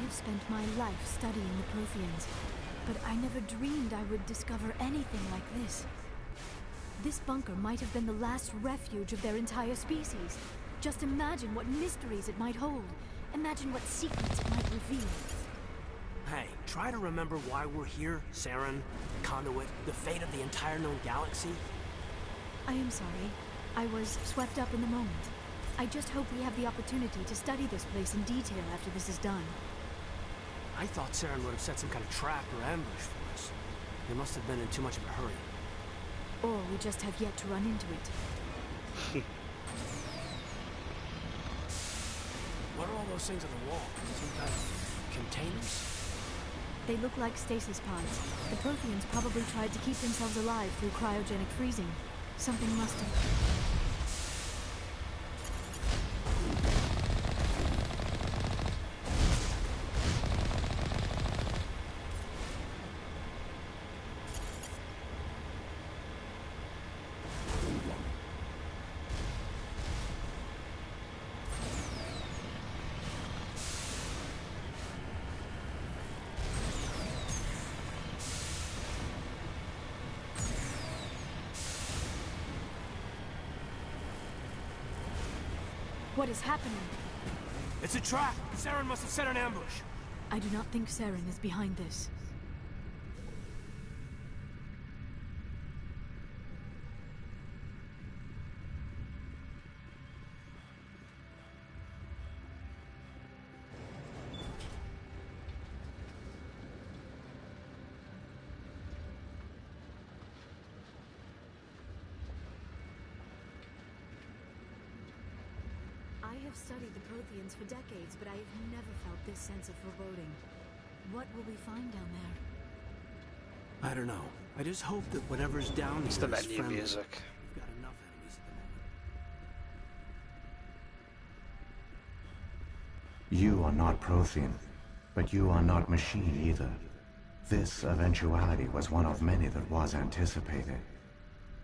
have spent my life studying the Protheans, but I never dreamed I would discover anything like this. This bunker might have been the last refuge of their entire species. Just imagine what mysteries it might hold. Imagine what secrets it might reveal. Hey, try to remember why we're here, Saren, the Conduit, the fate of the entire known galaxy. I am sorry. I was swept up in the moment. I just hope we have the opportunity to study this place in detail after this is done. I thought Saren would have set some kind of trap or ambush for us. They must have been in too much of a hurry. Or we just have yet to run into it. What are all those things on the wall? Some kind of containers? They look like stasis pods. The Protheans probably tried to keep themselves alive through cryogenic freezing. Something must have... What is happening? It's a trap! Saren must have set an ambush! I do not think Saren is behind this. I have studied the Protheans for decades, but I have never felt this sense of foreboding. What will we find down there? I don't know. I just hope that whatever's down It's here the is menu friendly. music. We've got enough enemies at the moment. You are not Prothean, but you are not machine either. This eventuality was one of many that was anticipated.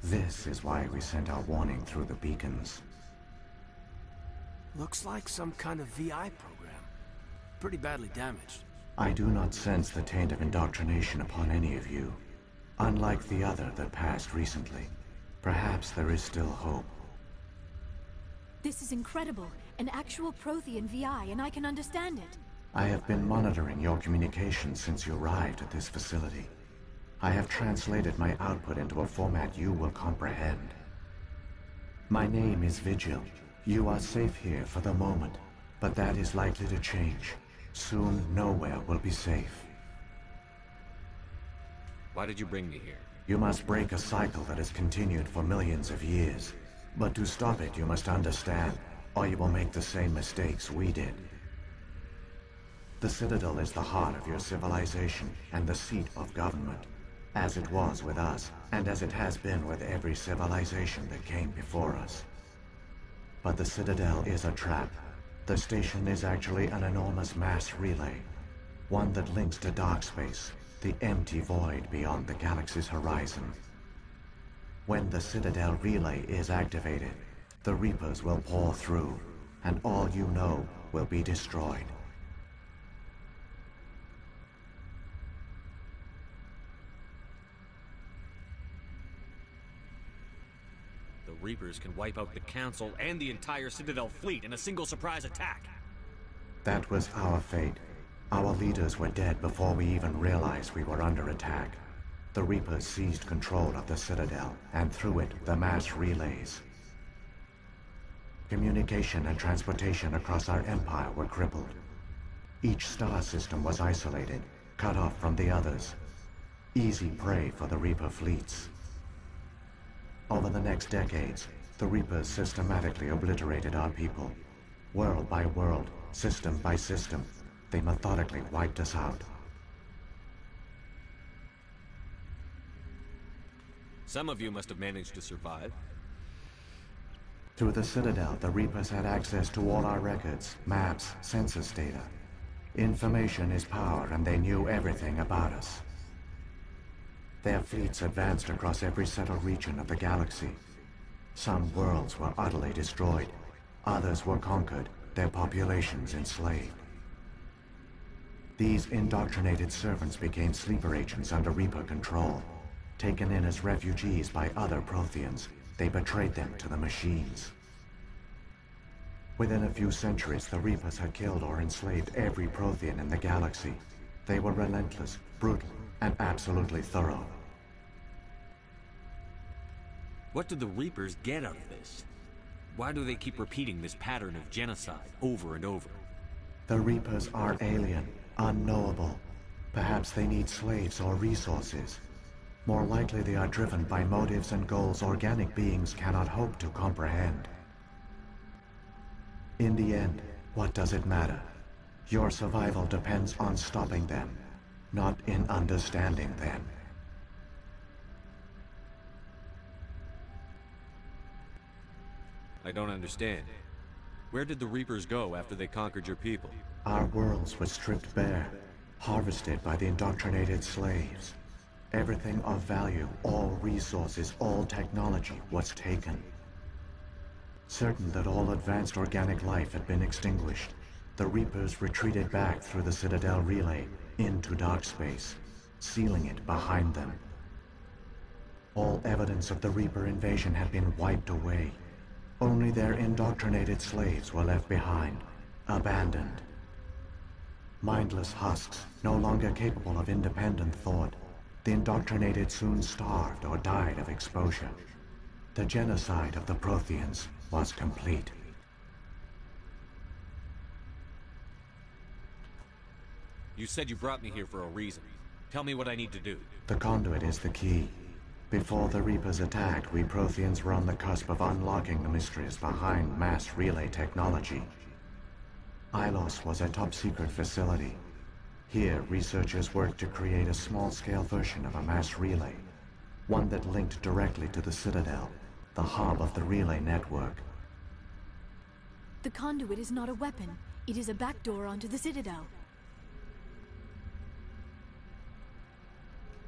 This is why we sent our warning through the beacons. Looks like some kind of VI program. Pretty badly damaged. I do not sense the taint of indoctrination upon any of you. Unlike the other that passed recently, perhaps there is still hope. This is incredible. An actual Prothean VI, and I can understand it. I have been monitoring your communications since you arrived at this facility. I have translated my output into a format you will comprehend. My name is Vigil. You are safe here for the moment, but that is likely to change. Soon, nowhere will be safe. Why did you bring me here? You must break a cycle that has continued for millions of years. But to stop it, you must understand, or you will make the same mistakes we did. The Citadel is the heart of your civilization and the seat of government, as it was with us, and as it has been with every civilization that came before us. But the Citadel is a trap. The station is actually an enormous mass relay, one that links to dark space, the empty void beyond the galaxy's horizon. When the Citadel relay is activated, the Reapers will pour through, and all you know will be destroyed. The Reapers can wipe out the Council and the entire Citadel fleet in a single surprise attack. That was our fate. Our leaders were dead before we even realized we were under attack. The Reapers seized control of the Citadel, and through it, the mass relays. Communication and transportation across our empire were crippled. Each star system was isolated, cut off from the others. Easy prey for the Reaper fleets. Over the next decades, the Reapers systematically obliterated our people. World by world, system by system, they methodically wiped us out. Some of you must have managed to survive. Through the Citadel, the Reapers had access to all our records, maps, census data. Information is power, and they knew everything about us. Their fleets advanced across every settled region of the galaxy. Some worlds were utterly destroyed. Others were conquered, their populations enslaved. These indoctrinated servants became sleeper agents under Reaper control. Taken in as refugees by other Protheans, they betrayed them to the machines. Within a few centuries, the Reapers had killed or enslaved every Prothean in the galaxy. They were relentless, brutal, and absolutely thorough. What do the Reapers get out of this? Why do they keep repeating this pattern of genocide over and over? The Reapers are alien, unknowable. Perhaps they need slaves or resources. More likely they are driven by motives and goals organic beings cannot hope to comprehend. In the end, what does it matter? Your survival depends on stopping them, not in understanding them. I don't understand. Where did the Reapers go after they conquered your people? Our worlds were stripped bare, harvested by the indoctrinated slaves. Everything of value, all resources, all technology was taken. Certain that all advanced organic life had been extinguished, the Reapers retreated back through the Citadel relay into dark space, sealing it behind them. All evidence of the Reaper invasion had been wiped away. Only their indoctrinated slaves were left behind, abandoned. Mindless husks, no longer capable of independent thought, the indoctrinated soon starved or died of exposure. The genocide of the Protheans was complete. You said you brought me here for a reason. Tell me what I need to do. The conduit is the key. Before the Reapers attacked, we Protheans were on the cusp of unlocking the mysteries behind mass relay technology. Ilos was a top-secret facility. Here, researchers worked to create a small-scale version of a mass relay, one that linked directly to the Citadel, the hub of the relay network. The conduit is not a weapon. It is a backdoor onto the Citadel.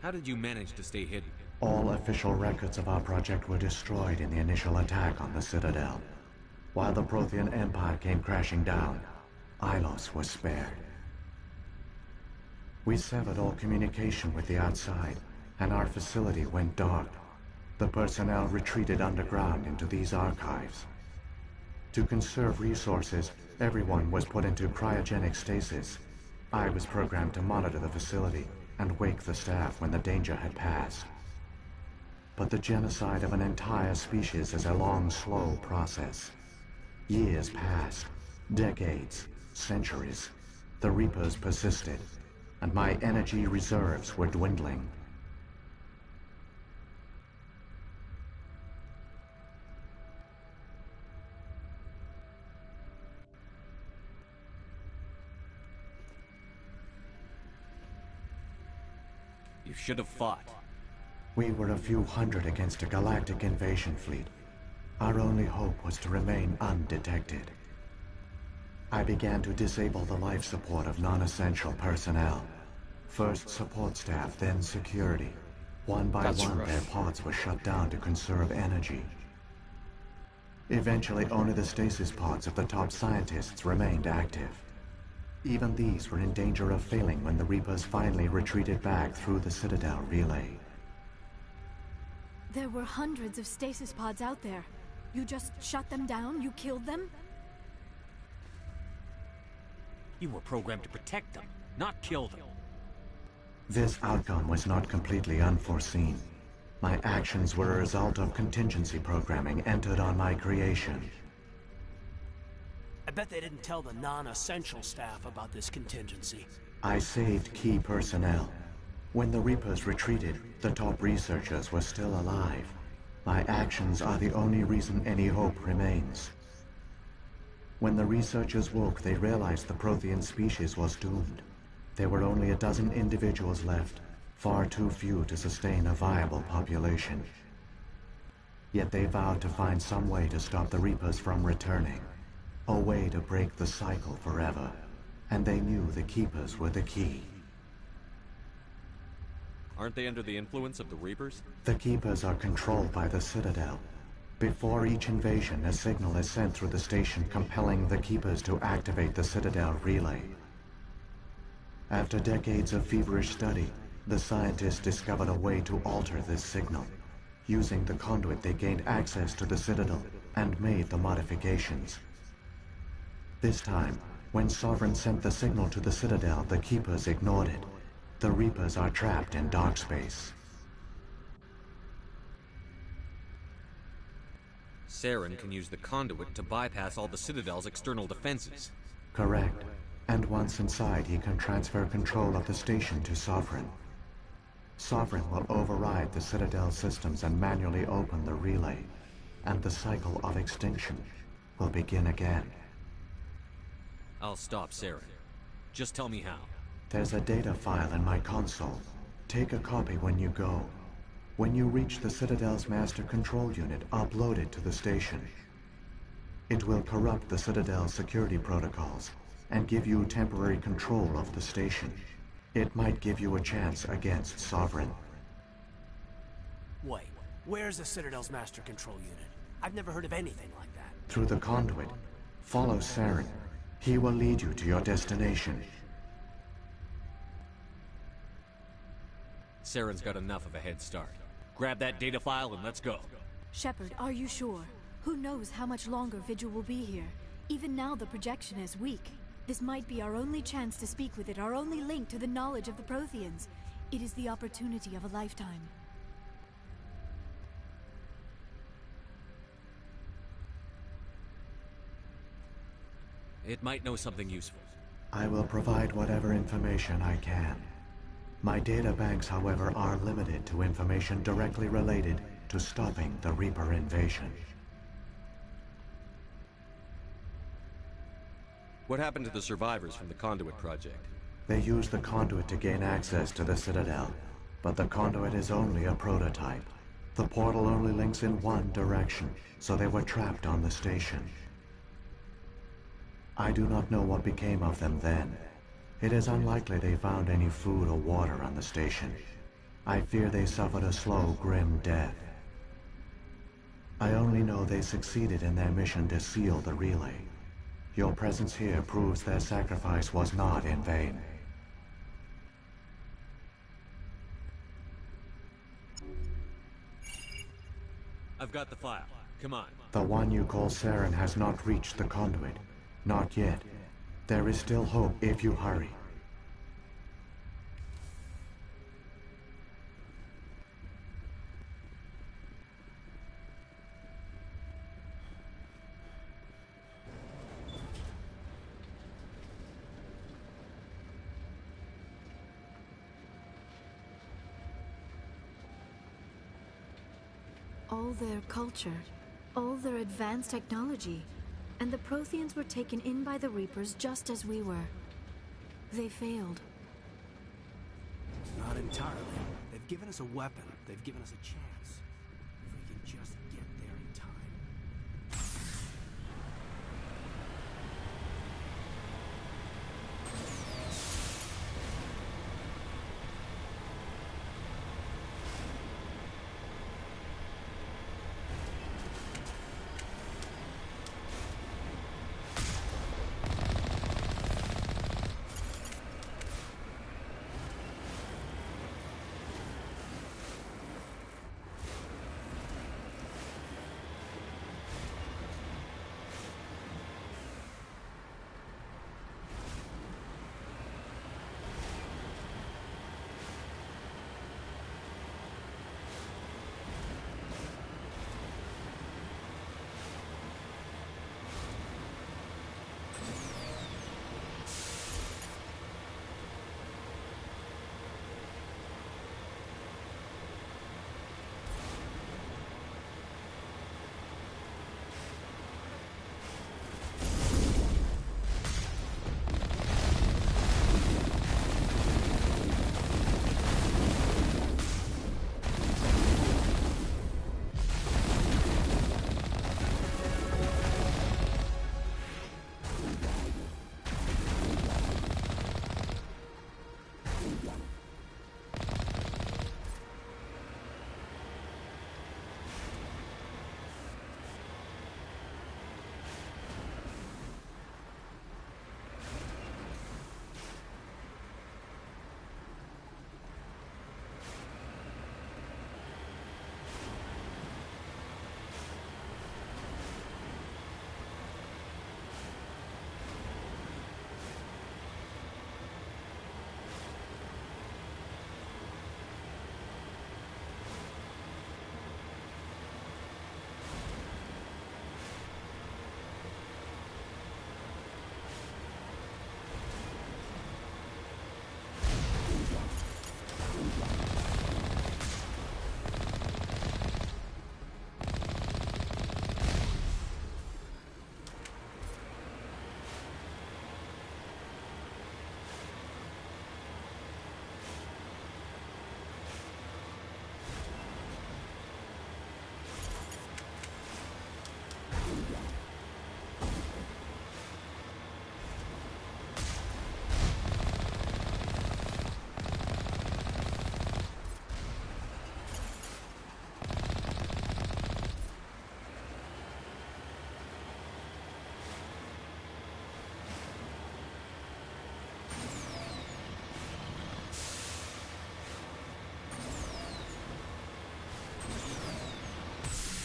How did you manage to stay hidden? All official records of our project were destroyed in the initial attack on the Citadel. While the Prothean Empire came crashing down, Ilos was spared. We severed all communication with the outside, and our facility went dark. The personnel retreated underground into these archives. To conserve resources, everyone was put into cryogenic stasis. I was programmed to monitor the facility and wake the staff when the danger had passed. But the genocide of an entire species is a long, slow process. Years passed, decades, centuries. The Reapers persisted, and my energy reserves were dwindling. You should have fought. We were a few hundred against a galactic invasion fleet. Our only hope was to remain undetected. I began to disable the life support of non-essential personnel. First support staff, then security. One by one, their pods were shut down to conserve energy. Eventually, only the stasis pods of the top scientists remained active. Even these were in danger of failing when the Reapers finally retreated back through the Citadel relay. There were hundreds of stasis pods out there. You just shut them down? You killed them? You were programmed to protect them, not kill them. This outcome was not completely unforeseen. My actions were a result of contingency programming entered on my creation. I bet they didn't tell the non-essential staff about this contingency. I saved key personnel. When the Reapers retreated, the top researchers were still alive. My actions are the only reason any hope remains. When the researchers woke, they realized the Prothean species was doomed. There were only a dozen individuals left, far too few to sustain a viable population. Yet they vowed to find some way to stop the Reapers from returning. A way to break the cycle forever. And they knew the Keepers were the key. Aren't they under the influence of the Reapers? The Keepers are controlled by the Citadel. Before each invasion, a signal is sent through the station compelling the Keepers to activate the Citadel relay. After decades of feverish study, the scientists discovered a way to alter this signal. Using the conduit, they gained access to the Citadel and made the modifications. This time, when Sovereign sent the signal to the Citadel, the Keepers ignored it. The Reapers are trapped in dark space. Saren can use the conduit to bypass all the Citadel's external defenses. Correct. And once inside, he can transfer control of the station to Sovereign. Sovereign will override the Citadel systems and manually open the relay, and the cycle of extinction will begin again. I'll stop Saren. Just tell me how. There's a data file in my console. Take a copy when you go. When you reach the Citadel's master control unit, upload it to the station. It will corrupt the Citadel's security protocols and give you temporary control of the station. It might give you a chance against Sovereign. Wait, where's the Citadel's master control unit? I've never heard of anything like that. Through the conduit, follow Saren. He will lead you to your destination. Saren's got enough of a head start. Grab that data file and let's go. Shepard, are you sure? Who knows how much longer Vigil will be here? Even now the projection is weak. This might be our only chance to speak with it, our only link to the knowledge of the Protheans. It is the opportunity of a lifetime. It might know something useful. I will provide whatever information I can. My data banks, however, are limited to information directly related to stopping the Reaper invasion. What happened to the survivors from the Conduit project? They used the conduit to gain access to the Citadel, but the conduit is only a prototype. The portal only links in one direction, so they were trapped on the station. I do not know what became of them then. It is unlikely they found any food or water on the station. I fear they suffered a slow, grim death. I only know they succeeded in their mission to seal the relay. Your presence here proves their sacrifice was not in vain. I've got the file. Come on. The one you call Saren has not reached the conduit. Not yet. There is still hope if you hurry. All their culture, all their advanced technology, and the Protheans were taken in by the Reapers just as we were. They failed. Not entirely. They've given us a weapon. They've given us a chance. If we can just get there in time.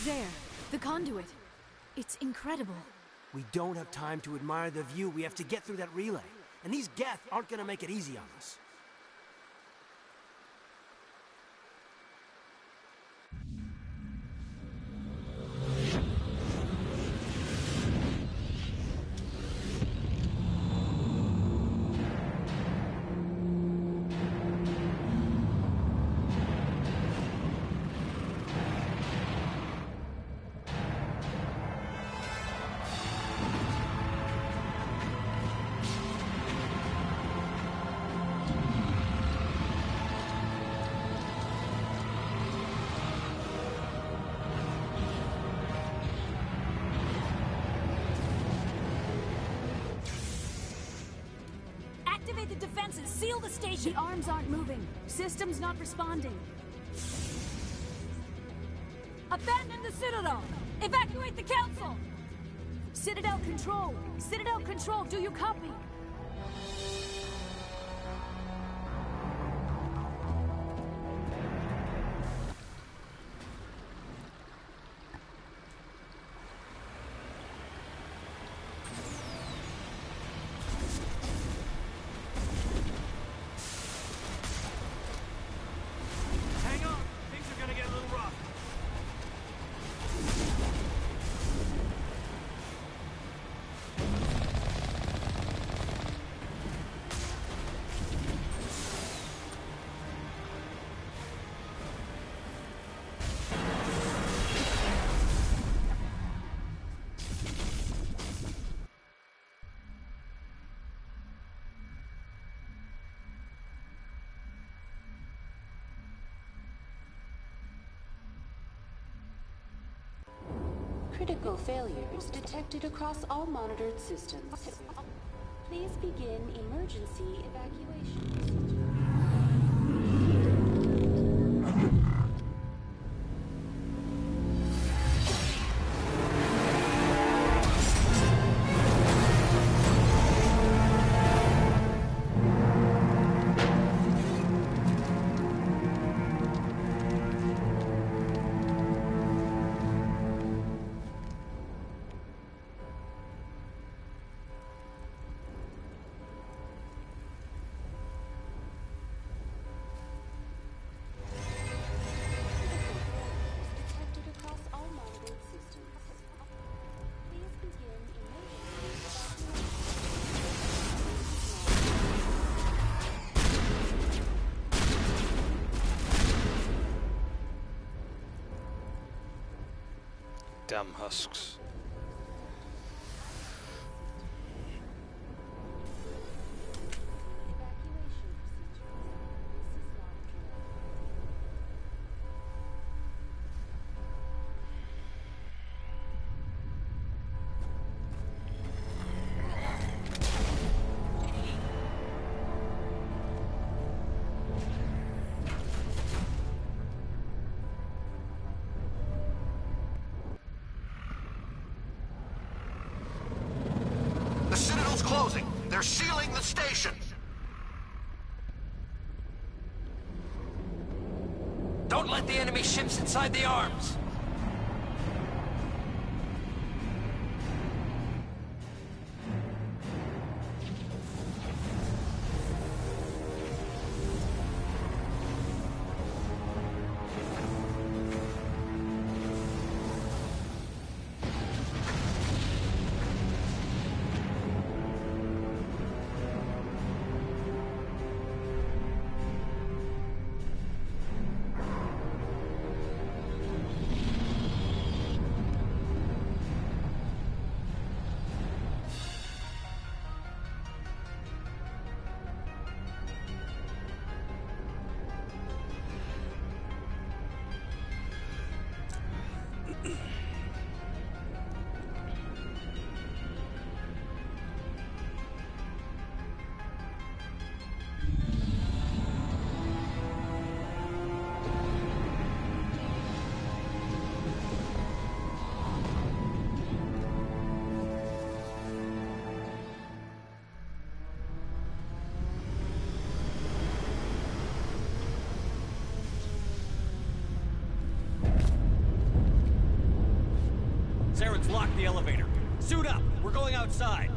There, the conduit. It's incredible. We don't have time to admire the view. We have to get through that relay. And these Geth aren't gonna make it easy on us. Activate the defenses! Seal the station! The arms aren't moving. System's not responding. Abandon the Citadel! Evacuate the Council! Citadel Control! Citadel Control, do you copy? Hang on! Things are gonna get a little rough. Critical failures detected across all monitored systems. Please begin emergency evacuation. Damn husks. The Citadel's closing. They're sealing the station. Don't let the enemy ships inside the arms! the elevator. Suit up! We're going outside!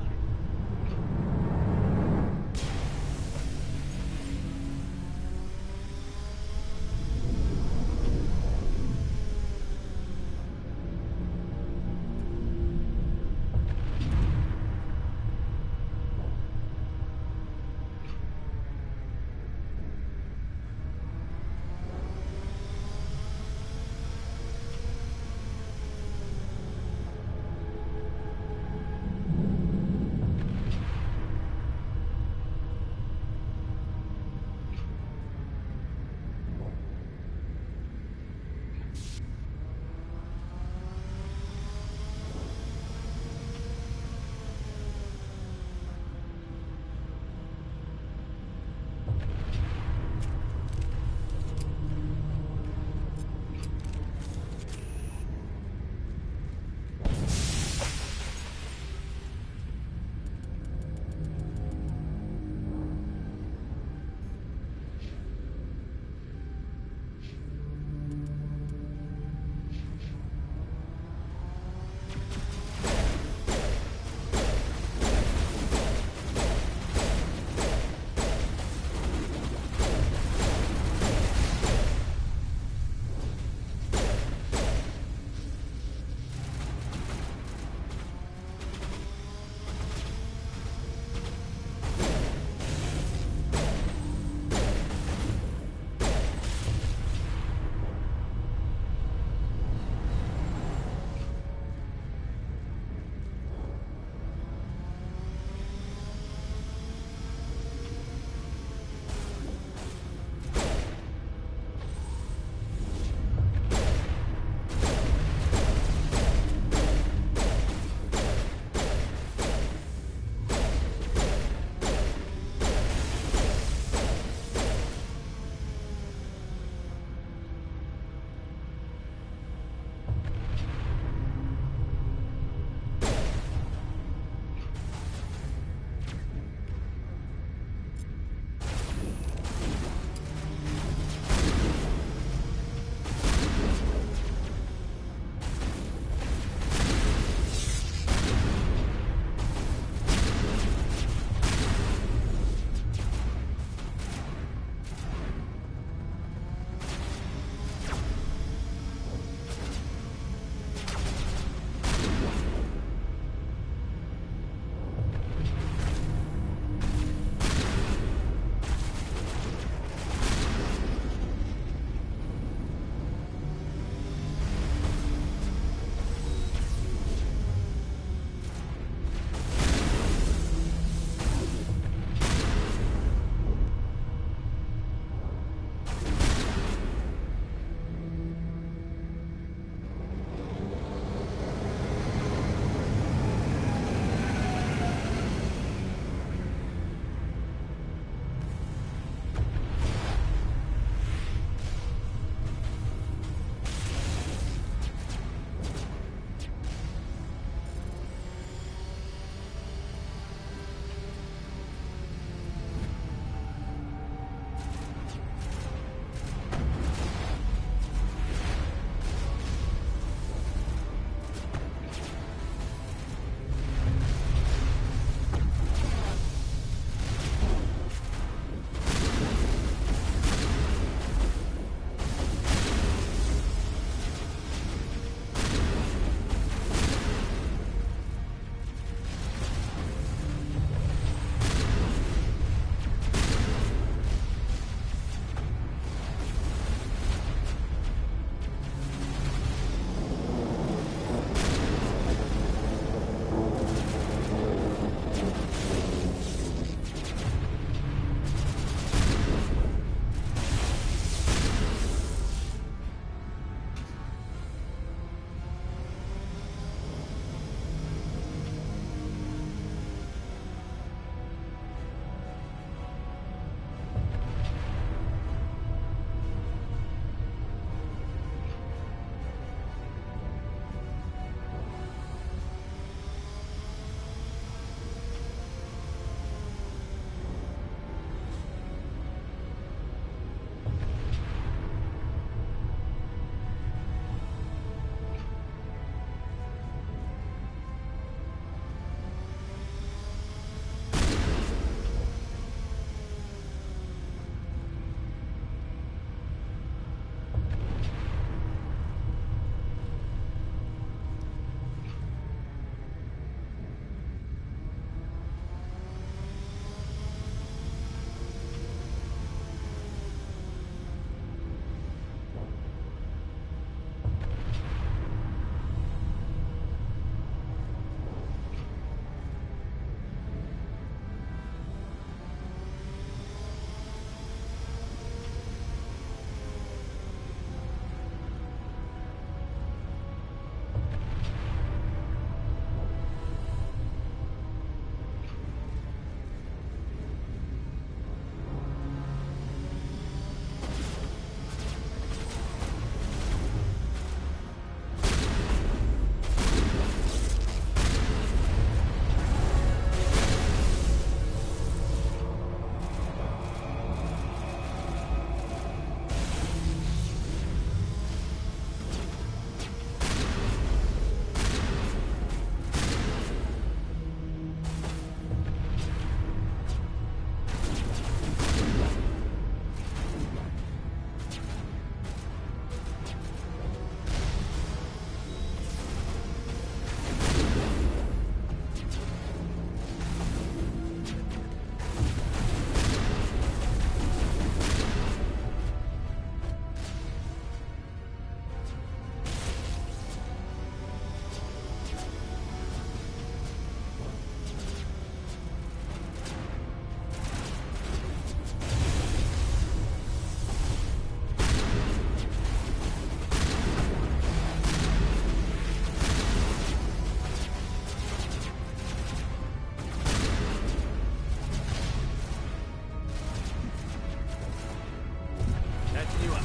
backing you up.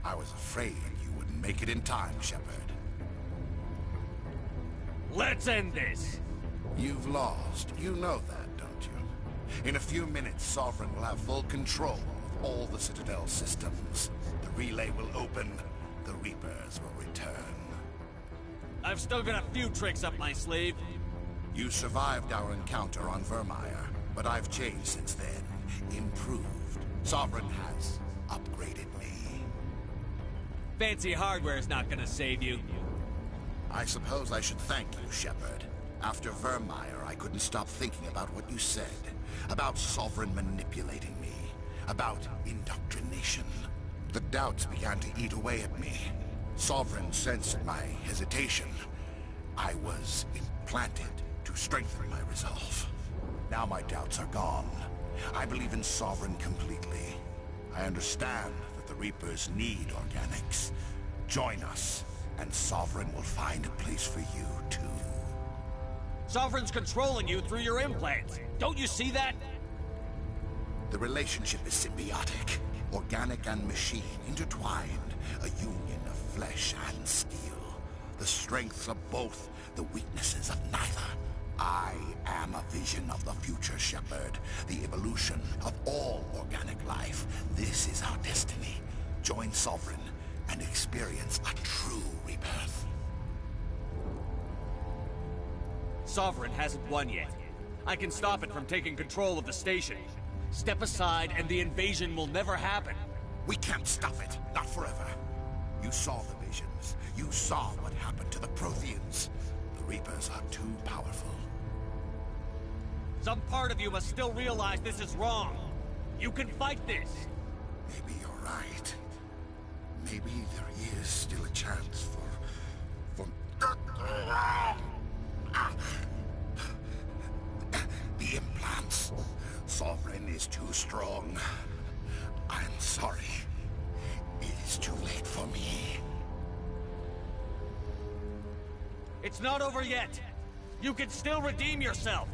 I was afraid you wouldn't make it in time, Shepard. Let's end this! You've lost. You know that, don't you? In a few minutes, Sovereign will have full control of all the Citadel systems. The relay will open. The Reapers will return. I've still got a few tricks up my sleeve. You survived our encounter on Vermeer, but I've changed since then. Improved. Sovereign has upgraded me. Fancy hardware's not gonna save you. I suppose I should thank you, Shepard. After Vermeer, I couldn't stop thinking about what you said. About Sovereign manipulating me. About indoctrination. The doubts began to eat away at me. Sovereign sensed my hesitation. I was implanted to strengthen my resolve. Now my doubts are gone. I believe in Sovereign completely. I understand that the Reapers need organics. Join us, and Sovereign will find a place for you, too. Sovereign's controlling you through your implants. Don't you see that? The relationship is symbiotic. Organic and machine intertwined. A union of flesh and steel. The strengths of both, the weaknesses of neither. I am a vision of the future, Shepard. The evolution of all organic life. This is our destiny. Join Sovereign and experience a true rebirth. Sovereign hasn't won yet. I can stop it from taking control of the station. Step aside and the invasion will never happen. We can't stop it. Not forever. You saw the visions. You saw what happened to the Protheans. The Reapers are too powerful. Some part of you must still realize this is wrong. You can fight this. Maybe you're right. Maybe there is still a chance for... The implants. Sovereign is too strong. I'm sorry. It is too late for me. It's not over yet. You can still redeem yourself.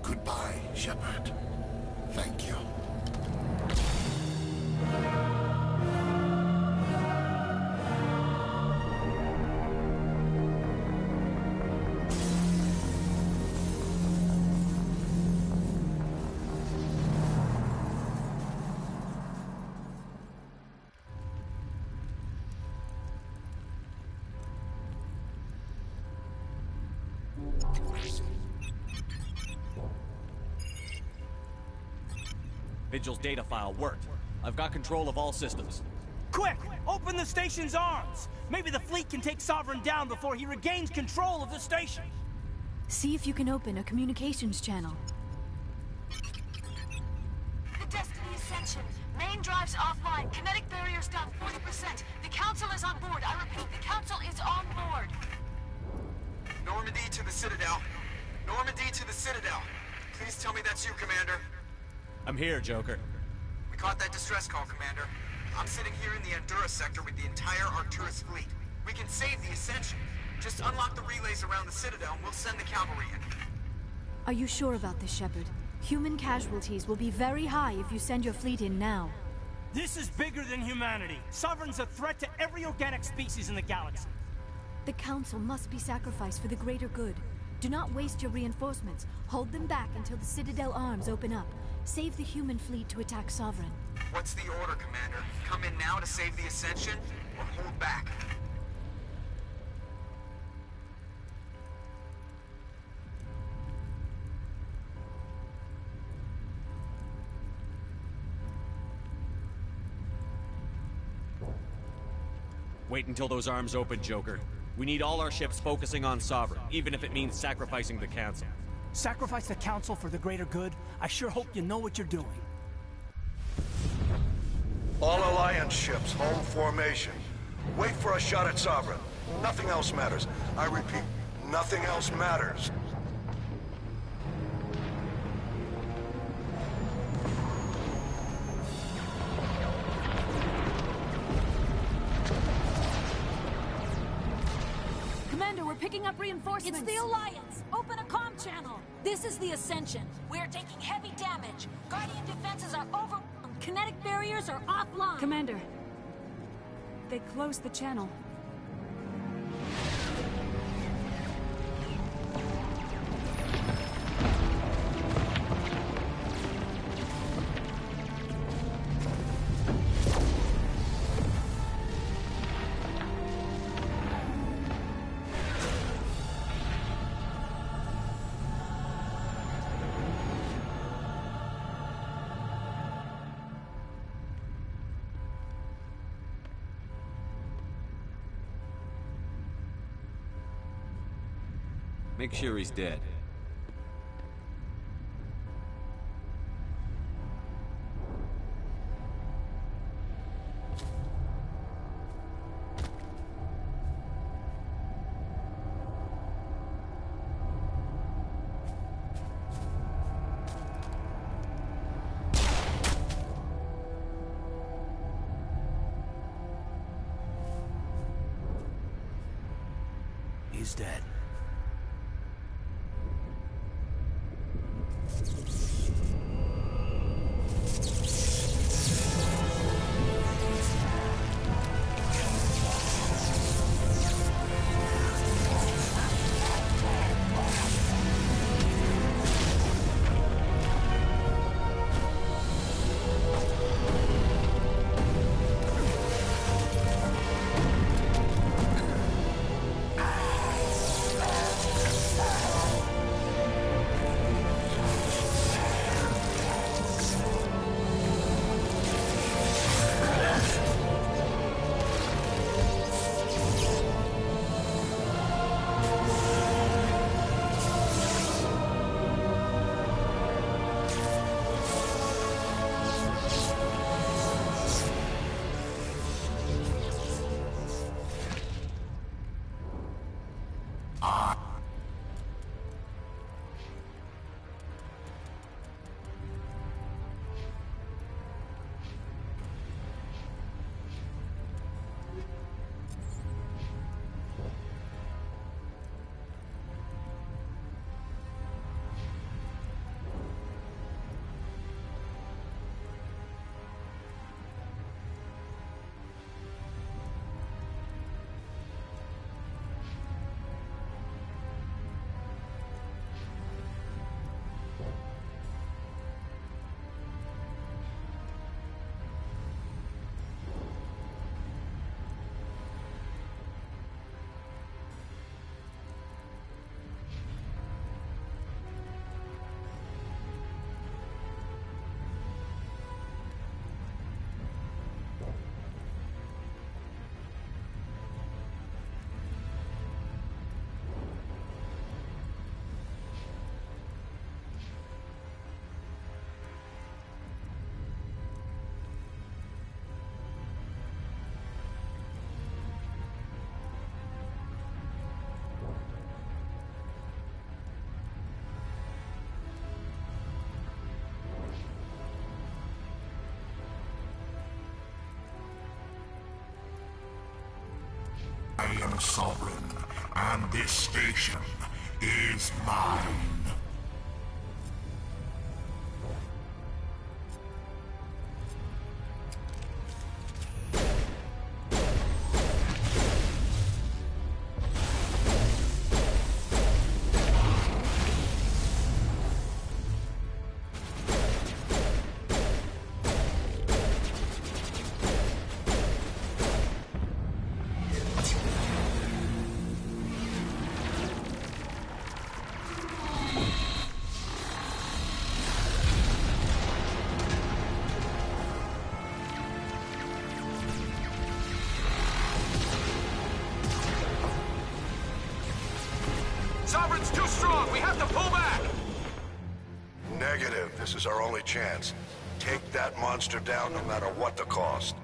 Goodbye, Shepard. Thank you. Vigil's data file worked. I've got control of all systems. Quick! Open the station's arms! Maybe the fleet can take Sovereign down before he regains control of the station! See if you can open a communications channel. The Destiny Ascension. Main drives offline. Kinetic barriers down 40%. The Council is on board. I repeat, the Council is on board. Normandy to the Citadel. Normandy to the Citadel. Please tell me that's you, Commander. I'm here, Joker. We caught that distress call, Commander. I'm sitting here in the Endura sector with the entire Arcturus fleet. We can save the Ascension. Just unlock the relays around the Citadel and we'll send the cavalry in. Are you sure about this, Shepard? Human casualties will be very high if you send your fleet in now. This is bigger than humanity. Sovereign's a threat to every organic species in the galaxy. The Council must be sacrificed for the greater good. Do not waste your reinforcements. Hold them back until the Citadel arms open up. Save the human fleet to attack Sovereign. What's the order, Commander? Come in now to save the Ascension, or hold back? Wait until those arms open, Joker. We need all our ships focusing on Sovereign, even if it means sacrificing the Council. Sacrifice the Council for the greater good? I sure hope you know what you're doing. All Alliance ships, home formation. Wait for a shot at Sovereign. Nothing else matters. I repeat, nothing else matters. Commander, we're picking up reinforcements. It's the Alliance. Open a comm channel. This is the Ascension. We are taking heavy damage. Guardian defenses are overwhelmed. Kinetic barriers are offline. Commander, they closed the channel. Make sure he's dead. He's dead. I am sovereign, and this station is mine. Sovereign's too strong! We have to pull back! Negative. This is our only chance. Take that monster down no matter what the cost.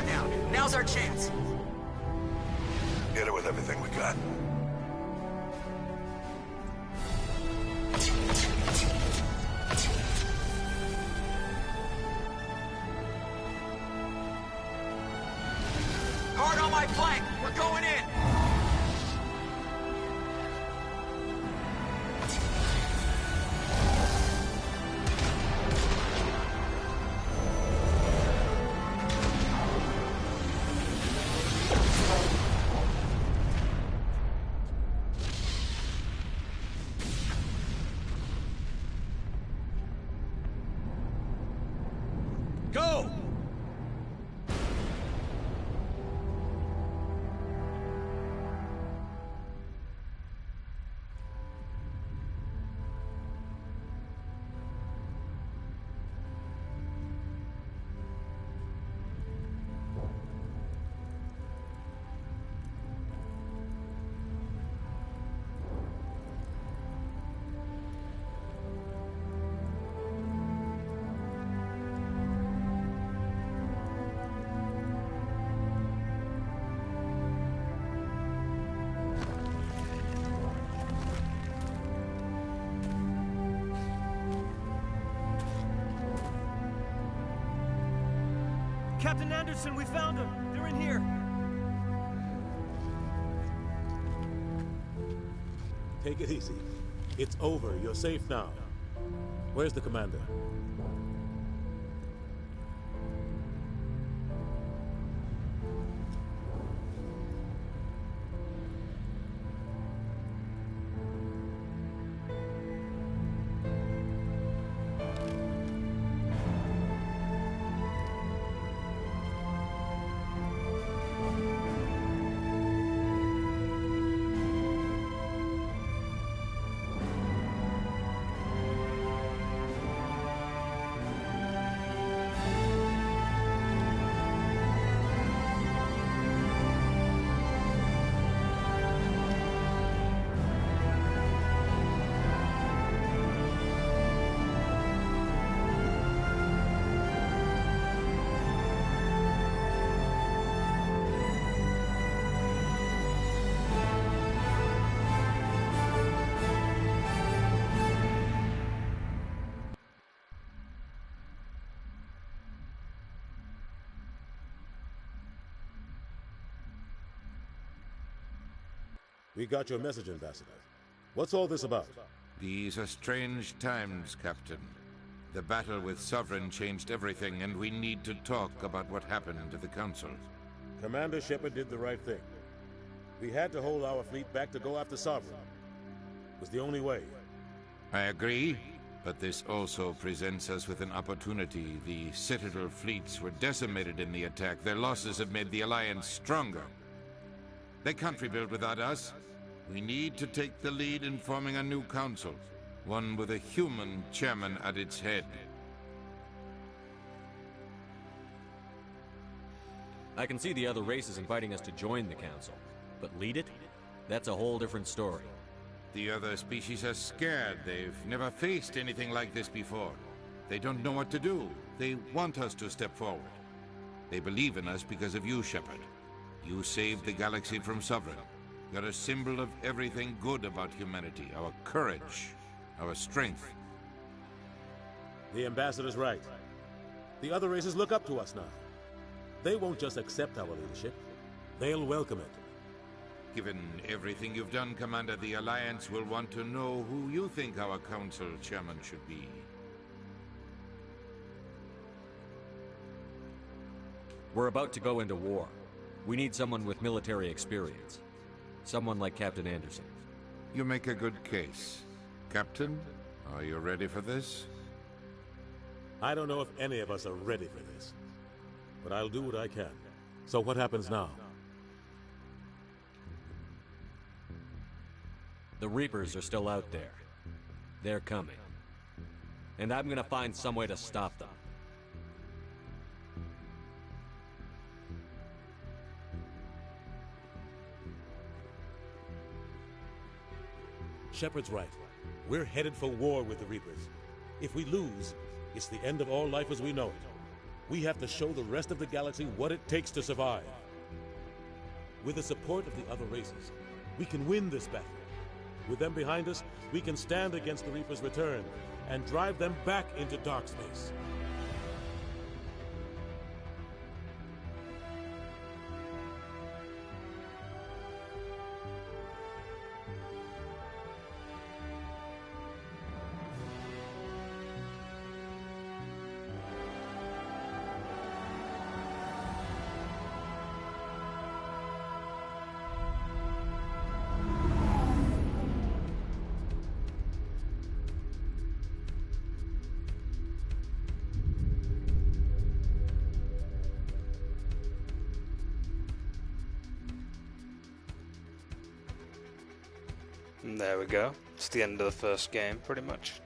down. Now's our chance. Get it with everything we got. Hard on my flank. We're going in. Go! Captain Anderson, we found them. They're in here. Take it easy. It's over. You're safe now. Where's the commander? We got your message, Ambassador. What's all this about? These are strange times, Captain. The battle with Sovereign changed everything, and we need to talk about what happened to the Council. Commander Shepard did the right thing. We had to hold our fleet back to go after Sovereign. It was the only way. I agree, but this also presents us with an opportunity. The Citadel fleets were decimated in the attack. Their losses have made the Alliance stronger. They can't rebuild without us. We need to take the lead in forming a new council, one with a human chairman at its head. I can see the other races inviting us to join the council, but lead it? That's a whole different story. The other species are scared. They've never faced anything like this before. They don't know what to do. They want us to step forward. They believe in us because of you, Shepard. You saved the galaxy from Sovereign. You're a symbol of everything good about humanity. Our courage, our strength. The Ambassador's right. The other races look up to us now. They won't just accept our leadership. They'll welcome it. Given everything you've done, Commander, the Alliance will want to know who you think our council chairman should be. We're about to go into war. We need someone with military experience. Someone like Captain Anderson. You make a good case. Captain, are you ready for this? I don't know if any of us are ready for this. But I'll do what I can. So what happens now? The Reapers are still out there. They're coming. And I'm gonna find some way to stop them. Shepard's right. We're headed for war with the Reapers. If we lose, it's the end of all life as we know it. We have to show the rest of the galaxy what it takes to survive. With the support of the other races, we can win this battle. With them behind us, we can stand against the Reaper's return and drive them back into dark space. And there we go. It's the end of the first game, pretty much.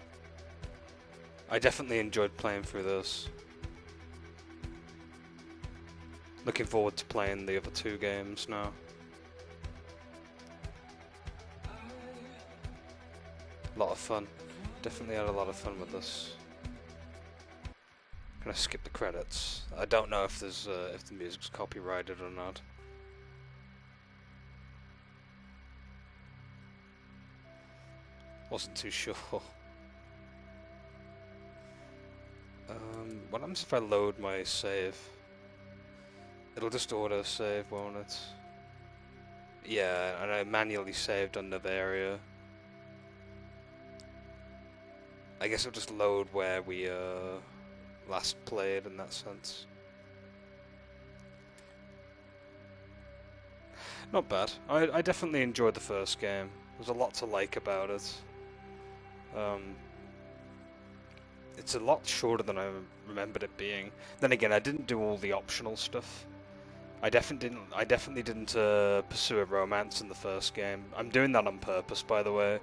I definitely enjoyed playing through this. Looking forward to playing the other two games now. A lot of fun. Definitely had a lot of fun with this. Gonna skip the credits. I don't know if there's if the music's copyrighted or not. Wasn't too sure. What happens if I load my save? It'll just auto-save, won't it? Yeah, and I manually saved on Novaria. I guess it'll just load where we last played in that sense. Not bad. I definitely enjoyed the first game. There's a lot to like about it. It's a lot shorter than I remembered it being. Then again, I didn't do all the optional stuff. I definitely didn't pursue a romance in the first game. I'm doing that on purpose, by the way.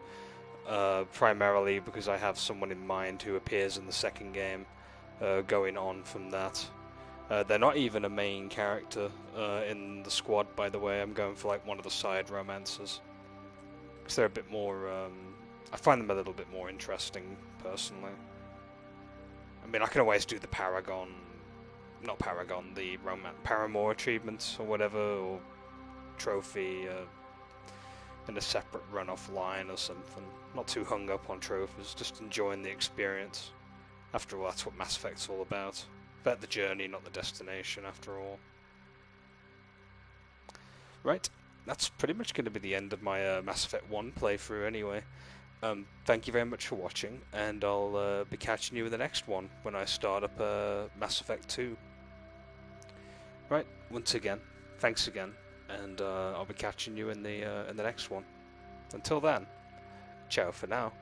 Primarily because I have someone in mind who appears in the second game, going on from that. They're not even a main character in the squad, by the way. I'm going for like one of the side romances. Because they're a bit more, I find them a little bit more interesting, personally. I mean, I can always do the Paragon, not Paragon, the Paramour achievements or whatever, or trophy in a separate run offline or something. Not too hung up on trophies, just enjoying the experience. After all, that's what Mass Effect's all about. About the journey, not the destination, after all. Right, that's pretty much going to be the end of my Mass Effect 1 playthrough anyway. Thank you very much for watching, and I'll be catching you in the next one when I start up Mass Effect 2. Right, once again, thanks again, and I'll be catching you in the next one. Until then, ciao for now.